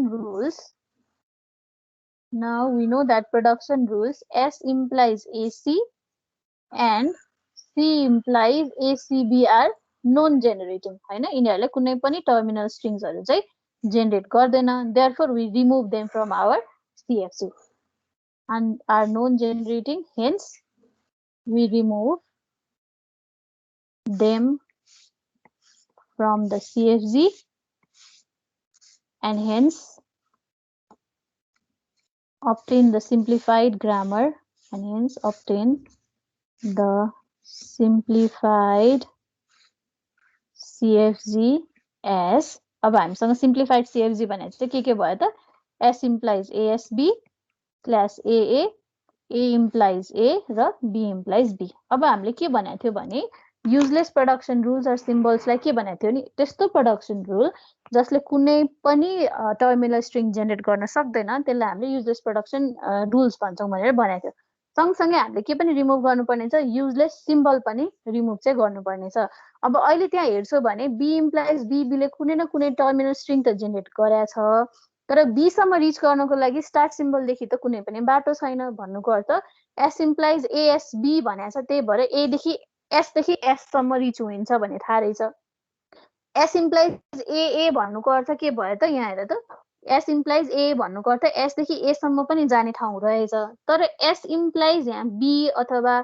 rules S implies AC and C implies ACB are non generating हैन, यिनीहरुले कुनै पनि टर्मिनल स्ट्रिङ्सहरु चाहिँ जेनेरेट गर्दैन। therefore we remove them from our CFG and are non generating, hence we remove them from the CFG and hence obtain the simplified grammar and hence obtain the simplified CFG as, अब हामीसँग simplified CFG भने चाहिँ के भयो त, S implies ASB slash AA, A implies A र B implies B। अब हामीले के भनेको थियो भने युजलेस प्रोडक्सन रुल्स र सिम्बल्सलाई के भनेको थियो नि, त्यस्तो प्रोडक्सन रुल जसले कुनै पनि टर्मिनल स्ट्रिङ जेनेरेट गर्न सक्दैन त्यसलाई हामीले युजलेस प्रोडक्सन रुल्स भन्छौं भनेर भनेको थियो। सँगसँगै हामीले के पनि रिमुभ गर्नुपर्ने छ, युजलेस सिम्बल पनि रिमुभ चाहिँ गर्नुपर्ने छ। अब अहिले त्यहाँ हेर्छौ भने बी इम्प्लाइज बीले कुनै न कुनै टर्मिनल स्ट्रिङ त जेनेरेट गरेछ, तर बी सम्म रिच गर्नको लागि स्टार्ट सिम्बलदेखि त कुनै पनि बाटो छैन भन्नुको अर्थ एस इम्प्लाइज एएसबी भनेको छ, त्यही भएर एदेखि एसदेखि एससम्म रिच हुन्छ भन्ने थाहा रहेछ। एस इम्प्लाइज ए भन्नुको अर्थ के भयो त, यहाँ हेर त, एस इम्प्लाइज ए भन्नुको अर्थ एसदेखि एसम्म पनि जाने ठाउँ रहेछ। तर एस इम्प्लाइज यहाँ बी अथवा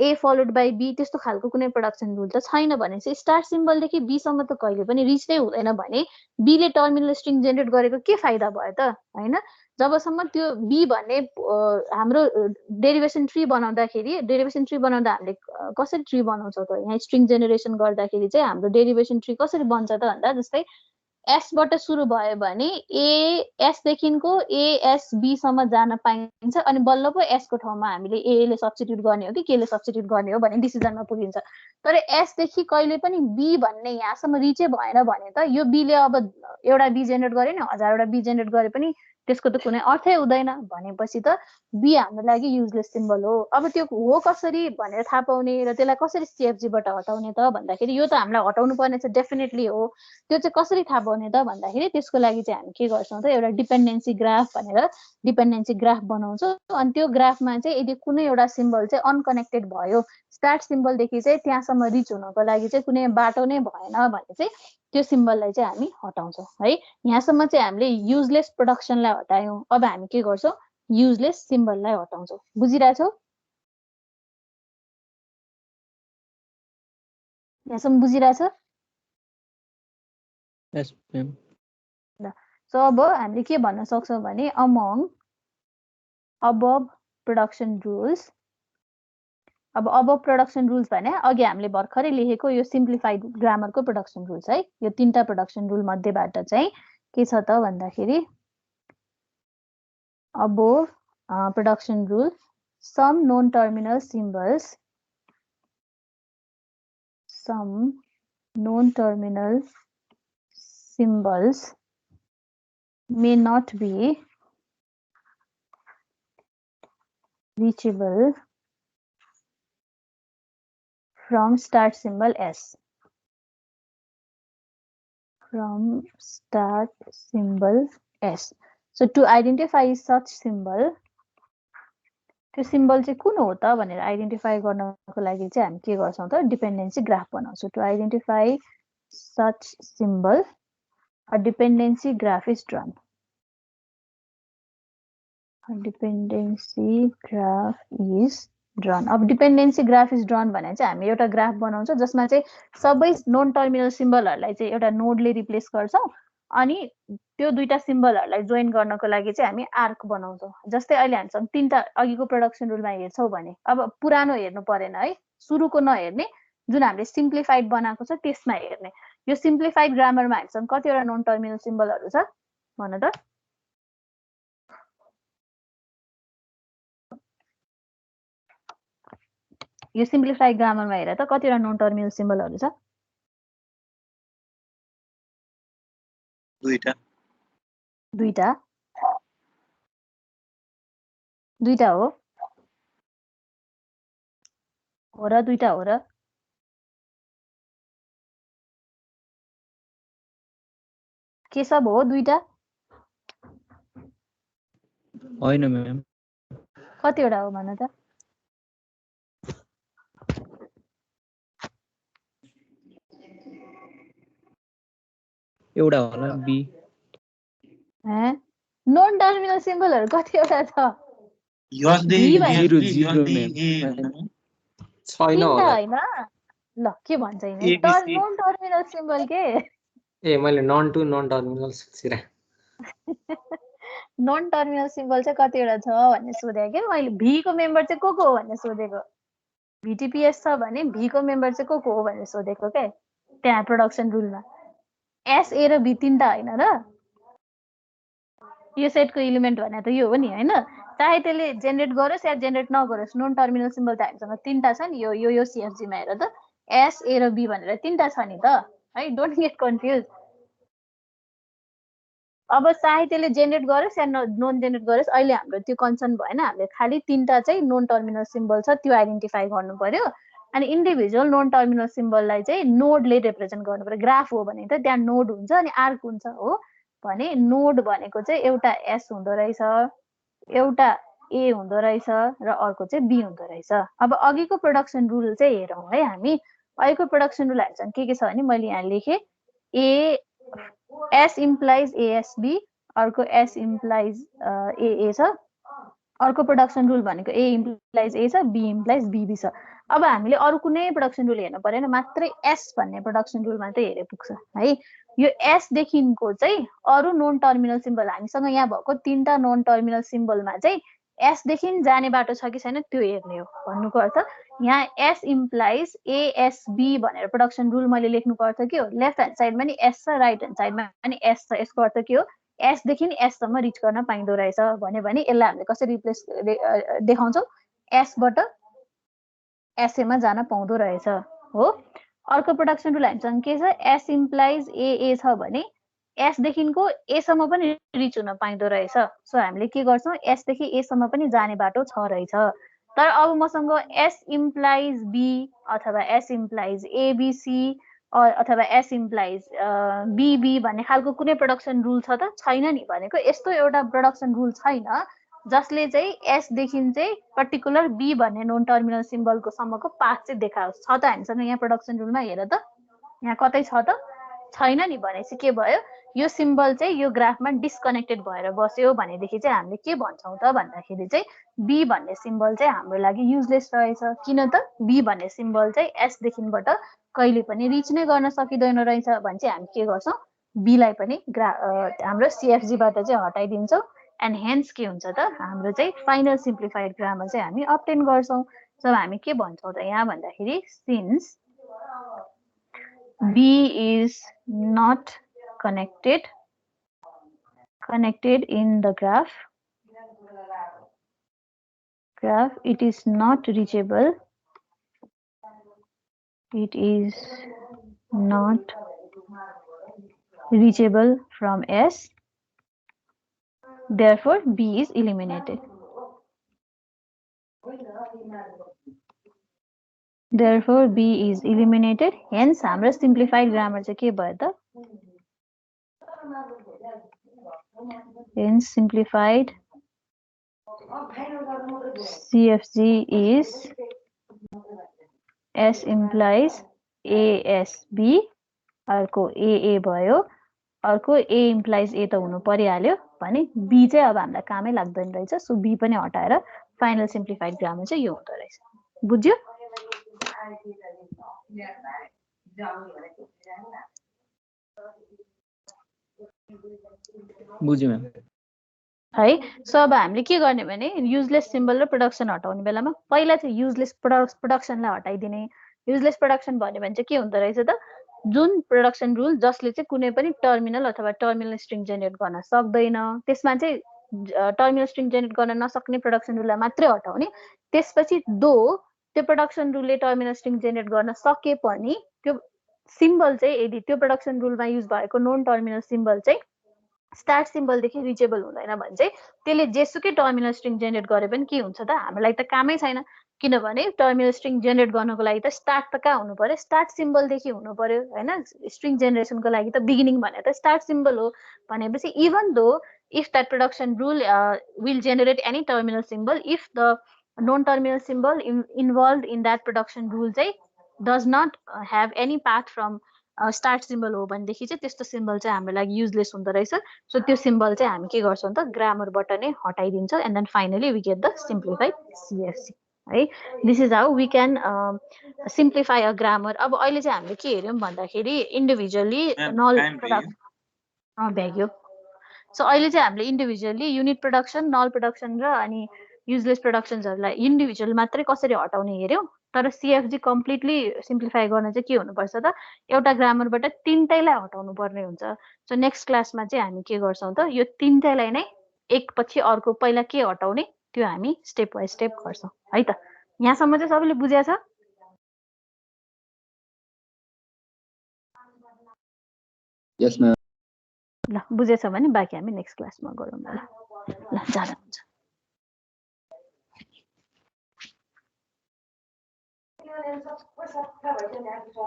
ए फलोड बाई बी त्यस्तो खालको कुनै प्रोडक्सन रुल त छैन भने चाहिँ स्टार्ट सिम्बलदेखि बीसम्म त कहिले पनि रिच नै हुँदैन भने बीले टर्मिनल स्ट्रिङ जेनेरेट गरेको के फाइदा भयो त, होइन? जबसम्म त्यो बी भन्ने हाम्रो डेरिभेसन ट्री बनाउँदाखेरि हामीले कसरी ट्री बनाउँछौँ त, यहाँ स्ट्रिङ जेनेरेसन गर्दाखेरि चाहिँ हाम्रो डेरिभेसन ट्री कसरी बन्छ त भन्दा जस्तै एसबाट सुरु भयो भने एसदेखिको एएसबीसम्म जान पाइन्छ अनि बल्ल पो एसको ठाउँमा हामीले एले सब्स्टिट्युट गर्ने हो कि केले सब्स्टिट्युट गर्ने हो भन्ने डिसिजनमा पुगिन्छ। तर एसदेखि कहिले पनि बी भन्ने यहाँसम्म रिचै भएन भने त यो बीले अब एउटा बी जेनेरेट गरे नि 1000वटा बी जेनेरेट गरे पनि त्यसको त कुनै अर्थै हुँदैन भनेपछि त बी हाम्रो लागि युजलेस सिम्बल हो। अब त्यो हो कसरी भनेर थाहा पाउने र त्यसलाई कसरी सिएफजीबाट हटाउने त भन्दाखेरि यो त हामीलाई हटाउनु पर्ने चाहिँ डेफिनेटली हो। त्यो चाहिँ कसरी थाहा पाउने त भन्दाखेरि त्यसको लागि चाहिँ हामी के गर्छौँ त, एउटा डिपेन्डेन्सी ग्राफ भनेर डिपेन्डेन्सी ग्राफ बनाउँछौँ। अनि त्यो ग्राफमा चाहिँ यदि कुनै एउटा सिम्बल चाहिँ अनकनेक्टेड भयो, स्टार्ट सिम्बलदेखि चाहिँ त्यहाँसम्म रिच हुनको लागि चाहिँ कुनै बाटो नै भएन भने चाहिँ त्यो सिम्बललाई चाहिँ हामी हटाउँछौँ है। यहाँसम्म चाहिँ हामीले युजलेस प्रोडक्सनलाई हटायौँ। अब हामी के गर्छौँ, युजलेस सिम्बललाई हटाउँछौँ। बुझिरहेछौ? यहाँसम्म बुझिरहेछ? यस म्याम। सो अब हामीले के भन्न सक्छौँ भने अमङ अबभ प्रोडक्सन रुल्स, अब अबभ प्रोडक्सन रुल्स भने अघि हामीले भर्खरै लेखेको यो सिम्प्लिफाइड ग्रामरको प्रोडक्सन रुल्स है। यो 3टा प्रोडक्सन रुल मध्येबाट चाहिँ के छ त भन्दाखेरि above production rule, some non terminal symbols may not be reachable from start symbol S. So to identify such symbol, त्यो सिम्बल चाहिँ कुन हो त भनेर आइडेन्टिफाई गर्नको लागि चाहिँ हामी के गर्छौँ त, डिपेन्डेन्सी ग्राफ बनाउँछौँ। To identify such symbol a dependency graph is drawn. अब डिपेन्डेन्सी ग्राफ इज ड्रन भने चाहिँ हामी एउटा ग्राफ बनाउँछौँ जसमा चाहिँ सबै नोन टर्मिनल सिम्बलहरूलाई चाहिँ एउटा नोडले रिप्लेस गर्छौँ अनि त्यो दुईटा सिम्बलहरूलाई जोइन गर्नको लागि चाहिँ हामी आर्क बनाउँछौँ। जस्तै अहिले हामीसँग 3टा अघिको प्रोडक्सन रुलमा हेर्छौँ भने अब पुरानो हेर्नु परेन है, सुरुको नहेर्ने, जुन हामीले सिम्प्लिफाइड बनाएको छ त्यसमा हेर्ने। यो सिम्प्लिफाइड ग्रामरमा हामीसँग कतिवटा नोन टर्मिनल सिम्बलहरू छ भन त? यो सिम्प्लिफाइड ग्रामरमा हेर त कतिवटा नोन टर्मिनल सिम्बलहरू छ? दुईटा हो र दुईटा हो र के सब हो? दुईटा होइन म्याम। कतिवटा हो भन त? एउटा होला बी। नोन टर्मिनल सिम्बलहरू कतिवटा छ? छैन होला होइन। ल के भन्छ यिनी? नोन टर्मिनल सिम्बल के? ए मैले नन टु नन टर्मिनल सोचिरा। नोन टर्मिनल सिम्बल चाहिँ कतिवटा छ भन्ने सोधेको के मैले। भी को मेम्बर चाहिँ को हो भन्ने सोधेको। VTPS छ भने भी को मेम्बर चाहिँ को हो भनेर सोधेको के त्यहाँ प्रोडक्सन रुलमा। एस ए र बी 3टा होइन र? यो सेटको एलिमेन्ट भने त यो हो नि होइन? चाहे त्यसले जेनेरेट गरोस् या जेनेरेट नगरोस्, नोन टर्मिनल सिम्बल त हामीसँग 3टा छ नि। यो सिएफजीमा हेर त, एस ए र बी भनेर 3टा छ नि त है। Don't get confuse. अब चाहे त्यसले जेनेरेट गरोस् या नोन जेनेरेट गरोस्, अहिले हाम्रो त्यो कन्सर्न भएन। हामीले खालि 3टा चाहिँ नोन टर्मिनल सिम्बल छ त्यो आइडेन्टिफाई गर्नु पर्यो। अनि इन्डिभिजुअल नोन टर्मिनल सिम्बललाई चाहिँ नोडले रिप्रेजेन्ट गर्नु पर्यो। ग्राफ हो भने त त्यहाँ नोड हुन्छ अनि आर्क हुन्छ हो भने नोड भनेको चाहिँ एउटा एस हुँदो रहेछ, एउटा ए हुँदो रहेछ र अर्को चाहिँ बी हुँदो रहेछ। अब अघिको प्रोडक्सन रुल चाहिँ हेरौँ है हामी। अघिको प्रोडक्सन रुल हामीसँग के छ भने मैले यहाँ लेखेँ ए एस इम्प्लाइज एएसबी, अर्को एस इम्प्लाइज एए छ, अर्को प्रोडक्सन रुल भनेको ए इम्प्लाइज ए छ, बी इम्प्लाइज बीबी छ। अब हामीले अरू कुनै प्रोडक्सन रुल हेर्नु परेन, मात्रै एस भन्ने प्रोडक्सन रुल मात्रै हेरे पुग्छ है। यो एस देखिको चाहिँ अरू नन टर्मिनल सिम्बल हामीसँग यहाँ भएको 3टा नन टर्मिनल सिम्बलमा चाहिँ एस देखि जाने बाटो छ कि छैन त्यो हेर्ने हो। भन्नुको अर्थ यहाँ एस इम्प्लाइज एएसबी भनेर प्रोडक्सन रुल मैले लेख्नुको अर्थ के हो, लेफ्ट ह्यान्ड साइडमा नि एस छ, राइट ह्यान्ड साइडमा पनि एस छ। यसको अर्थ के हो, एस देखि एससम्म रिच गर्न पाइँदो रहेछ भन्यो भने यसलाई हामीले कसरी रिप्लेस देखाउँछौँ, एसबाट एसएमा जान पाउँदो रहेछ हो। अर्को प्रोडक्सन रुल हामीसँग के छ, एस इम्प्लाइज एए छ भने एस देखिको एसम्म पनि रिच हुन पाइँदो रहेछ। सो हामीले के गर्छौँ, एसदेखि एसम्म पनि जाने बाटो छ रहेछ। तर अब मसँग एस इम्प्लाइज बी अथवा एस इम्प्लाइज एबिसी अथवा एस इम्प्लाइज बीबी भन्ने खालको कुनै प्रोडक्सन रुल छ त छैन नि। भनेको यस्तो एउटा प्रोडक्सन रुल छैन जसले चाहिँ एसदेखि चाहिँ पर्टिकुलर बी भन्ने नन टर्मिनल सिम्बलको सम्मको पाथ चाहिँ देखाओस्। छ त हामीसँग यहाँ प्रोडक्सन रुलमा, हेर त यहाँ कतै छ त छैन नि। भनेपछि के भयो, यो सिम्बल चाहिँ यो ग्राफमा डिस्कनेक्टेड भएर बस्यो भनेदेखि चाहिँ हामीले के भन्छौँ त भन्दाखेरि चाहिँ बी भन्ने सिम्बल चाहिँ हाम्रो लागि युजलेस रहेछ। किन त, बी भन्ने सिम्बल चाहिँ एसदेखिबाट कहिले पनि रिच नै गर्न सकिँदैन रहेछ भने चाहिँ हामी के गर्छौँ, बीलाई पनि हाम्रो सिएफजीबाट चाहिँ हटाइदिन्छौँ। एन्ड हेन्स के हुन्छ त, हाम्रो चाहिँ फाइनल सिम्प्लिफाइड ग्रामर चाहिँ हामी अब्टेन गर्छौँ। सो हामी के भन्छौँ त यहाँ भन्दाखेरि, since B is not connected in the graph, it is not reachable, from S, therefore B is eliminated. Hence हाम्रो simplified grammar चाहिँ के भयो त, hence simplified CFG is S implies ASB, अर्को AA भयो, अर्को A implies A त हुनु परिहाल्यो भने B चाहिँ अब हामीलाई कामै लाग्दैन रहेछ। सो B पनि हटाएर फाइनल सिम्प्लिफाइड ग्रामर चाहिँ यो हुँदो रहेछ। बुझ्यो? बुझ्यो म्याम है। सो अब हामीले के गर्ने भने युजलेस सिम्बल र प्रोडक्सन हटाउने बेलामा पहिला चाहिँ युजलेस प्रोडक्सनलाई हटाइदिने। युजलेस प्रोडक्सन भन्यो भने चाहिँ के हुँदो रहेछ त, जुन प्रोडक्सन रुल जसले चाहिँ कुनै पनि टर्मिनल अथवा टर्मिनल स्ट्रिङ जेनेरेट गर्न सक्दैन, त्यसमा चाहिँ टर्मिनल स्ट्रिङ जेनेरेट गर्न नसक्ने प्रोडक्सन रुललाई मात्रै हटाउने। त्यसपछि त्यो प्रोडक्सन रुलले टर्मिनल स्ट्रिङ जेनेरेट गर्न सके पनि त्यो सिम्बल चाहिँ यदि त्यो प्रोडक्सन रुलमा युज भएको नन टर्मिनल सिम्बल चाहिँ स्टार्ट सिम्बलदेखि रिचेबल हुँदैन भने चाहिँ त्यसले जेसुकै टर्मिनल स्ट्रिङ जेनेरेट गरे पनि के हुन्छ त, हामीलाई त कामै छैन। किनभने टर्मिनल स्ट्रिङ जेनेरेट गर्नको लागि त स्टार्ट त कहाँ हुनु पर्यो, स्टार्ट सिम्बलदेखि हुनु पर्यो होइन। स्ट्रिङ जेनेरेसनको लागि त बिगिनिङ भने त स्टार्ट सिम्बल हो। भनेपछि even though if that production rule will generate any terminal symbol, if the non terminal symbol involve in that production rule चाहिँ does not have any path from start symbol हो भनेदेखि चाहिँ त्यस्तो symbol चाहिँ हाम्रो लागि युजलेस हुँदो रहेछ। सो त्यो सिम्बल चाहिँ हामी के गर्छौँ त, ग्रामरबाट नै हटाइदिन्छौँ। And then finally we get the simplified CFG है। This is how we can simplify a grammar. अब अहिले चाहिँ हामीले के हेऱ्यौँ भन्दाखेरि इन्डिभिजुअली नल प्रोडक्सन भ्याग्यो। सो अहिले चाहिँ हामीले individually unit production, null production र अनि युजलेस प्रोडक्सन्सहरूलाई इन्डिभिजुअल मात्रै कसरी हटाउने हेऱ्यौँ। तर सिएफजी कम्प्लिटली सिम्प्लिफाई गर्न चाहिँ के हुनुपर्छ त, एउटा ग्रामरबाट 3टैलाई हटाउनु पर्ने हुन्छ। सो नेक्स्ट क्लासमा चाहिँ हामी के गर्छौँ त, यो 3टैलाई नै एक पछि अर्को पहिला के हटाउने त्यो हामी स्टेप बाई स्टेप गर्छौँ है त। यहाँसम्म चाहिँ सबैले बुझ्या छ? यस म्याम। ल बुझेछ भने बाँकी हामी नेक्स्ट क्लासमा गरौँ ल। ल जाँदा हुन्छ।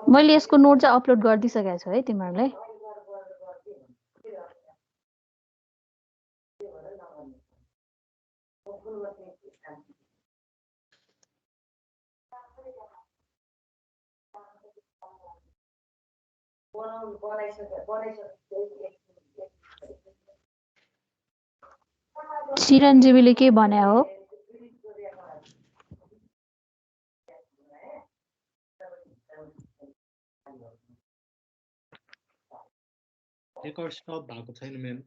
मैले यसको नोट चाहिँ अपलोड गरिदिइसकेको छु है तिमीहरूलाई। चिरञ्जीवीले के भने हो? रेकर्ड स्टप भएको छैन म्याम।